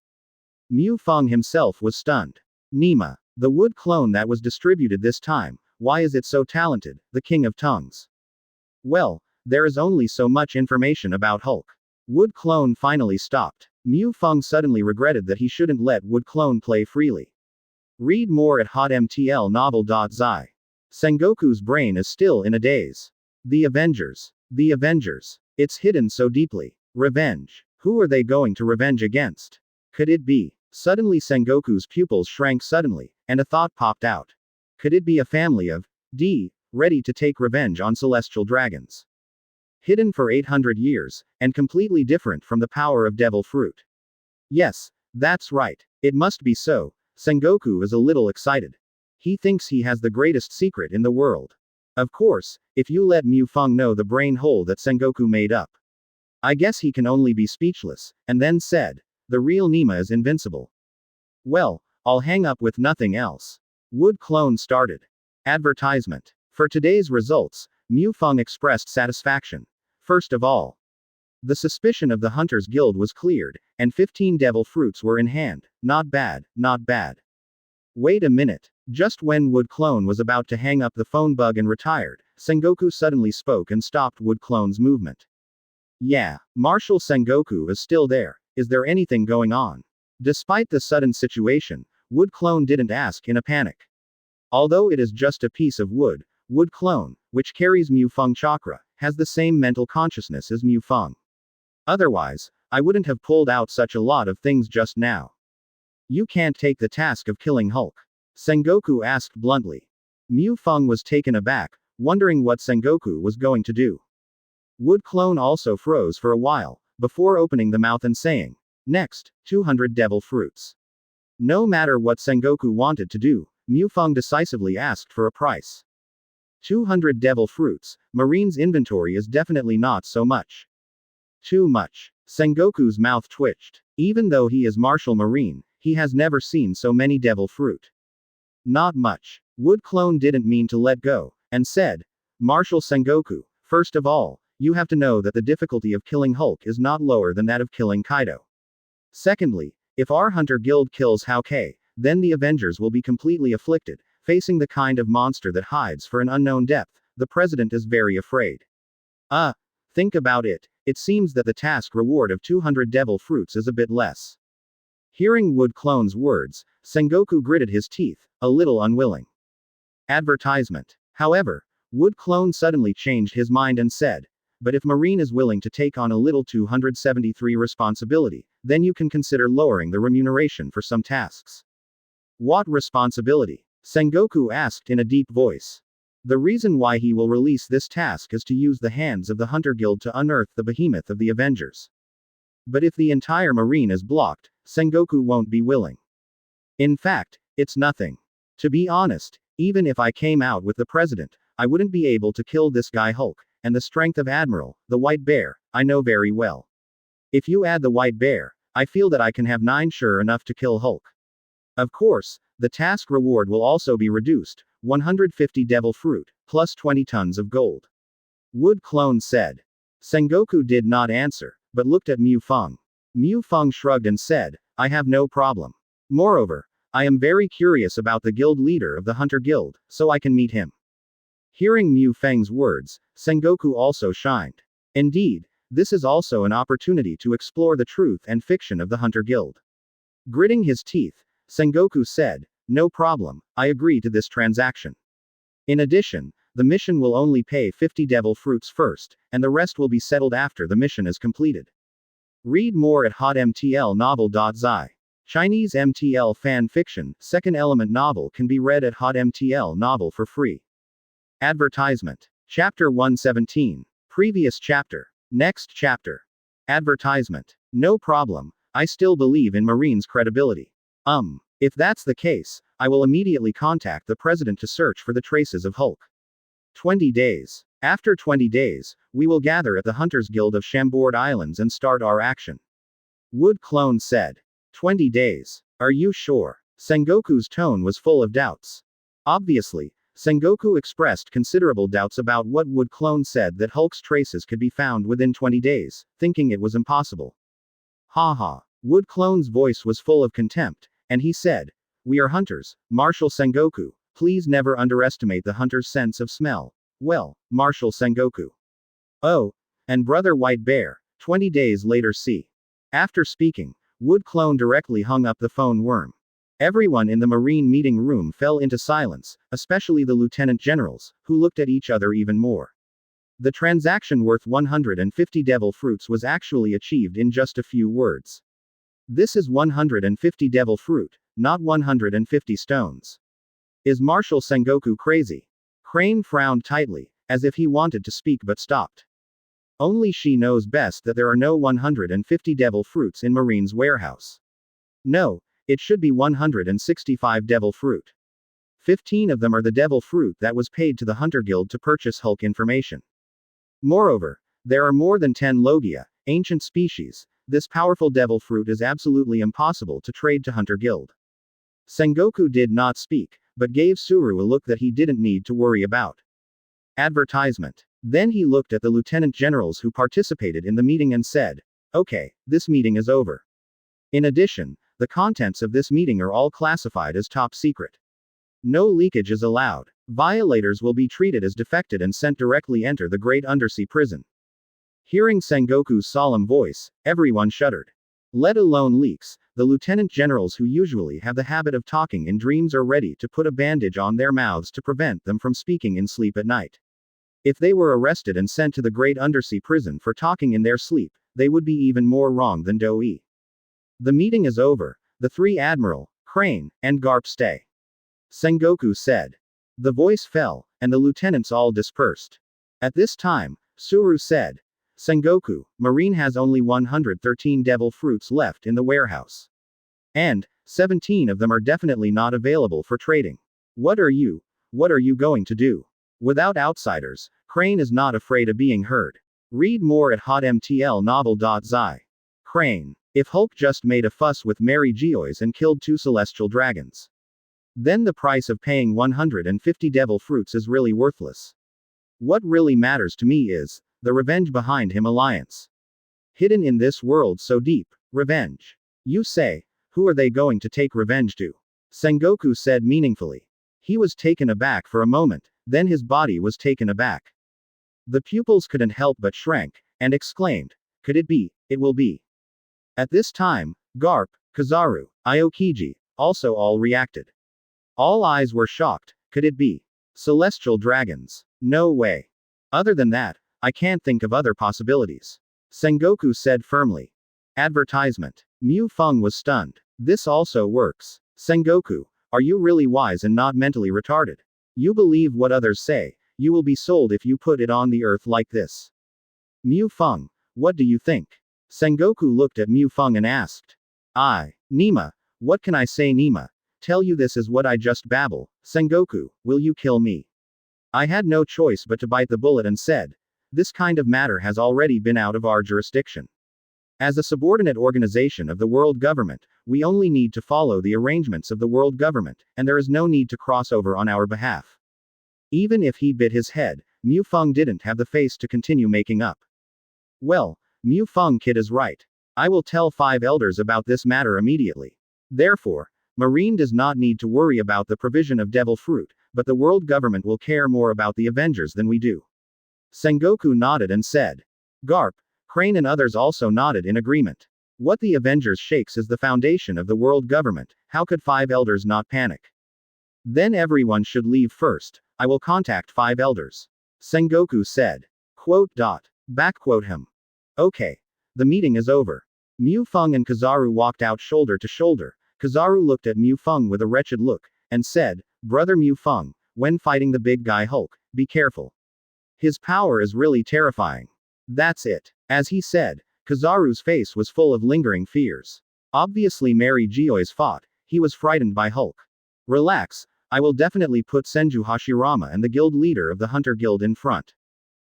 Mu Feng himself was stunned. Nima, the Wood Clone that was distributed this time, why is it so talented, the King of Tongues? Well, there is only so much information about Hulk. Wood Clone finally stopped. Mu Feng suddenly regretted that he shouldn't let Wood Clone play freely. Read more at hotmtlnovel.zi. Sengoku's brain is still in a daze. The Avengers. The Avengers. It's hidden so deeply. Revenge. Who are they going to revenge against? Could it be? Suddenly Sengoku's pupils shrank suddenly, and a thought popped out. Could it be a family of ready to take revenge on celestial dragons? Hidden for 800 years, and completely different from the power of devil fruit. Yes, that's right. It must be so. Sengoku is a little excited. He thinks he has the greatest secret in the world. Of course, if you let Mu Feng know the brain hole that Sengoku made up. I guess he can only be speechless, and then said, the real Nima is invincible. Well, I'll hang up with nothing else. Wood Clone started. Advertisement. For today's results, Mu Feng expressed satisfaction. First of all, the suspicion of the Hunters Guild was cleared, and 15 devil fruits were in hand. Not bad, not bad. Wait a minute. Just when Wood Clone was about to hang up the phone bug and retired, Sengoku suddenly spoke and stopped Wood Clone's movement. Yeah, Marshal Sengoku is still there. Is there anything going on? Despite the sudden situation, Wood Clone didn't ask in a panic. Although it is just a piece of wood, Wood Clone, which carries Mu Feng chakra, has the same mental consciousness as Mu Feng. Otherwise, I wouldn't have pulled out such a lot of things just now. You can't take the task of killing Hulk? Sengoku asked bluntly. Mu Feng was taken aback, wondering what Sengoku was going to do. Wood Clone also froze for a while, before opening the mouth and saying, next, 200 devil fruits. No matter what Sengoku wanted to do, Mu Feng decisively asked for a price. 200 devil fruits, Marine's inventory is definitely not so much. Too much. Sengoku's mouth twitched. Even though he is Marshal Marine, he has never seen so many devil fruit. Not much. Wood Clone didn't mean to let go, and said, Marshal Sengoku, first of all, you have to know that the difficulty of killing Hulk is not lower than that of killing Kaido. Secondly, if our Hunter Guild kills Hauke, then the Avengers will be completely afflicted, facing the kind of monster that hides for an unknown depth. The president is very afraid. Think about it. It seems that the task reward of 200 devil fruits is a bit less. Hearing Wood Clone's words, Sengoku gritted his teeth, a little unwilling. Advertisement. However, Wood Clone suddenly changed his mind and said, but if Marine is willing to take on a little 273 responsibility, then you can consider lowering the remuneration for some tasks. What responsibility? Sengoku asked in a deep voice. The reason why he will release this task is to use the hands of the Hunter Guild to unearth the behemoth of the Avengers. But if the entire marine is blocked, Sengoku won't be willing. In fact, it's nothing. To be honest, even if I came out with the president, I wouldn't be able to kill this guy Hulk, and the strength of Admiral, the White Bear, I know very well. If you add the White Bear, I feel that I can have 9 sure enough to kill Hulk. Of course, the task reward will also be reduced, 150 devil fruit, plus 20 tons of gold. Wood Clone said. Sengoku did not answer, but looked at Mu Feng. Mu Feng shrugged and said, I have no problem. Moreover, I am very curious about the guild leader of the Hunter Guild, so I can meet him. Hearing Mu Feng's words, Sengoku also shined. Indeed, this is also an opportunity to explore the truth and fiction of the Hunter Guild. Gritting his teeth, Sengoku said, no problem, I agree to this transaction. In addition, the mission will only pay 50 devil fruits first, and the rest will be settled after the mission is completed. Read more at hotmtlnovel.zi. Chinese MTL fan fiction, second element novel can be read at hotmtl novel for free. Advertisement. Chapter 117. Previous chapter. Next chapter. Advertisement. No problem, I still believe in Marine's credibility. If that's the case, I will immediately contact the president to search for the traces of Hulk. 20 days. After 20 days, we will gather at the Hunters Guild of Chambord Islands and start our action. Wood Clone said. 20 days. Are you sure? Sengoku's tone was full of doubts. Obviously, Sengoku expressed considerable doubts about what Wood Clone said that Hulk's traces could be found within 20 days, thinking it was impossible. Haha. Wood Clone's voice was full of contempt, and he said, we are hunters, Marshal Sengoku, please never underestimate the hunter's sense of smell. Well, Marshal Sengoku. Oh, and Brother White Bear, 20 days later see. After speaking, Wood Clone directly hung up the phone worm. Everyone in the marine meeting room fell into silence, especially the lieutenant generals, who looked at each other even more. The transaction worth 150 devil fruits was actually achieved in just a few words. This is 150 devil fruit, not 150 stones. Is Marshal Sengoku crazy? Crane frowned tightly, as if he wanted to speak but stopped. Only she knows best that there are no 150 devil fruits in Marine's warehouse. No, it should be 165 devil fruit. 15 of them are the devil fruit that was paid to the Hunter Guild to purchase Hulk information. Moreover, there are more than 10 Logia, ancient species. This powerful devil fruit is absolutely impossible to trade to Hunter Guild. Sengoku did not speak, but gave Suru a look that he didn't need to worry about. Advertisement. Then he looked at the lieutenant generals who participated in the meeting and said, okay, this meeting is over. In addition, the contents of this meeting are all classified as top secret. No leakage is allowed. Violators will be treated as defected and sent directly enter the great undersea prison. Hearing Sengoku's solemn voice, everyone shuddered. Let alone leaks, the lieutenant generals who usually have the habit of talking in dreams are ready to put a bandage on their mouths to prevent them from speaking in sleep at night. If they were arrested and sent to the great undersea prison for talking in their sleep, they would be even more wrong than Doi. The meeting is over, the 3 Admiral, Crane, and Garp stay. Sengoku said. The voice fell, and the lieutenants all dispersed. At this time, Suru said, Sengoku, Marine has only 113 devil fruits left in the warehouse. And 17 of them are definitely not available for trading. What are you going to do? Without outsiders, Crane is not afraid of being heard. Read more at hotmtlnovel.zi. Crane. If Hulk just made a fuss with Mary Geoise and killed 2 celestial dragons, then the price of paying 150 devil fruits is really worthless. What really matters to me is the revenge behind him alliance. Hidden in this world so deep, revenge. You say, who are they going to take revenge to? Sengoku said meaningfully. He was taken aback for a moment, then his body was taken aback. The pupils couldn't help but shrank, and exclaimed, could it be, it will be. At this time, Garp, Kizaru, Aokiji, also all reacted. All eyes were shocked, could it be? Celestial dragons. No way. Other than that, I can't think of other possibilities. Sengoku said firmly. Advertisement. Mu Feng was stunned. This also works. Sengoku, Are you really wise and not mentally retarded? You believe what others say, you will be sold if you put it on the earth like this. Mu Feng, what do you think? Sengoku looked at Mu Feng and asked. Nima, what can I say Nima? Tell you this is what I just babble. Sengoku, will you kill me? I had no choice but to bite the bullet and said, this kind of matter has already been out of our jurisdiction. As a subordinate organization of the world government, we only need to follow the arrangements of the world government, and there is no need to cross over on our behalf. Even if he bit his head, Mu Feng didn't have the face to continue making up. Well, Mu Feng kid is right. I will tell 5 elders about this matter immediately. Therefore, Marine does not need to worry about the provision of devil fruit, but the world government will care more about the Avengers than we do. Sengoku nodded and said. Garp, Crane and others also nodded in agreement. What the Avengers shakes is the foundation of the world government, how could 5 elders not panic? Then everyone should leave first, I will contact 5 elders. Sengoku said. Backquote him. Okay. The meeting is over. Mu Feng and Kizaru walked out shoulder to shoulder. Kizaru looked at Mu Feng with a wretched look, and said, Brother Mu Feng, when fighting the big guy Hulk, be careful. His power is really terrifying. That's it. As he said, Kizaru's face was full of lingering fears. Obviously Mary Geoise fought, he was frightened by Hulk. Relax, I will definitely put Senju Hashirama and the guild leader of the Hunter Guild in front.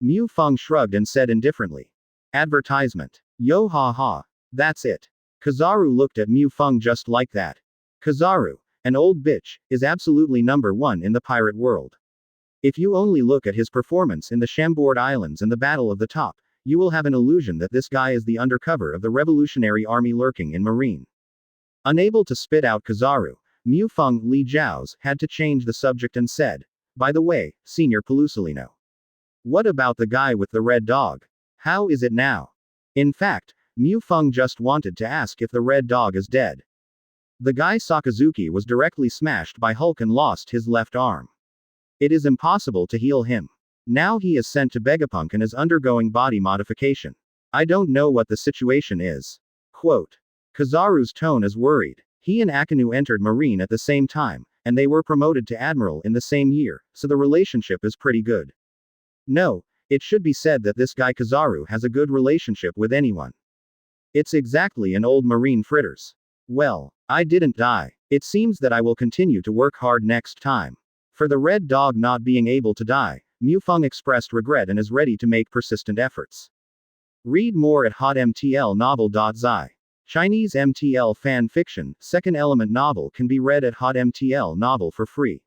Mu Feng shrugged and said indifferently. Advertisement. Yo ha ha. That's it. Kizaru looked at Mu Feng just like that. Kizaru, an old bitch, is absolutely #1 in the pirate world. If you only look at his performance in the Chambord Islands and the Battle of the Top, you will have an illusion that this guy is the undercover of the Revolutionary Army lurking in Marine. Unable to spit out Kizaru, Mu Feng Li Jiao's had to change the subject and said, by the way, Senior Pelusolino. What about the guy with the red dog? How is it now? In fact, Mu Feng just wanted to ask if the red dog is dead. The guy Sakazuki was directly smashed by Hulk and lost his left arm. It is impossible to heal him. Now he is sent to Vegapunk and is undergoing body modification. I don't know what the situation is. Quote. Kizaru's tone is worried. He and Akinu entered Marine at the same time, and they were promoted to Admiral in the same year, so the relationship is pretty good. No, it should be said that this guy Kizaru has a good relationship with anyone. It's exactly an old Marine fritters. Well, I didn't die. It seems that I will continue to work hard next time. For the red dog not being able to die, Mu Feng expressed regret and is ready to make persistent efforts. Read more at hotmtlnovel.zi. Chinese MTL fan fiction, second element novel can be read at hotmtl novel for free.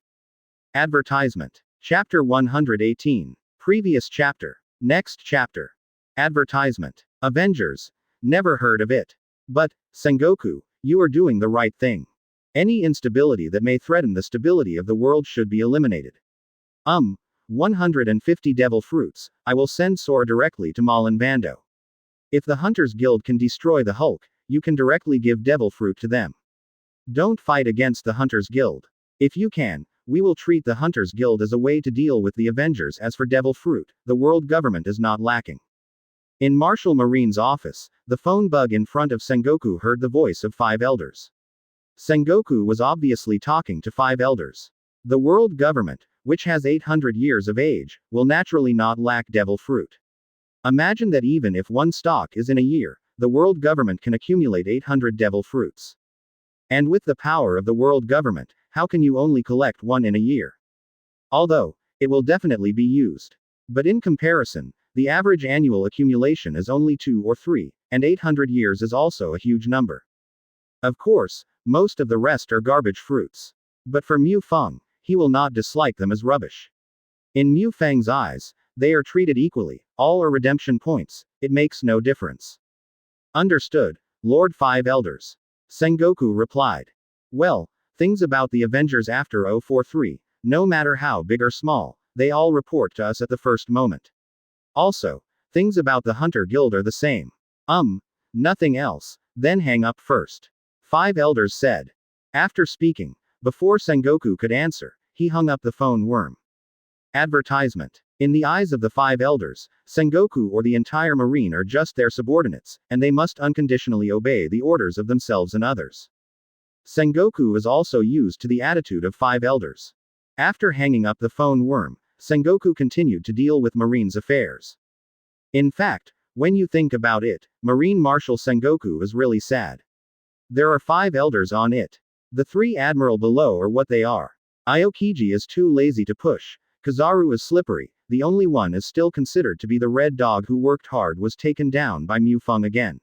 Advertisement. Chapter 118. Previous chapter. Next chapter. Advertisement. Avengers. Never heard of it. But, Sengoku, you are doing the right thing. Any instability that may threaten the stability of the world should be eliminated. 150 devil fruits, I will send Sora directly to Malin Vando. If the Hunters Guild can destroy the Hulk, you can directly give devil fruit to them. Don't fight against the Hunters Guild. If you can, we will treat the Hunters Guild as a way to deal with the Avengers. As for devil fruit, the world government is not lacking. In Marshal Marine's office, the phone bug in front of Sengoku heard the voice of 5 elders. Sengoku was obviously talking to 5 elders. The world government, which has 800 years of age, will naturally not lack devil fruit. Imagine that even if one stock is in a year, the world government can accumulate 800 devil fruits. And with the power of the world government, how can you only collect one in a year? Although, it will definitely be used. But in comparison, the average annual accumulation is only 2 or 3, and 800 years is also a huge number. Of course, most of the rest are garbage fruits. But for Mu Feng, he will not dislike them as rubbish. In Mu Feng's eyes, they are treated equally, all are redemption points, it makes no difference. Understood, Lord 5 Elders. Sengoku replied. Well, things about the Avengers after 043, no matter how big or small, they all report to us at the first moment. Also, things about the Hunter Guild are the same. Nothing else, then hang up first. 5 elders said. After speaking, before Sengoku could answer, he hung up the phone worm. Advertisement. In the eyes of the 5 elders, Sengoku or the entire Marine are just their subordinates, and they must unconditionally obey the orders of themselves and others. Sengoku is also used to the attitude of 5 elders. After hanging up the phone worm, Sengoku continued to deal with Marine's affairs. In fact, when you think about it, Marine Marshal Sengoku is really sad. There are 5 elders on it. The 3 admiral below are what they are. Aokiji is too lazy to push. Kizaru is slippery. The only one is still considered to be the red dog who worked hard was taken down by Mu Feng again.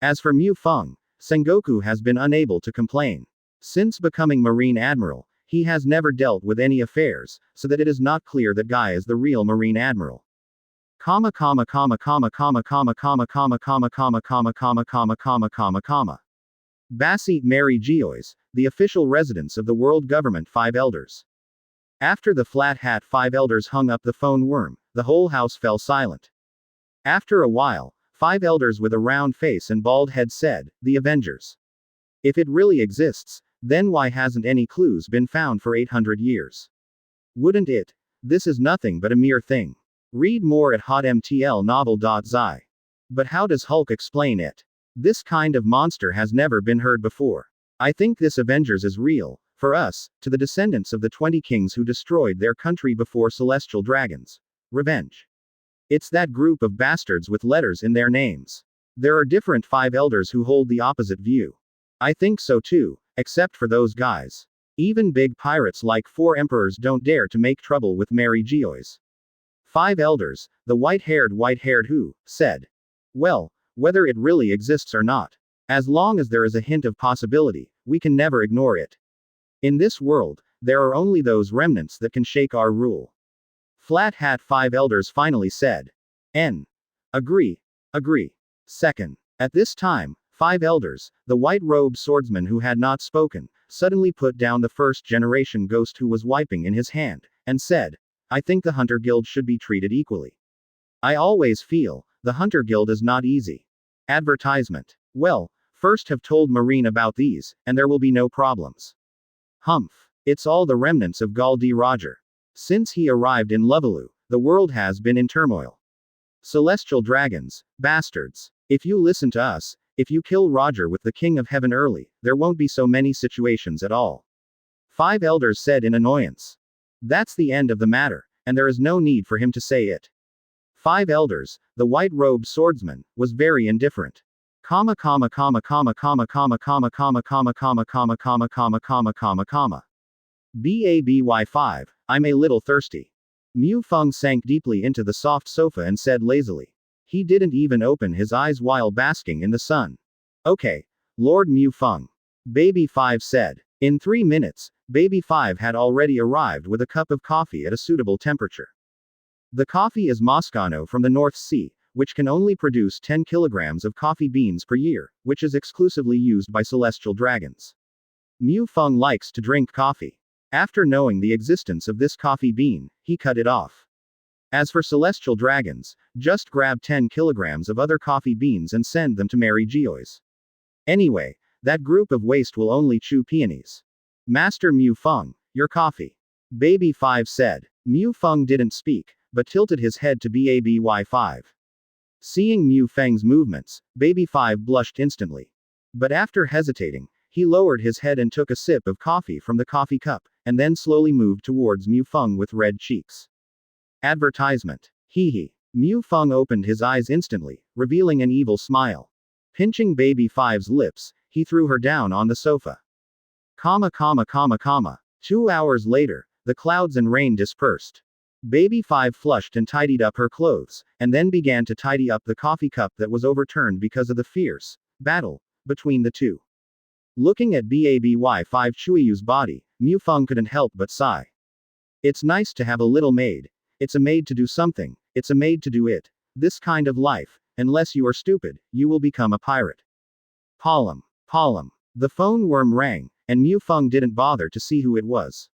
As for Mu Feng, Sengoku has been unable to complain. Since becoming Marine Admiral, he has never dealt with any affairs, so that it is not clear that Guy is the real Marine Admiral. Bassi, Mary Geois, the official residence of the world government 5 elders. After the flat hat 5 elders hung up the phone worm, the whole house fell silent. After a while, 5 elders with a round face and bald head said, "The Avengers. If it really exists, then why hasn't any clues been found for 800 years? Wouldn't it? This is nothing but a mere thing. Read more at hotmtlnovel.zi. But how does Hulk explain it? This kind of monster has never been heard before. I think this Avengers is real, for us, to the descendants of the 20 kings who destroyed their country before celestial dragons. Revenge. It's that group of bastards with letters in their names. There are different 5 elders who hold the opposite view. I think so too, except for those guys. Even big pirates like 4 emperors don't dare to make trouble with Mary Geois. 5 elders, the white-haired who, said. Well, whether it really exists or not. As long as there is a hint of possibility, we can never ignore it. In this world, there are only those remnants that can shake our rule. Flat Hat 5 elders finally said. Agree. Second. At this time, 5 elders, the white-robed swordsman who had not spoken, suddenly put down the first-generation ghost who was wiping in his hand, and said, I think the Hunter Guild should be treated equally. I always feel, the Hunter Guild is not easy. Advertisement. Well, first have told Marine about these, and there will be no problems. Humph. It's all the remnants of Gul D. Roger. Since he arrived in Loveloo, the world has been in turmoil. Celestial dragons, bastards. If you listen to us, if you kill Roger with the King of Heaven early, there won't be so many situations at all. 5 elders said in annoyance. That's the end of the matter, and there is no need for him to say it. 5 elders, the white-robed swordsman, was very indifferent. Baby5, I'm a little thirsty. Mu Feng sank deeply into the soft sofa and said lazily. He didn't even open his eyes while basking in the sun. Okay, Lord Mu Feng. Baby 5 said. In 3 minutes, Baby 5 had already arrived with a cup of coffee at a suitable temperature. The coffee is Moscano from the North Sea, which can only produce 10 kilograms of coffee beans per year, which is exclusively used by celestial dragons. Mu Feng likes to drink coffee. After knowing the existence of this coffee bean, he cut it off. As for celestial dragons, just grab 10 kilograms of other coffee beans and send them to Mary Geois. Anyway, that group of waste will only chew peonies. Master Mu Feng, your coffee. Baby 5 said. Mu Feng didn't speak, but tilted his head to Baby5. Seeing Mu Feng's movements, Baby 5 blushed instantly. But after hesitating, he lowered his head and took a sip of coffee from the coffee cup, and then slowly moved towards Mu Feng with red cheeks. Advertisement. Hee. Mu Feng opened his eyes instantly, revealing an evil smile. Pinching Baby 5's lips, he threw her down on the sofa. 2 hours later, the clouds and rain dispersed. Baby 5 flushed and tidied up her clothes, and then began to tidy up the coffee cup that was overturned because of the fierce battle between the two. Looking at Baby5 Chuiyu's body, Mu Feng couldn't help but sigh. It's nice to have a little maid. It's a maid to do something, it's a maid to do it. This kind of life, unless you are stupid, you will become a pirate. Palm. The phone worm rang, and Mu Feng didn't bother to see who it was.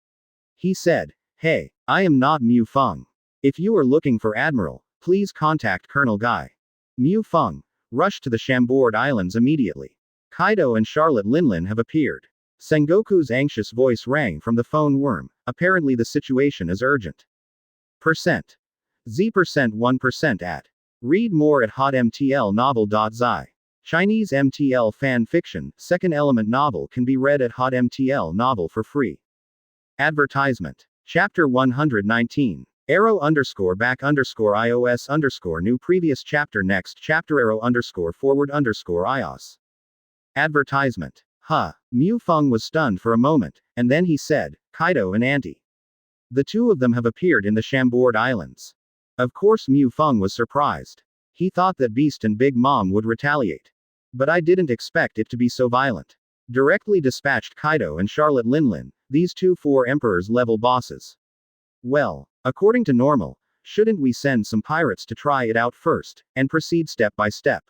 He said, Hey, I am not Mu Feng. If you are looking for Admiral, please contact Colonel Guy. Mu Feng, rush to the Chambord Islands immediately. Kaido and Charlotte Linlin have appeared. Sengoku's anxious voice rang from the phone worm. Apparently the situation is urgent. %. Z% 1% at. Read more at hotmtlnovel.zi. Chinese MTL fan fiction, second element novel can be read at Hot MTL Novel for free. Advertisement. Chapter 119. Arrow _back _iOS new previous chapter next chapter arrow _forward _iOS. Advertisement. Mu Feng was stunned for a moment, and then he said, Kaido and Auntie. The two of them have appeared in the Chambord Islands. Of course Mu Feng was surprised. He thought that Beast and Big Mom would retaliate. But I didn't expect it to be so violent. Directly dispatched Kaido and Charlotte Linlin, these two 4 Emperors level bosses. Well, according to normal, shouldn't we send some pirates to try it out first, and proceed step by step?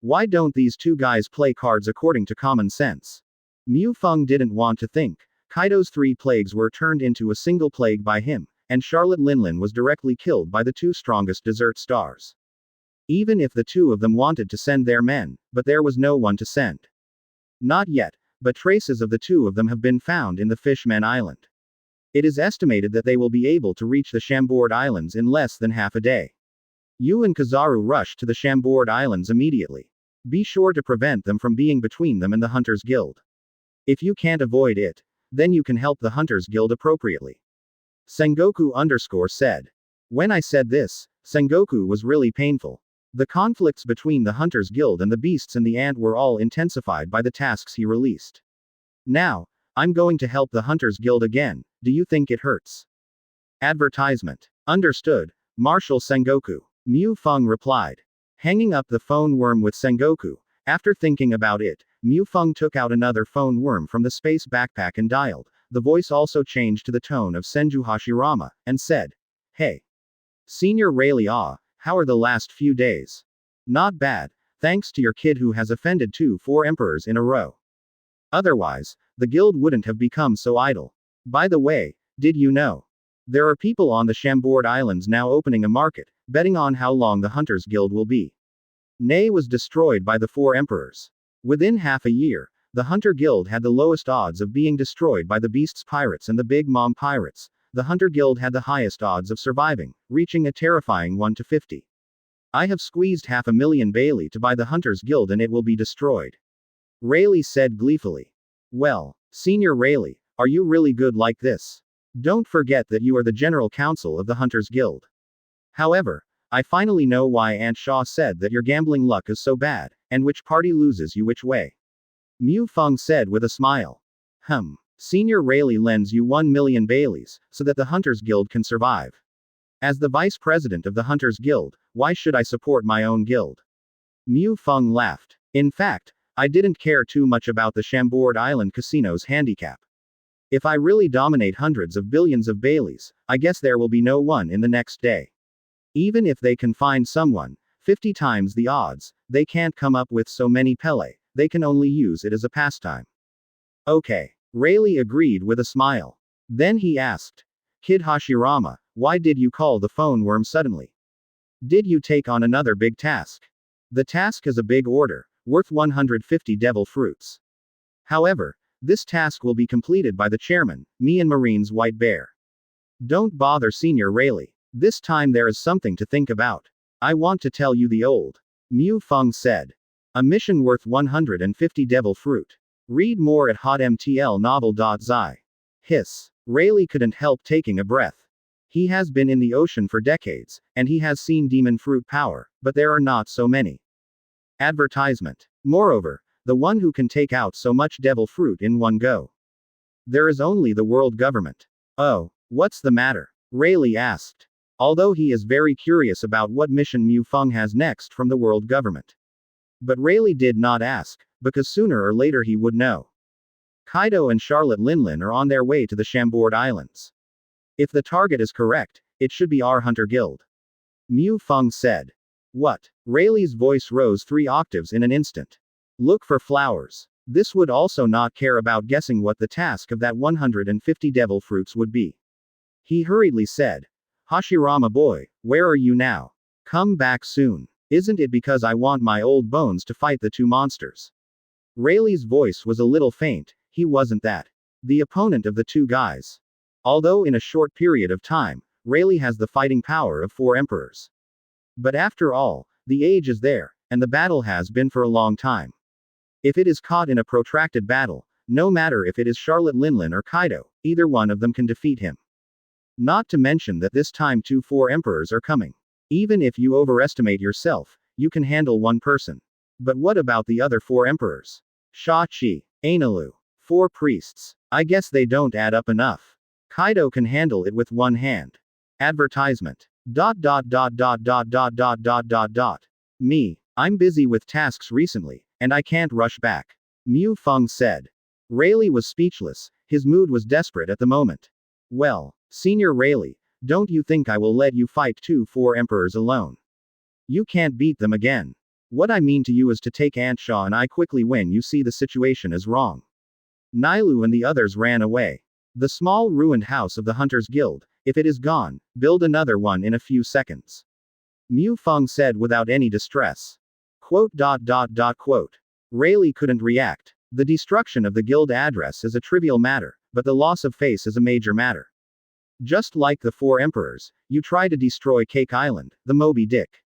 Why don't these two guys play cards according to common sense? Mu Feng didn't want to think. Kaido's 3 plagues were turned into a single plague by him, and Charlotte Linlin was directly killed by the 2 strongest desert stars. Even if the 2 of them wanted to send their men, but there was no one to send. Not yet, but traces of the 2 of them have been found in the Fishman Island. It is estimated that they will be able to reach the Chambord Islands in less than half a day. You and Kizaru rush to the Chambord Islands immediately. Be sure to prevent them from being between them and the Hunters Guild. If you can't avoid it, then you can help the Hunters Guild appropriately. Sengoku said. When I said this, Sengoku was really painful. The conflicts between the Hunters Guild and the Beasts and the Ant were all intensified by the tasks he released. Now, I'm going to help the Hunters Guild again, do you think it hurts? Advertisement. Understood, Marshal Sengoku. Mu Feng replied. Hanging up the phone worm with Sengoku, after thinking about it, Mu Feng took out another phone worm from the space backpack and dialed. The voice also changed to the tone of Senju Hashirama, and said, Hey. Senior Rayleigh, how are the last few days? Not bad, thanks to your kid who has offended 4 emperors in a row. Otherwise, the guild wouldn't have become so idle. By the way, did you know? There are people on the Chambord Islands now opening a market, betting on how long the Hunters Guild will be. Ney was destroyed by the 4 emperors. Within half a year, the Hunter Guild had the lowest odds of being destroyed by the Beast's pirates and the Big Mom pirates. The Hunter Guild had the highest odds of surviving, reaching a terrifying 1 to 50. I have squeezed 500,000 Bailey to buy the Hunters Guild and it will be destroyed. Rayleigh said gleefully. Well, Senior Rayleigh, are you really good like this? Don't forget that you are the General Counsel of the Hunters Guild. However, I finally know why Aunt Shaw said that your gambling luck is so bad, and which party loses you which way. Mu Feng said with a smile. Senior Rayleigh lends you 1 million Baileys, so that the Hunters Guild can survive. As the Vice President of the Hunters Guild, why should I support my own guild? Mu Feng laughed. In fact, I didn't care too much about the Chambord Island Casino's handicap. If I really dominate hundreds of billions of Baileys, I guess there will be no one in the next day. Even if they can find someone, 50 times the odds, they can't come up with so many Pele, they can only use it as a pastime. Okay. Rayleigh agreed with a smile. Then he asked, Kid Hashirama, why did you call the phone worm suddenly? Did you take on another big task? The task is a big order, worth 150 devil fruits. However, this task will be completed by the chairman, me and Marine's White Bear. Don't bother Senior Rayleigh. This time there is something to think about. I want to tell you the old. Mu Feng said. A mission worth 150 devil fruit. Read more at hotmtlnovel.zi. Hiss. Rayleigh couldn't help taking a breath. He has been in the ocean for decades, and he has seen demon fruit power, but there are not so many. Advertisement. Moreover, the one who can take out so much devil fruit in one go. There is only the world government. Oh, what's the matter? Rayleigh asked. Although he is very curious about what mission Mu Feng has next from the world government. But Rayleigh did not ask, because sooner or later he would know. Kaido and Charlotte Linlin are on their way to the Chambord Islands. If the target is correct, it should be our Hunter Guild. Mu Feng said. What? Rayleigh's voice rose 3 octaves in an instant. Look for flowers. This would also not care about guessing what the task of that 150 devil fruits would be. He hurriedly said. Hashirama boy, where are you now? Come back soon. Isn't it because I want my old bones to fight the 2 monsters? Rayleigh's voice was a little faint, he wasn't that. The opponent of the 2 guys. Although in a short period of time, Rayleigh has the fighting power of 4 emperors. But after all, the age is there, and the battle has been for a long time. If it is caught in a protracted battle, no matter if it is Charlotte Linlin or Kaido, either one of them can defeat him. Not to mention that this time 4 emperors are coming. Even if you overestimate yourself, you can handle one person. But what about the other 4 emperors? Shachi, Ainalu, 4 priests. I guess they don't add up enough. Kaido can handle it with one hand. Advertisement. ... Me. I'm busy with tasks recently, and I can't rush back. Mu Feng said. Rayleigh was speechless, his mood was desperate at the moment. Well, Senior Rayleigh, don't you think I will let you fight 4 emperors alone? You can't beat them again. What I mean to you is to take Aunt Shaw and I quickly when you see the situation is wrong. Nailu and the others ran away. The small ruined house of the Hunters Guild, if it is gone, build another one in a few seconds. Mu Feng said without any distress. ... Rayleigh couldn't react. The destruction of the guild address is a trivial matter, but the loss of face is a major matter. Just like the 4 emperors, you try to destroy Cake Island, the Moby Dick.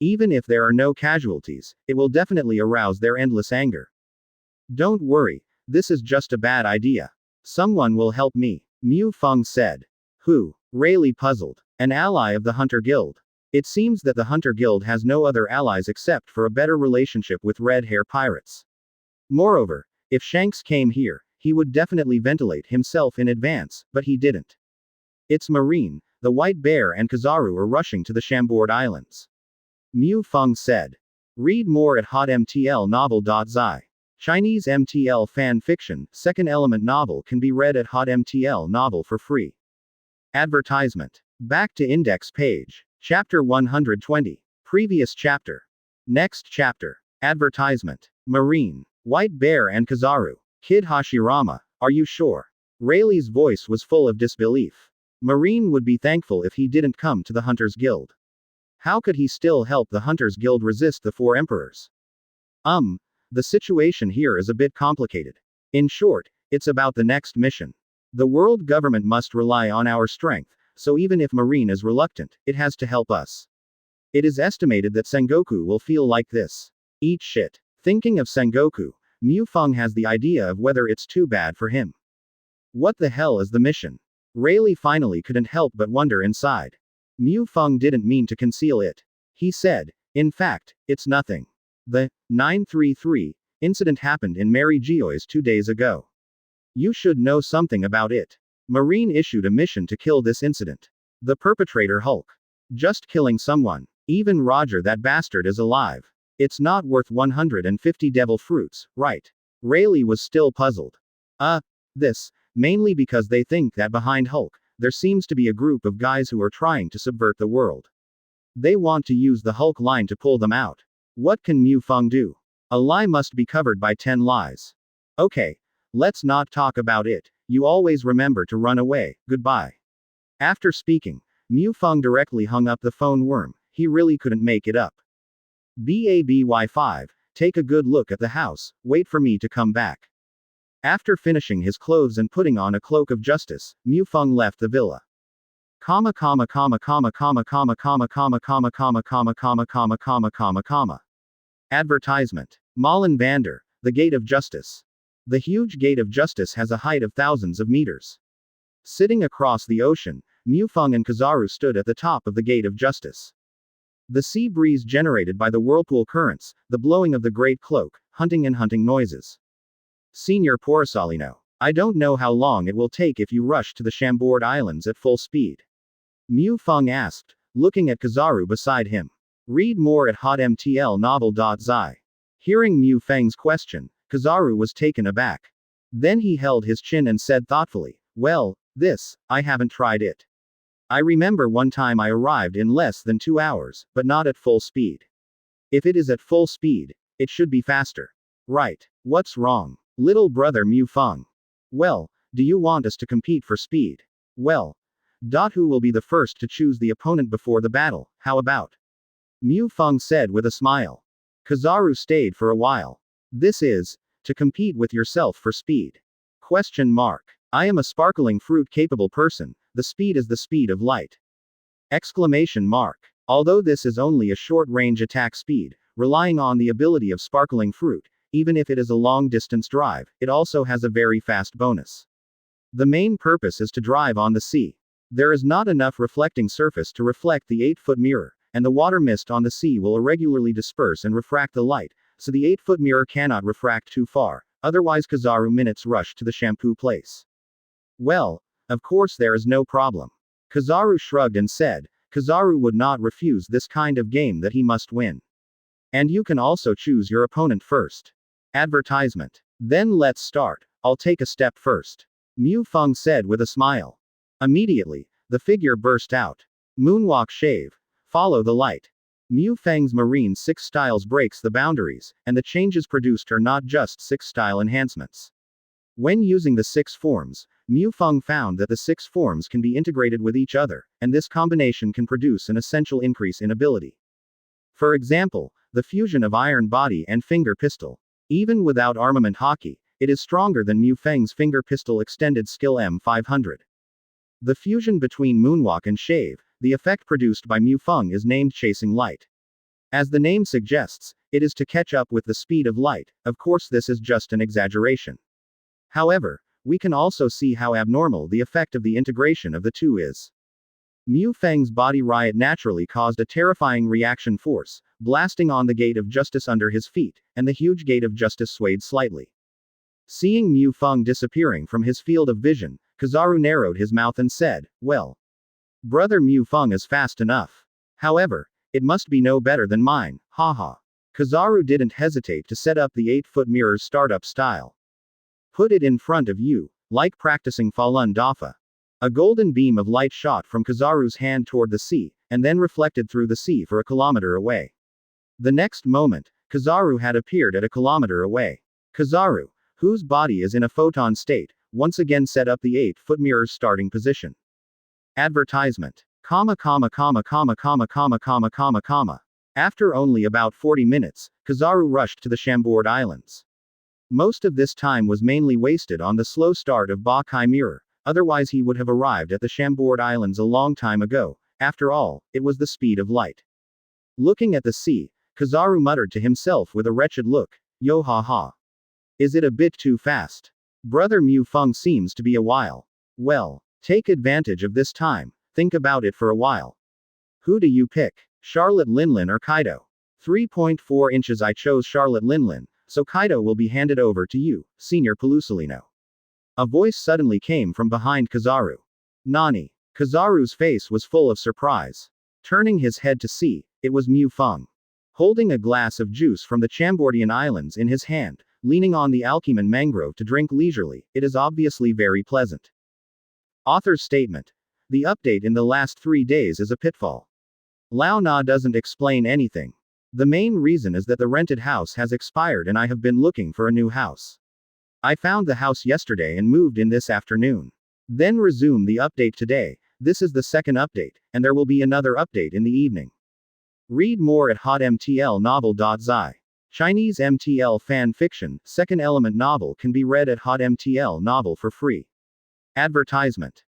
Even if there are no casualties, it will definitely arouse their endless anger. Don't worry, this is just a bad idea. Someone will help me, Mu Feng said. Who? Rayleigh puzzled. An ally of the Hunter Guild. It seems that the Hunter Guild has no other allies except for a better relationship with Red Hair Pirates. Moreover, if Shanks came here, he would definitely ventilate himself in advance, but he didn't. It's Marine, the White Bear and Kizaru are rushing to the Chambord Islands. Mu Feng said. Read more at hotmtlnovel.zi. Chinese MTL fan fiction, second element novel can be read at hotmtl novel for free. Advertisement. Back to index page. Chapter 120. Previous chapter. Next chapter. Advertisement. Marine. White Bear and Kizaru. Kid Hashirama, are you sure? Rayleigh's voice was full of disbelief. Marine would be thankful if he didn't come to the Hunters Guild. How could he still help the Hunters Guild resist the 4 emperors? The situation here is a bit complicated. In short, it's about the next mission. The world government must rely on our strength, so even if Marine is reluctant, it has to help us. It is estimated that Sengoku will feel like this. Eat shit. Thinking of Sengoku, Mu Feng has the idea of whether it's too bad for him. What the hell is the mission? Rayleigh finally couldn't help but wonder inside. Mu Feng didn't mean to conceal it. He said, in fact, it's nothing. The 933 incident happened in Mary Geoy's 2 days ago. You should know something about it. Marine issued a mission to kill this incident. The perpetrator Hulk. Just killing someone. Even Roger that bastard is alive. It's not worth 150 devil fruits, right? Rayleigh was still puzzled. This, mainly because they think that behind Hulk, there seems to be a group of guys who are trying to subvert the world. They want to use the Hulk line to pull them out. What can Mu Feng do? A lie must be covered by 10 lies. Okay. Let's not talk about it. You always remember to run away. Goodbye. After speaking, Mu Feng directly hung up the phone worm. He really couldn't make it up. BABY5, take a good look at the house, wait for me to come back. After finishing his clothes and putting on a cloak of justice, Mu Feng left the villa. Advertisement. Malin Vander, the Gate of Justice. The huge Gate of Justice has a height of thousands of meters. Sitting across the ocean, Mu Feng and Kizaru stood at the top of the Gate of Justice. The sea breeze generated by the whirlpool currents, the blowing of the Great Cloak, hunting noises. Senior Porisalino. I don't know how long it will take if you rush to the Chambord Islands at full speed. Mu Feng asked, looking at Kizaru beside him. Read more at hotmtlnovel.zi. Hearing Mu Feng's question, Kizaru was taken aback. Then he held his chin and said thoughtfully, well, I haven't tried it. I remember one time I arrived in less than 2 hours, but not at full speed. If it is at full speed, it should be faster. Right. What's wrong? Little brother Mu Feng. Well, do you want us to compete for speed? Well, who will be the first to choose the opponent before the battle, how about? Mu Feng said with a smile. Kizaru stayed for a while. This is, to compete with yourself for speed. Question mark. I am a sparkling fruit capable person, the speed is the speed of light. Exclamation mark. Although this is only a short range attack speed, relying on the ability of sparkling fruit. Even if it is a long-distance drive, it also has a very fast bonus. The main purpose is to drive on the sea. There is not enough reflecting surface to reflect the 8-foot mirror, and the water mist on the sea will irregularly disperse and refract the light, so the 8-foot mirror cannot refract too far, otherwise Kizaru minutes rush to the shampoo place. Well, of course there is no problem. Kizaru shrugged and said, Kizaru would not refuse this kind of game that he must win. And you can also choose your opponent first. Advertisement. Then let's start. I'll take a step first. Mu Feng said with a smile. Immediately, the figure burst out. Moonwalk shave. Follow the light. Mu Feng's Marine 6 styles breaks the boundaries, and the changes produced are not just 6 style enhancements. When using the 6 forms, Mu Feng found that the 6 forms can be integrated with each other, and this combination can produce an essential increase in ability. For example, the fusion of Iron Body and Finger Pistol. Even without armament hockey, it is stronger than Mu Feng's Finger Pistol extended skill M500. The fusion between Moonwalk and Shave, the effect produced by Mu Feng is named Chasing Light. As the name suggests, it is to catch up with the speed of light. Of course, this is just an exaggeration. However, we can also see how abnormal the effect of the integration of the two is. Mu Feng's body riot naturally caused a terrifying reaction force, blasting on the Gate of Justice under his feet, and the huge Gate of Justice swayed slightly. Seeing Mu Feng disappearing from his field of vision, Kizaru narrowed his mouth and said, well, brother Mu Feng is fast enough. However, it must be no better than mine, haha. Kizaru didn't hesitate to set up the 8-foot mirror's startup style. Put it in front of you, like practicing Falun Dafa. A golden beam of light shot from Kizaru's hand toward the sea, and then reflected through the sea for a kilometer away. The next moment, Kizaru had appeared at a kilometer away. Kizaru, whose body is in a photon state, once again set up the 8-foot mirror's starting position. Advertisement. After only about 40 minutes, Kizaru rushed to the Chambord Islands. Most of this time was mainly wasted on the slow start of Ba Kai Mirror, otherwise he would have arrived at the Chambord Islands a long time ago. After all, it was the speed of light. Looking at the sea, Kizaru muttered to himself with a wretched look, yo ha ha. Is it a bit too fast? Brother Mu Feng seems to be a while. Well, take advantage of this time, think about it for a while. Who do you pick? Charlotte Linlin or Kaido? 3.4 inches. I chose Charlotte Linlin, so Kaido will be handed over to you, Senior Pelusolino. A voice suddenly came from behind Kizaru. Nani? Kizaru's face was full of surprise. Turning his head to see, it was Mu Feng. Holding a glass of juice from the Chambordyan Islands in his hand, leaning on the Alcheman mangrove to drink leisurely, it is obviously very pleasant. Author's statement. The update in the last 3 days is a pitfall. Lao Na doesn't explain anything. The main reason is that the rented house has expired and I have been looking for a new house. I found the house yesterday and moved in this afternoon. Then resume the update today. This is the second update, and there will be another update in the evening. Read more at hotmtlnovel.zi. Chinese MTL fan fiction, second element novel can be read at hotmtlnovel for free. Advertisement.